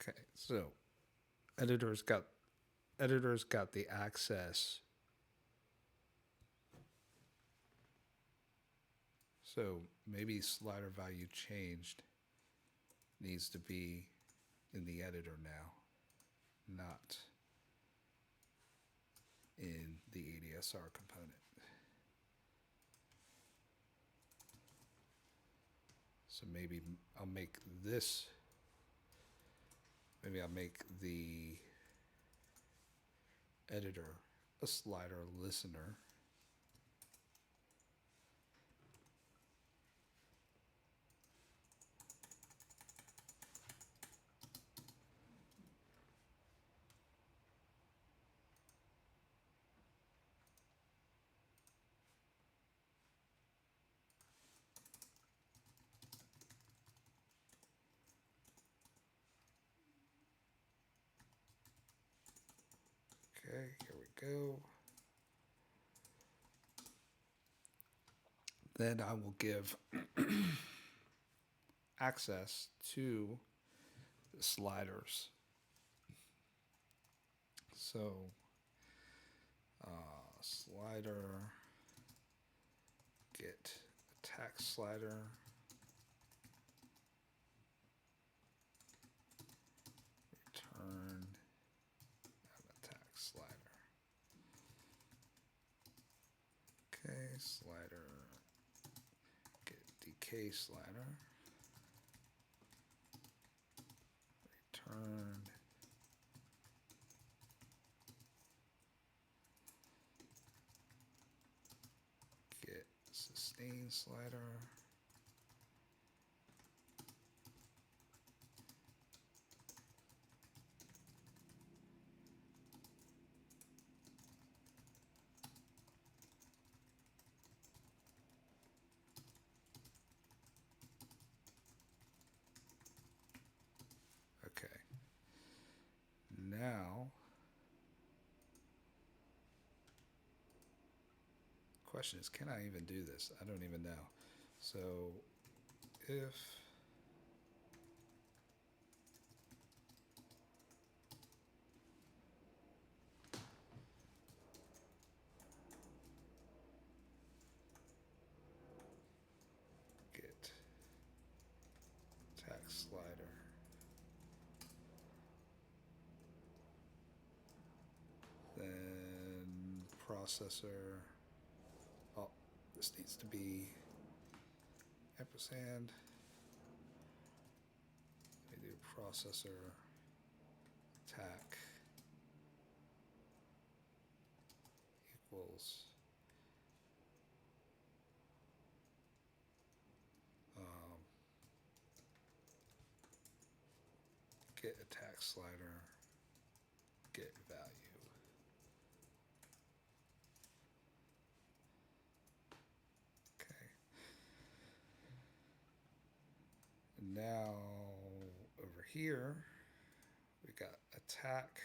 okay, so editor's got the access. So maybe slider value changed needs to be in the editor now, not in the ADSR component. So maybe I'll make this, maybe I'll make the editor a slider listener. Okay, here we go. Then I will give access to the sliders. So slider get attack slider return attack slider. Okay, slider get decay slider return get sustain slider okay. Now question is, can I even do this? I don't even know. So if get attack slider then processor, oh, this needs to be ampersand. We do processor attack equals get attack slider get value. Okay. And now over here we got attack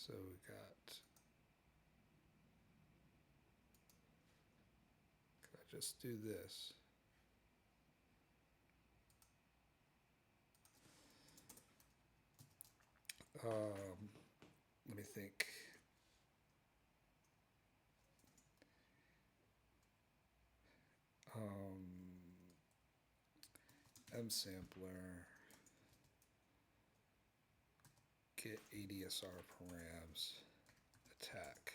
So we got, could I just do this? Let me think. Sampler, get ADSR params, attack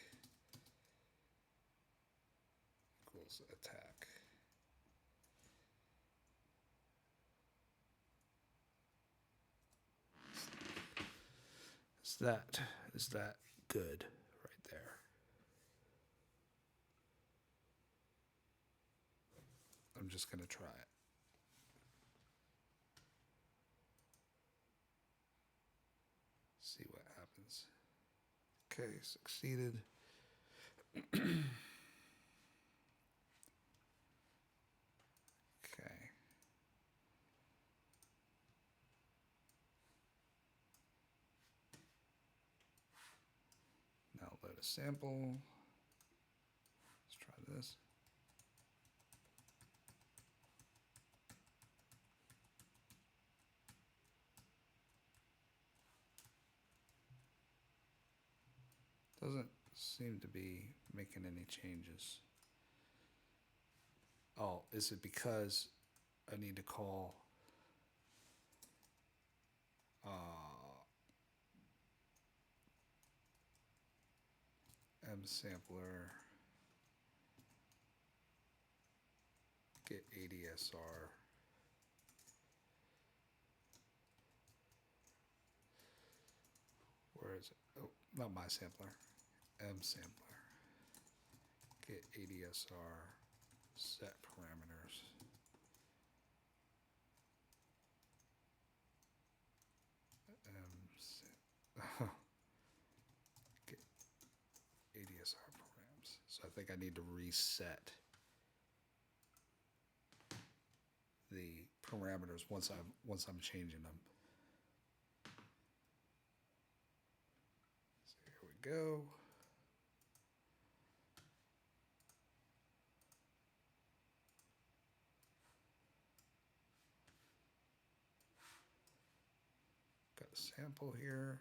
equals attack. Is that good right there? I'm just gonna try it. See what happens. Okay, succeeded. Okay. Now load a sample. Let's try this. Doesn't seem to be making any changes. Oh, is it because I need to call Sampler, get ADSR, where is it? Oh, not my sampler, Sampler, get ADSR, set parameters. Get ADSR params. So I think I need to reset the parameters once I'm changing them. So here we go. Got a sample here.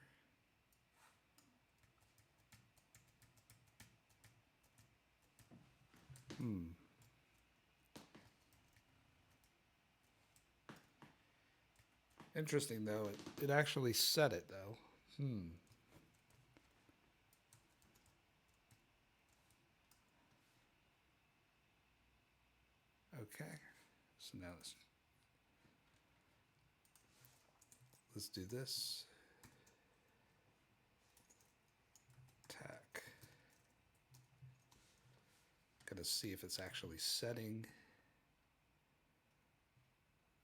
Interesting though, it actually set it though. Okay, so now let's do this. Attack. Gotta see if it's actually setting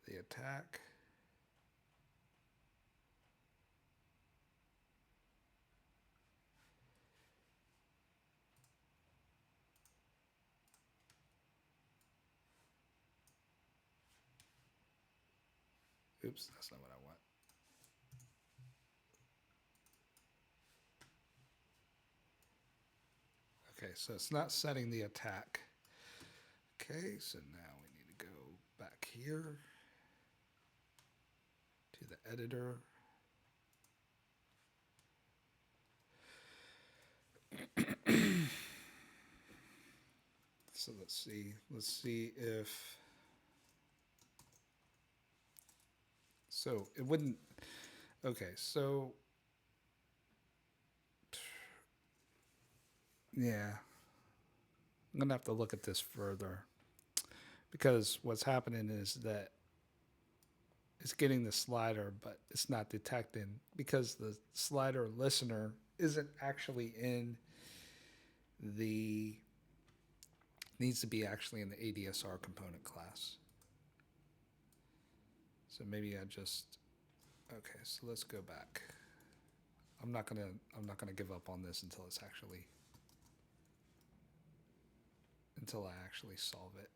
the attack. Oops, that's not what I want. Okay, so it's not setting the attack. Okay, so now we need to go back here to the editor. So let's see if, so it wouldn't, okay, so, yeah, I'm gonna have to look at this further, because what's happening is that it's getting the slider, but it's not detecting, because the slider listener isn't actually in the, needs to be actually in the ADSR component class. So maybe I just, okay, so let's go back. I'm not gonna give up on this until it's actually, until I actually solve it.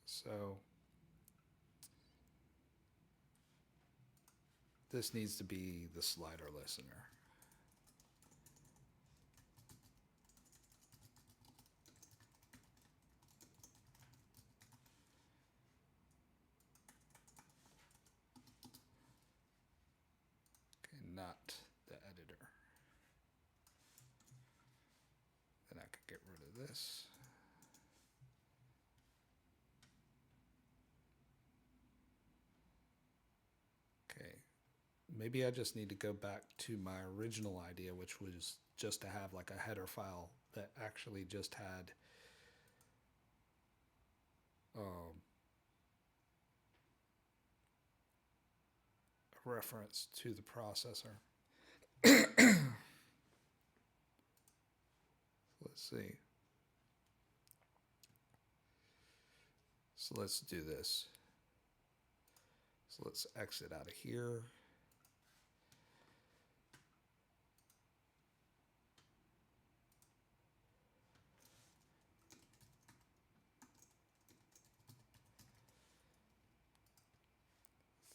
So this needs to be the slider listener. Okay, not the editor. Then I could get rid of this. Okay, maybe I just need to go back to my original idea, which was just to have like a header file that actually just had a reference to the processor. Let's see. So let's do this. So let's exit out of here.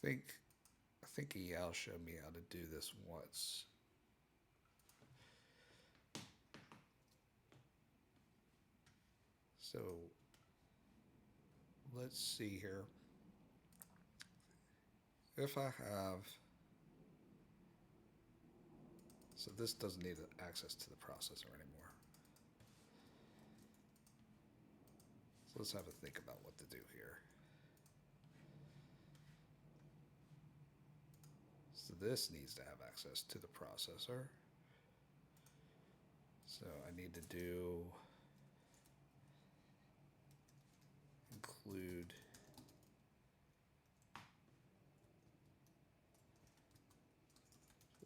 I think EL showed me how to do this once. So let's see here. If I have, so this doesn't need access to the processor anymore. So let's have a think about what to do here. So this needs to have access to the processor. So I need to do include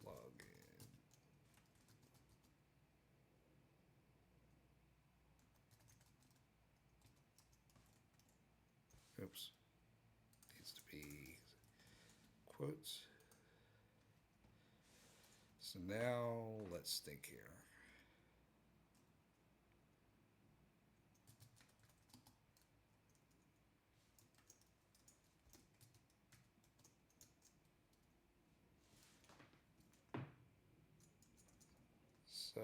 login. Oops. Needs to be quotes. So now let's think here. So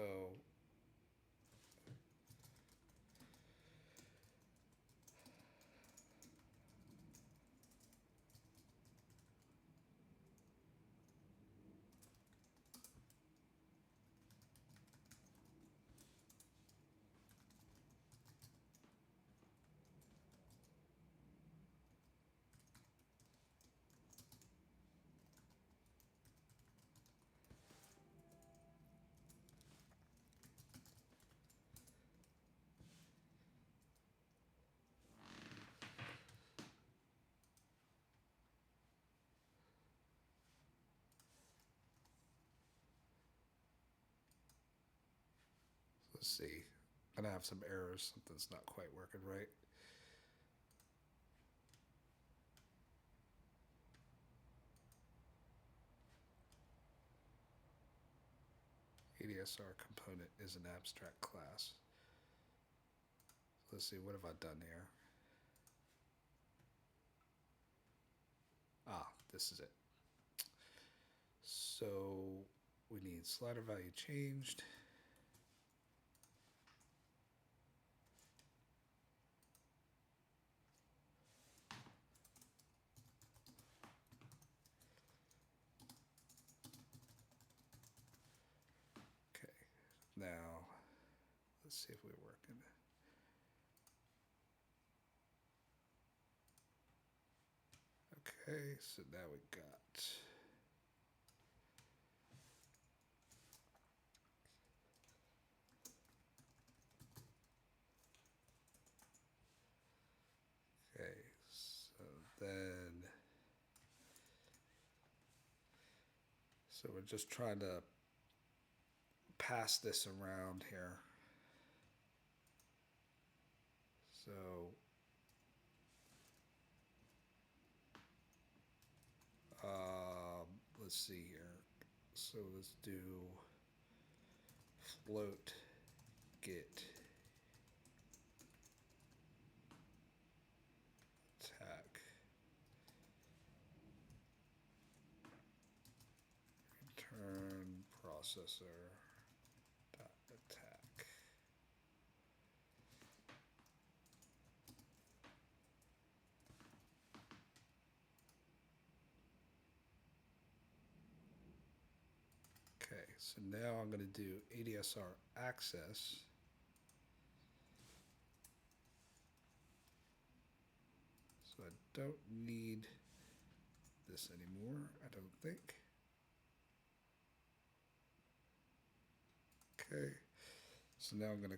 let's see. I'm gonna have some errors. Something's not quite working right. Adsr component is an abstract class. Let's see, what have I done here? Ah, this is it. So we need slider value changed. Okay, now let's see if we're working. Okay, so now we got okay, so then we're just trying to pass this around here. So let's see here. So let's do float get attack processor dot attack. Okay, so now I'm going to do ADSR access. So I don't need this anymore, I don't think. Okay, so now I'm going to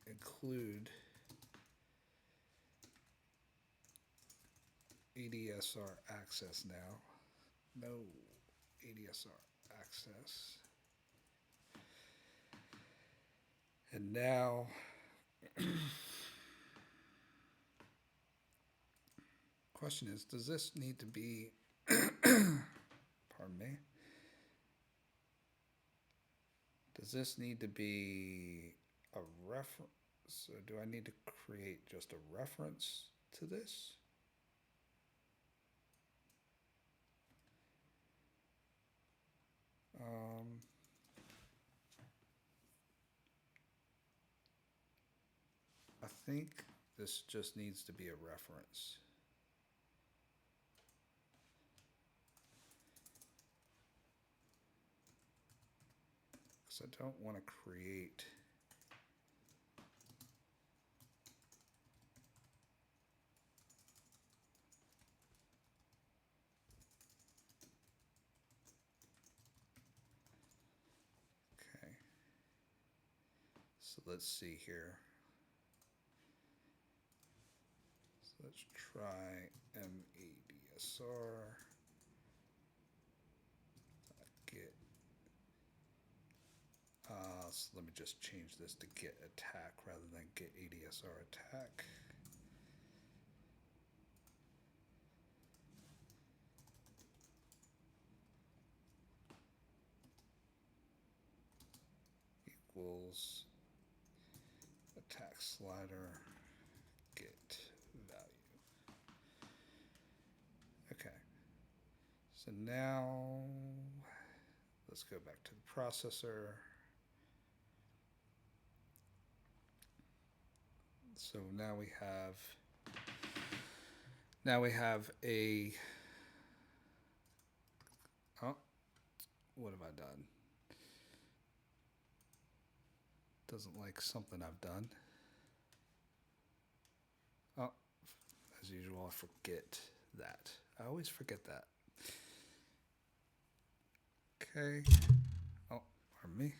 include ADSR access now. No ADSR access. And now question is, does this need to be pardon me? Does this need to be a reference? So do I need to create just a reference to this? I think this just needs to be a reference. Because I don't want to create okay. So let's see here. So let's try MADSR. Get. So let me just change this to get attack rather than get ADSR attack. Equals attack slider get value. Okay. So now let's go back to the processor. So now we have a, oh, what have I done? Doesn't like something I've done. Oh, as usual, I forget that. I always forget that. Okay. Oh, pardon me.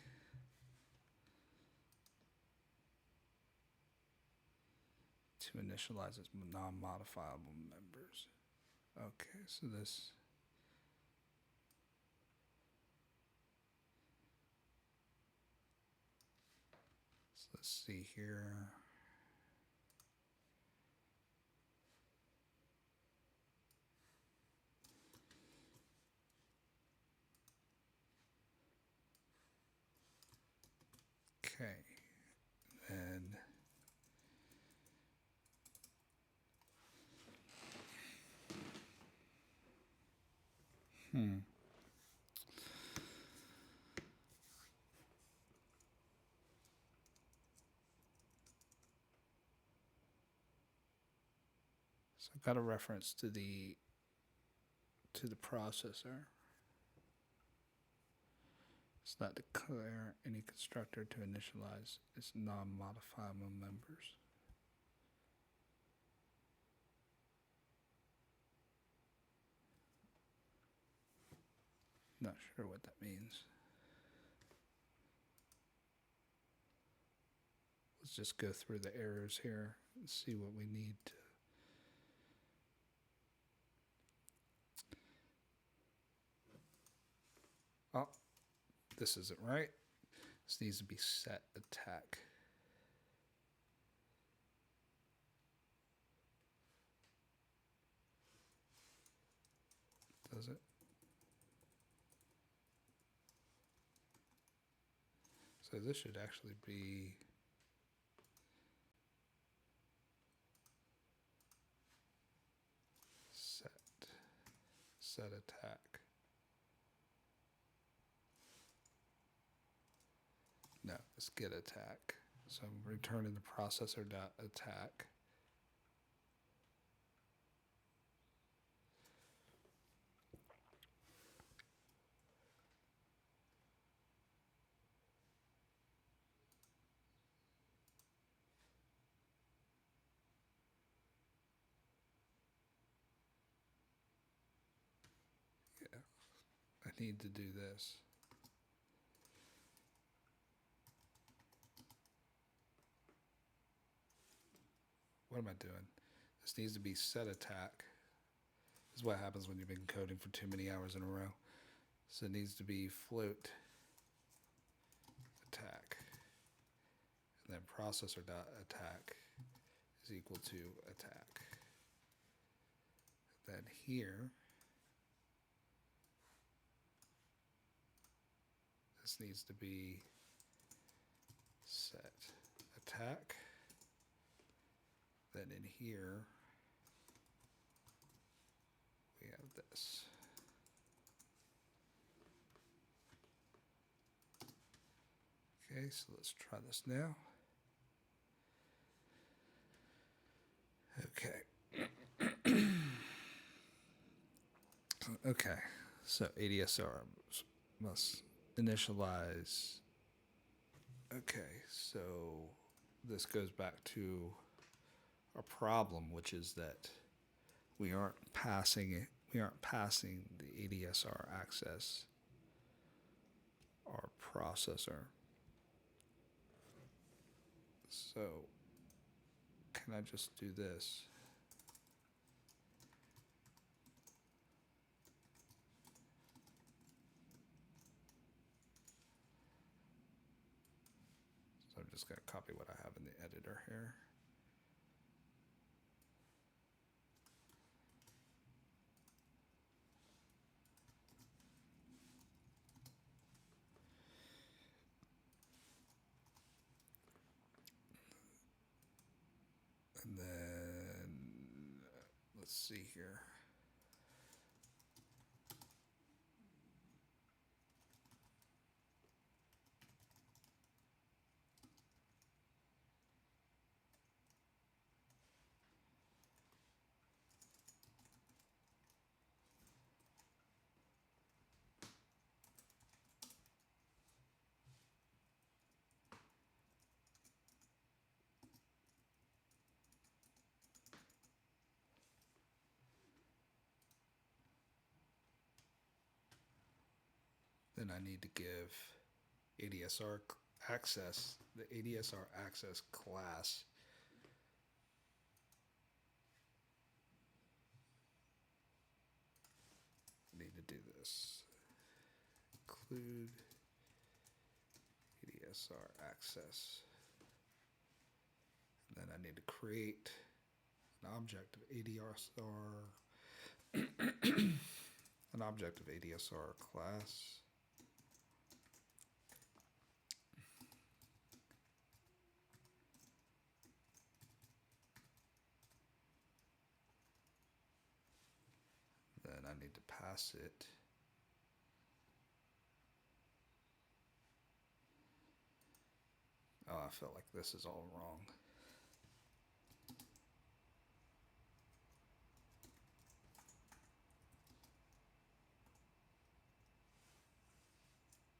To initialize its non-modifiable members. Okay, so this. So let's see here. Okay, and so I've got a reference to the processor. It's not declare any constructor to initialize its non-modifiable members. Not sure what that means. Let's just go through the errors here and see what we need to. Oh, this isn't right. This needs to be set attack. Does it? So this should actually be set attack. this get attack. So I'm returning the processor.attack. Yeah, I need to do this. What am I doing? This needs to be set attack. This is what happens when you've been coding for too many hours in a row. So it needs to be float attack. And then processor.attack is equal to attack. Then here, this needs to be set attack. Then in here, we have this. Okay, so let's try this now. Okay. Okay, so ADSR must initialize. Okay, so this goes back to our problem, which is that we aren't passing it. We aren't passing the ADSR access our processor. So can I just do this? So I'm just going to copy what I have in the editor here. And then let's see here. Then I need to give ADSR access, the ADSR access class. I need to do this. Include ADSR access. And then I need to create an object of ADSR, an object of ADSR class. Then I need to pass it oh, I felt like this is all wrong.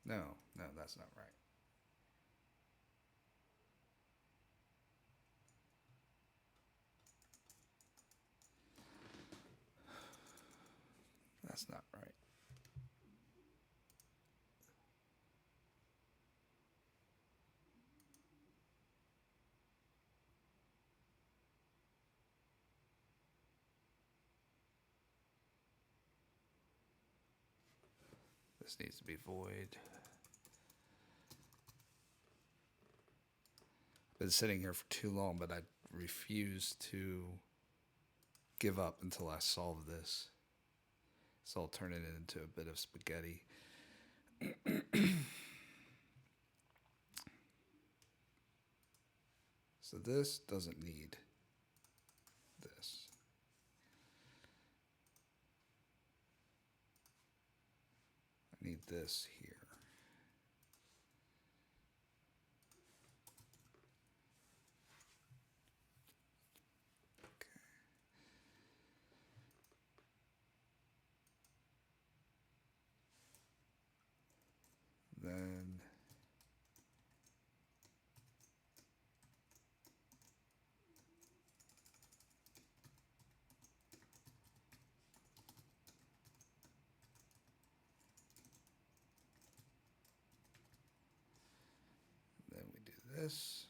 No, that's not right. That's not right. This needs to be void. Been sitting here for too long, but I refuse to give up until I solve this. So I'll turn it into a bit of spaghetti. So this doesn't need this. I need this here. this.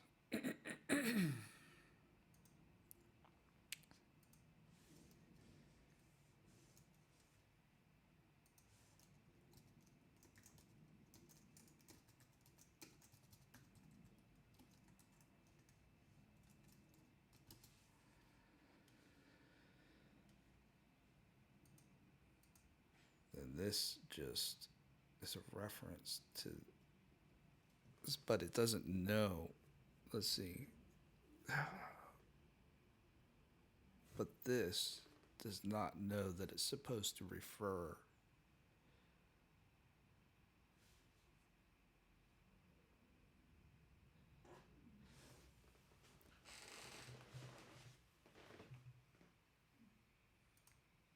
And this just is a reference to this, but it doesn't know. Let's see. But this does not know that it's supposed to refer.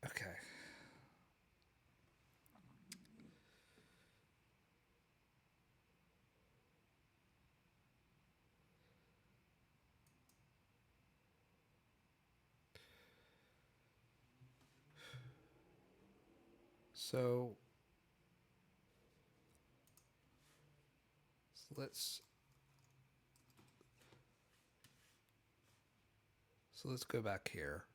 Okay. So let's go back here.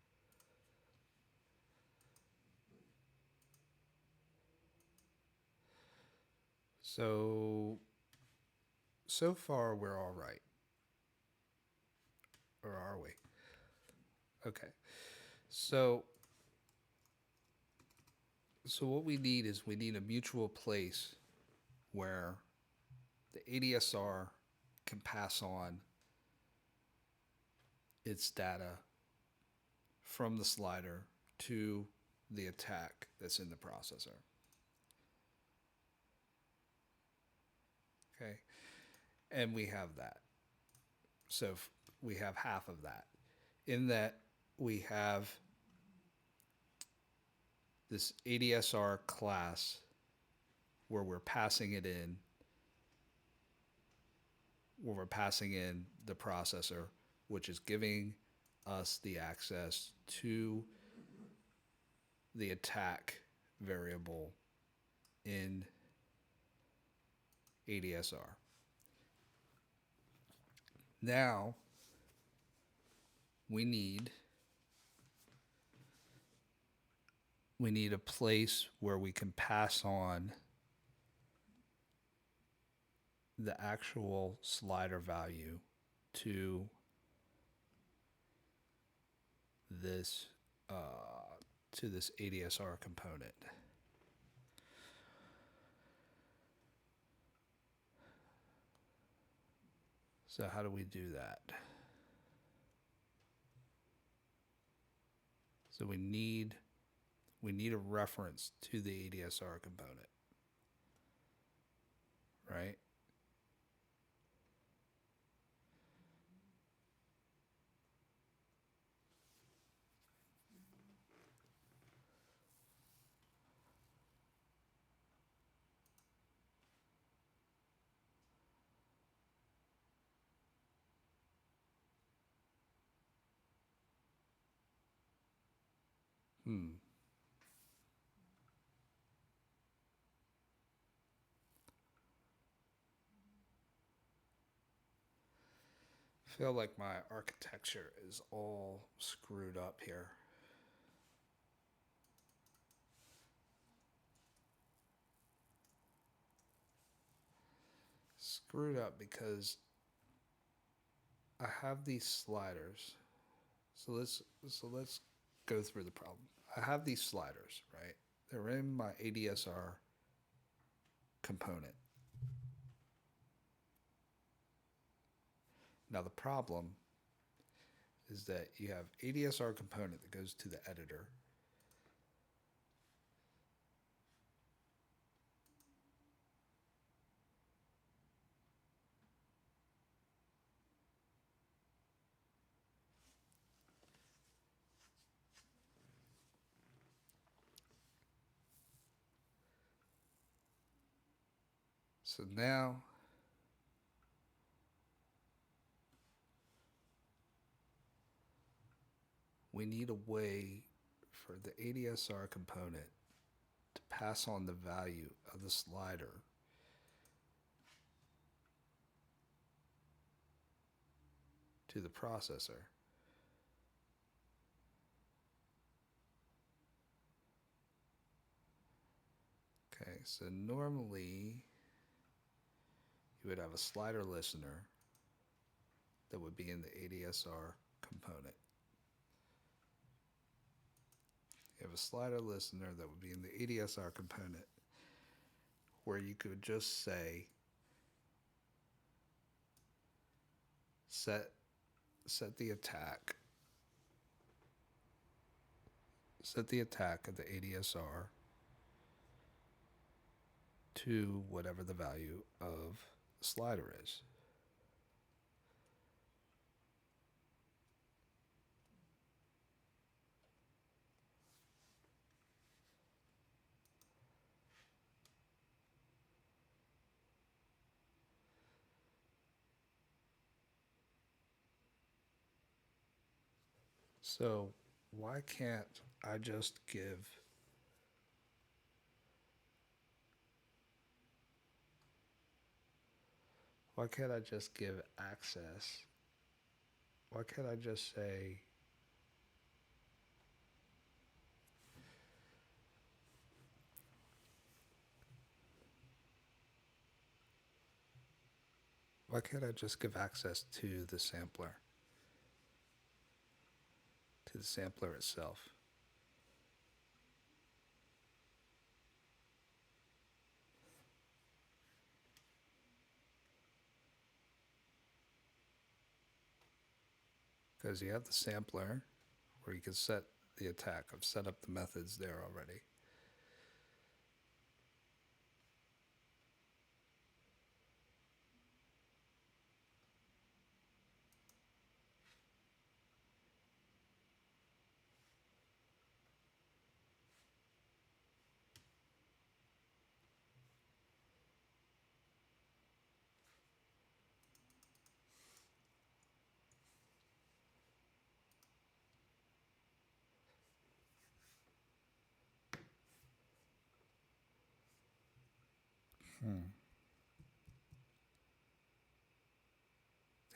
So far we're all right. Or are we? Okay. So what we need is we need a mutual place where the ADSR can pass on its data from the slider to the attack that's in the processor. Okay. And we have that. So we have half of that. In that we have this ADSR class where we're passing it in, where we're passing in the processor, which is giving us the access to the attack variable in ADSR. Now we need a place where we can pass on the actual slider value to this ADSR component. So how do we do that? So we need a reference to the ADSR component, right? I feel like my architecture is all screwed up here. Screwed up because I have these sliders. So let's go through the problem. I have these sliders, right? They're in my ADSR component. Now the problem is that you have ADSR component that goes to the editor. So now we need a way for the ADSR component to pass on the value of the slider to the processor. Okay, so normally you would have a slider listener that would be in the ADSR component. You have a slider listener that would be in the ADSR component where you could just say set the attack of the ADSR to whatever the value of the slider is. So why can't I just give access? Why can't I just say give access to the sampler itself? Because you have the sampler where you can set the attack. I've set up the methods there already.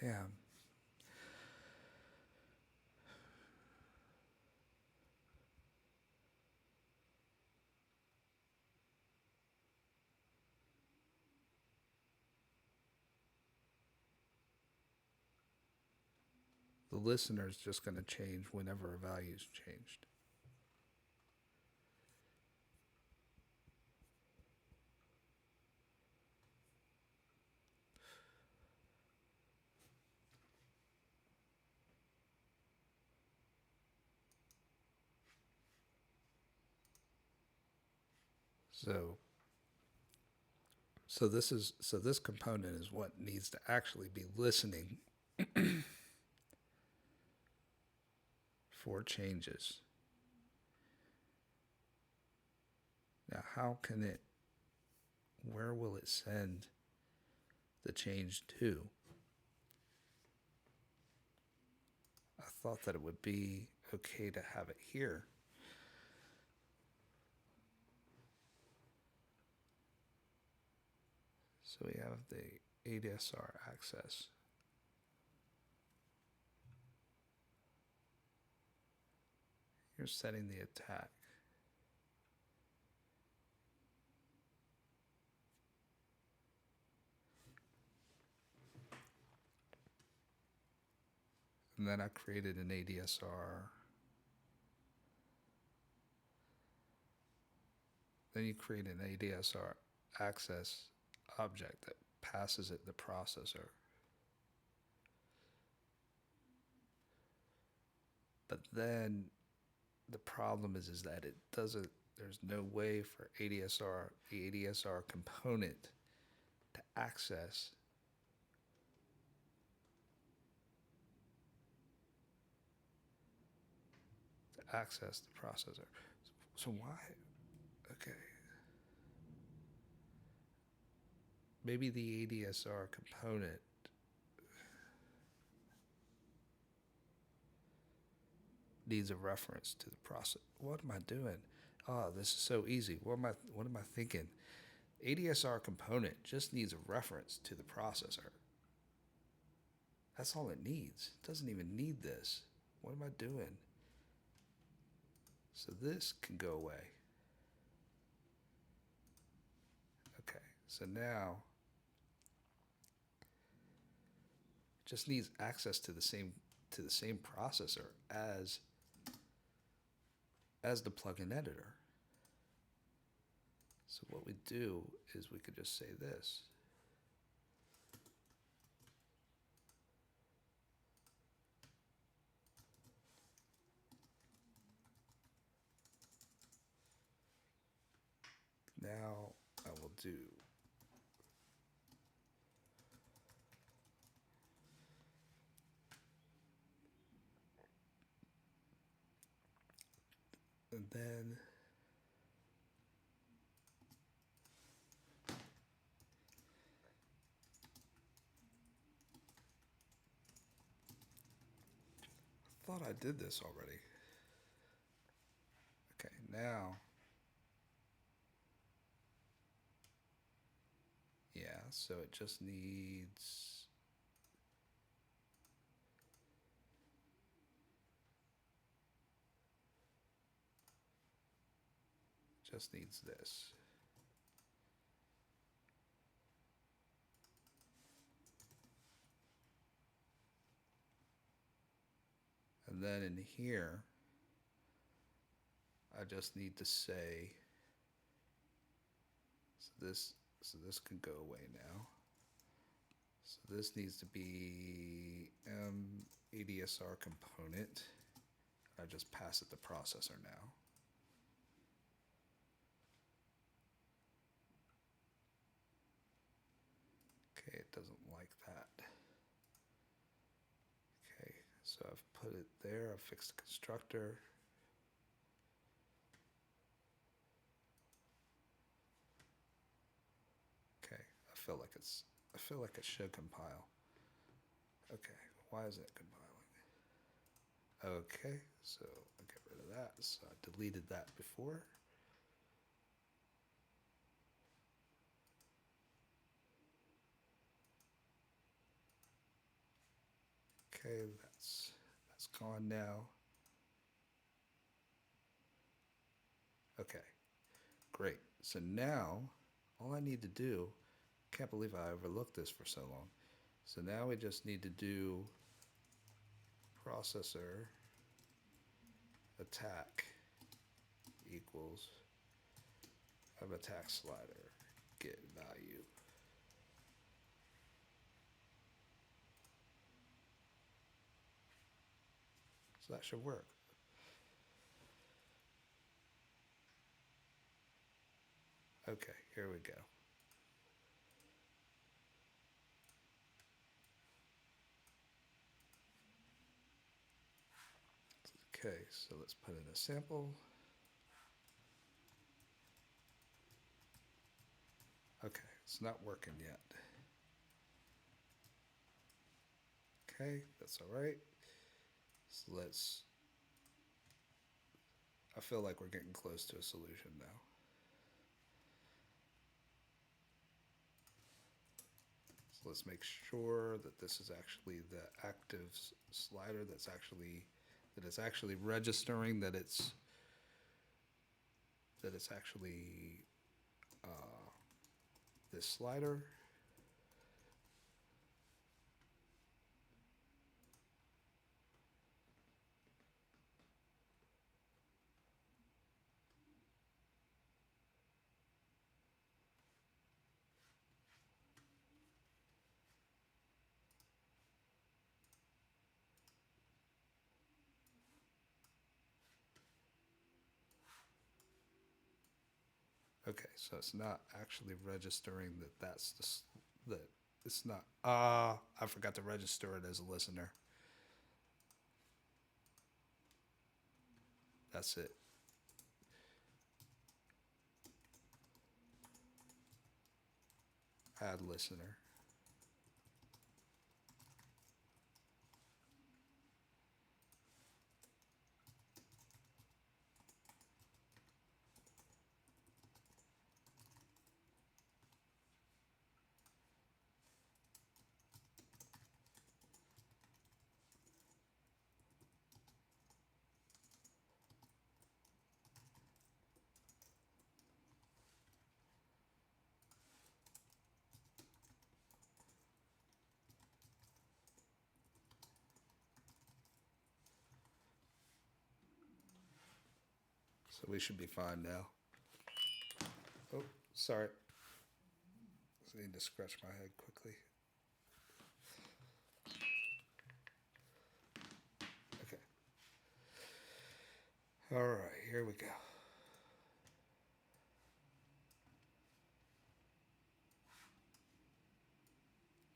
Damn. The listener is just going to change whenever a value is changed. So this component is what needs to actually be listening for changes. Now, where will it send the change to? I thought that it would be okay to have it here. So we have the Adsr access. You're setting the attack. And then I created an Adsr. Then you create an Adsr access object that passes it the processor. But then the problem is that it doesn't, there's no way for the ADSR component to access the processor. So why? Okay. Maybe the Adsr component needs a reference to the process. What am I doing? Oh, this is so easy. What am I thinking? Adsr component just needs a reference to the processor. That's all it needs. It doesn't even need this. What am I doing? So this can go away. Okay, so now it just needs access to the same processor as the plugin editor. So what we do is we could just say this. Now I will do and then I thought I did this already. Okay, now yeah, so it just needs this. And then in here, I just need to say, so this can go away now. So this needs to be ADSR component. I just pass it the processor now. Okay, it doesn't like that. Okay, so I've put it there, I've fixed the constructor. Okay, I feel like it should compile. Okay, why is it compiling? Okay, so I'll get rid of that. So I deleted that before. Okay, that's gone now. Okay, great. So now all I need to do, can't believe I overlooked this for so long. So now we just need to do processor attack equals of attack slider get value. So that should work. Okay, here we go. Okay, so let's put in a sample. Okay, it's not working yet. Okay, that's all right. So I feel like we're getting close to a solution now. So let's make sure that this is actually the active slider that it's actually registering that it's actually this slider. Okay, so it's not actually registering that it's not, I forgot to register it as a listener. That's it. Add listener. So we should be fine now. Oh, sorry. I need to scratch my head quickly. Okay. All right, here we go.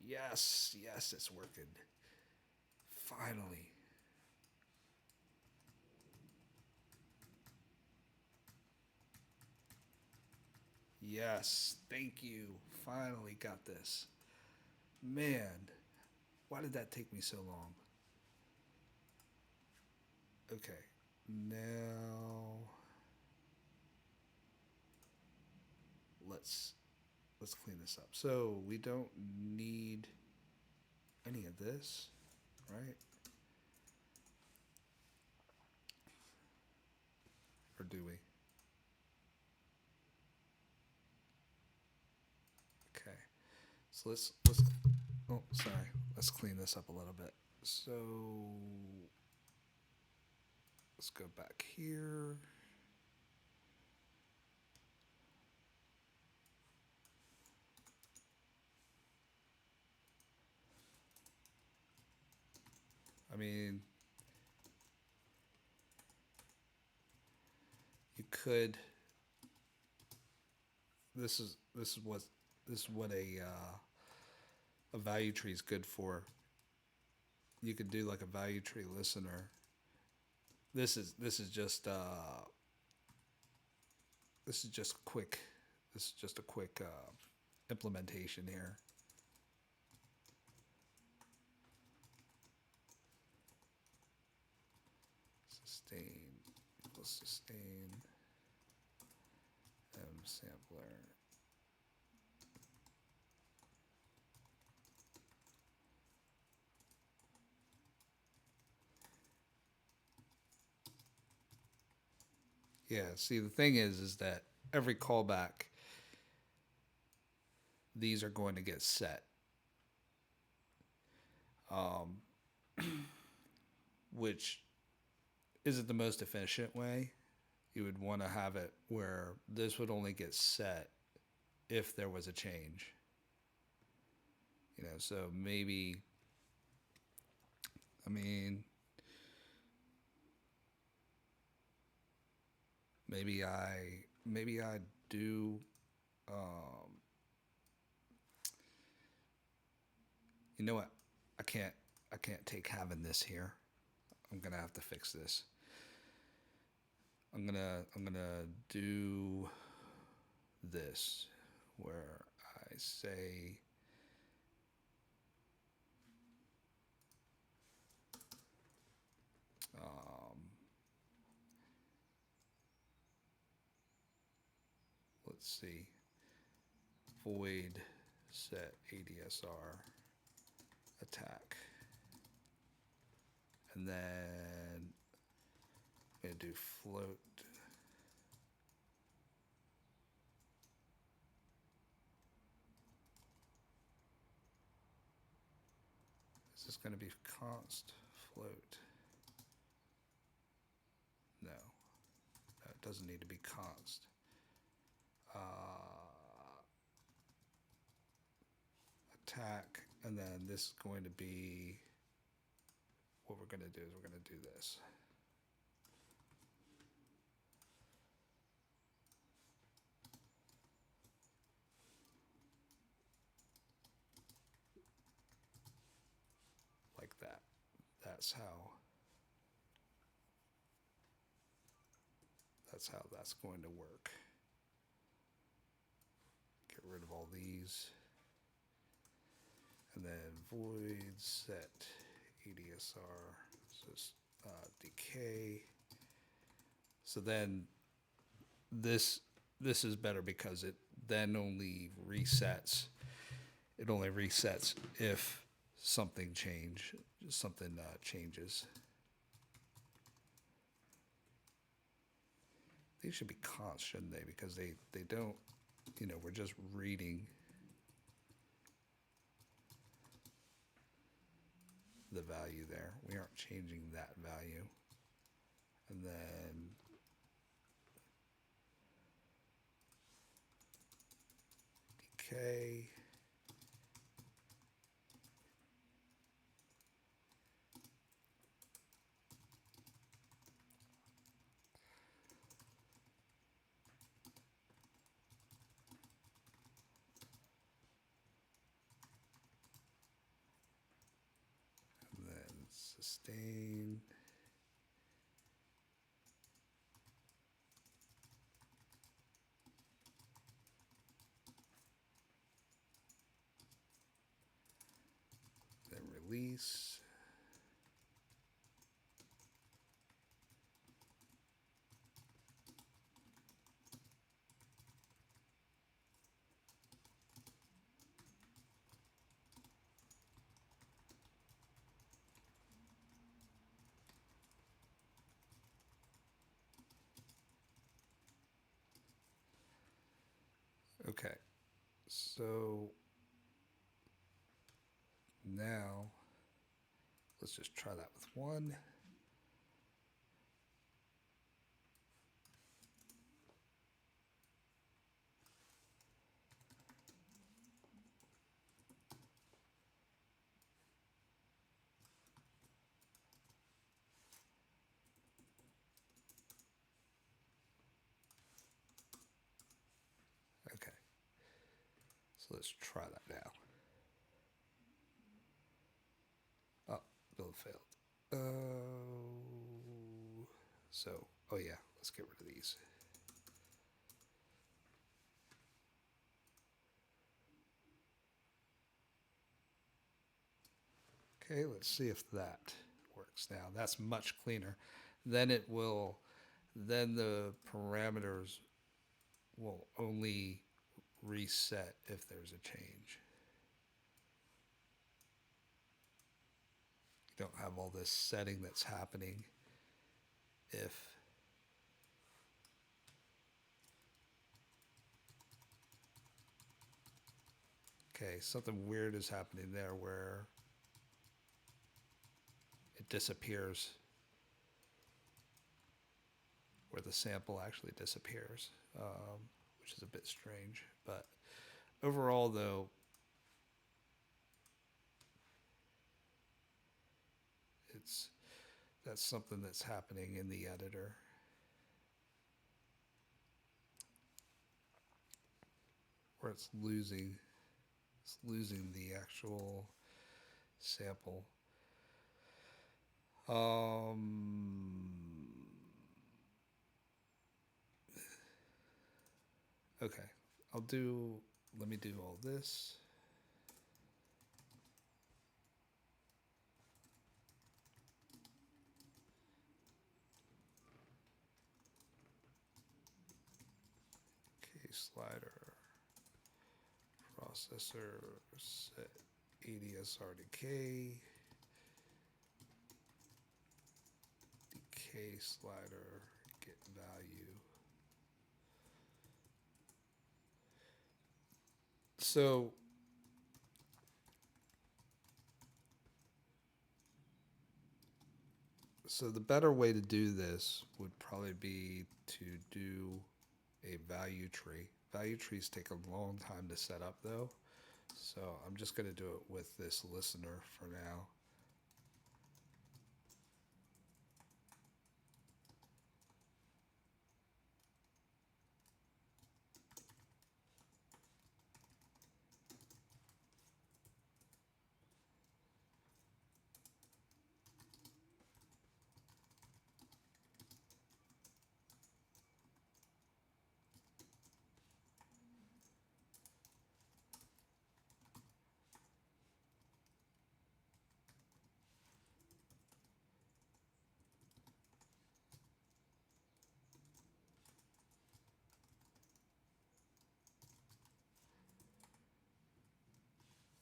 Yes, yes, it's working. Finally. Yes, thank you. Finally got this. Man, why did that take me so long? Okay, now let's clean this up. So we don't need any of this, right? Or do we? Okay. So let's oh, sorry. Let's clean this up a little bit. So let's go back here. I mean, you could. This is what a value tree is good for. You could do like a value tree listener. This is just quick. This is just a quick implementation here. Sustain equals sustain M sampler. Yeah, see the thing is that every callback these are going to get set. Which isn't the most efficient way. You would want to have it where this would only get set if there was a change. You know, so maybe, I mean, maybe I do, you know what? I can't take having this here. I'm gonna have to fix this. I'm gonna do this where I say let's see, void set Adsr attack, and then I'm gonna do float. Is this going to be const float? No, it doesn't need to be const. Attack, and then this is going to be, what we're going to do is we're going to do this. Like that. That's how that's going to work. Get rid of all these. And then void set Adsr, so decay. So then this is better because it then only resets. It only resets if something changes. They should be const, shouldn't they? Because they don't, you know, we're just reading the value there. We aren't changing that value. And then Okay. And then sustain. Then release. Okay, so now let's just try that with one. Okay, so let's try that now. Oh, build failed. Oh yeah, let's get rid of these. Okay, let's see if that works now. That's much cleaner. Then it will, then the parameters will only reset if there's a change. You don't have all this setting that's happening if okay, something weird is happening there where it disappears, where the sample actually disappears, which is a bit strange. But overall, though, that's something that's happening in the editor. Where it's losing the actual sample. Okay, let me do all this. Case slider, processor, set ADSR decay, decay slider, get value. So the better way to do this would probably be to do a value tree. Value trees take a long time to set up though. So I'm just going to do it with this listener for now.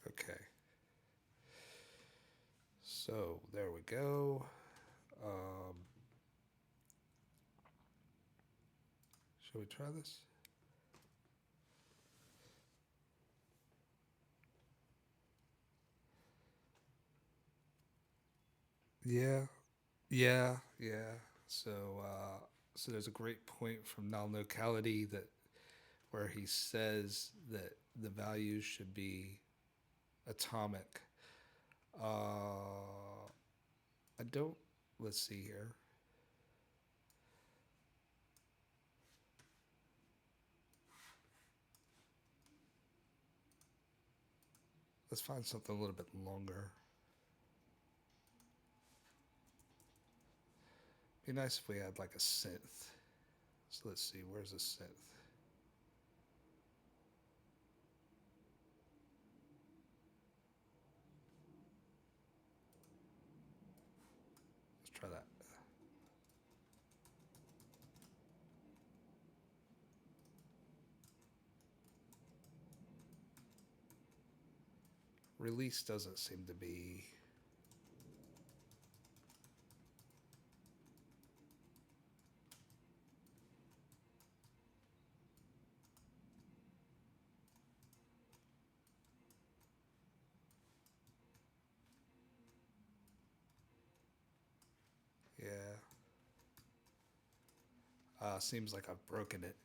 Okay. So there we go. Shall we try this? Yeah. So so there's a great point from Null Locality that where he says that the values should be atomic. I don't, let's see here. Let's find something a little bit longer. Be nice if we had like a synth. So let's see, where's the synth? Let's try that. Release doesn't seem to be. Yeah. Seems like I've broken it.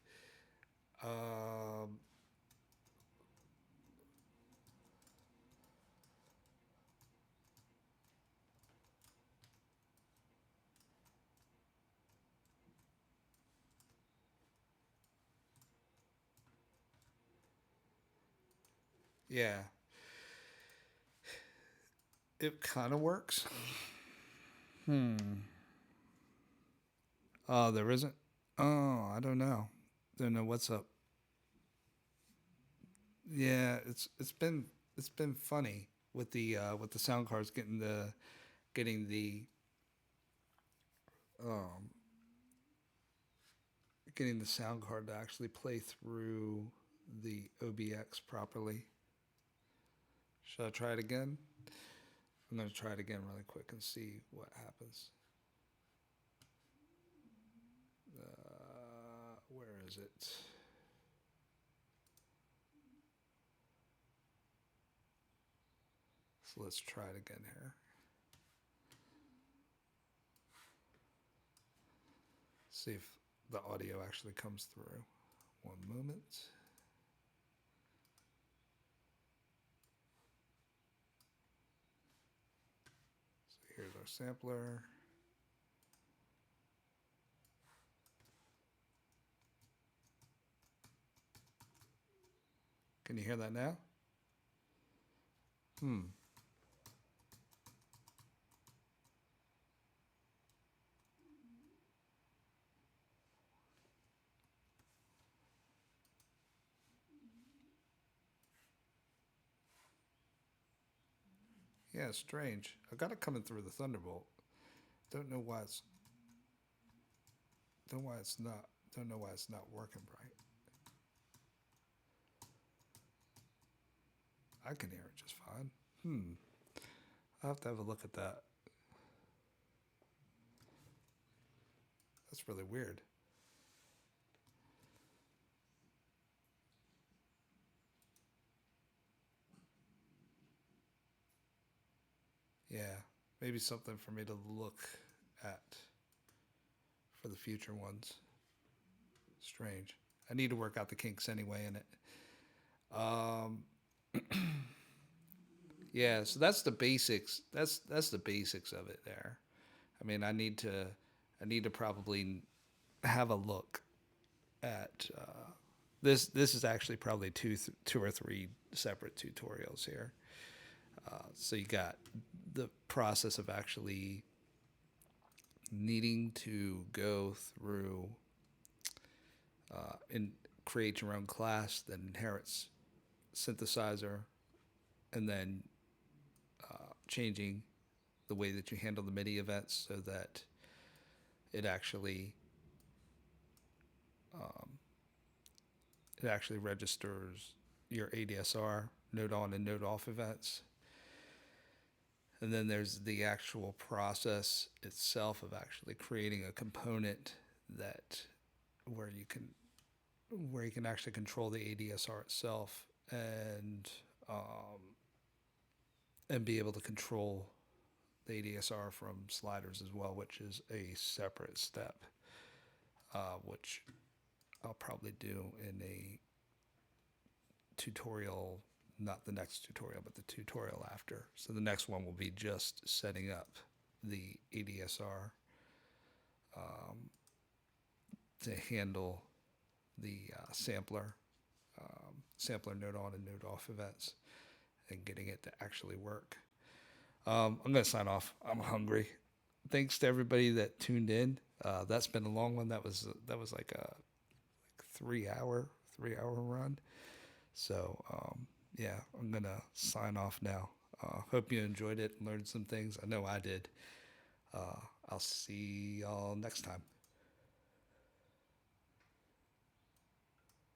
Yeah. It kind of works. Oh, there isn't? Oh, I don't know. Don't know what's up. Yeah, it's been funny with the sound cards um getting the sound card to actually play through the OBX properly. Should I try it again? I'm going to try it again really quick and see what happens. Where is it? So let's try it again here. See if the audio actually comes through. One moment. So here's our sampler. Can you hear that now? Yeah, strange. I got it coming through the Thunderbolt. Don't know why it's don't know why it's not working right. I can hear it just fine. I'll have to have a look at that. That's really weird. Yeah, maybe something for me to look at for the future ones. Strange. I need to work out the kinks anyway in it. Yeah, so that's the basics. That's the basics of it there. I mean, I need to probably have a look at this. This is actually probably two or three separate tutorials here. So you got the process of actually needing to go through and create your own class that inherits synthesizer, and then changing the way that you handle the Midi events so that it actually registers your ADSR node on and node off events. And then there's the actual process itself of actually creating a component that where you can actually control the ADSR itself and be able to control the ADSR from sliders as well, which is a separate step, which I'll probably do in a tutorial, not the next tutorial, but the tutorial after. So the next one will be just setting up the ADSR to handle the sampler node on and node off events and getting it to actually work. I'm going to sign off. I'm hungry. Thanks to everybody that tuned in. That's been a long one. That was like a 3-hour run. So yeah, I'm going to sign off now. Hope you enjoyed it and learned some things. I know I did. I'll see y'all next time.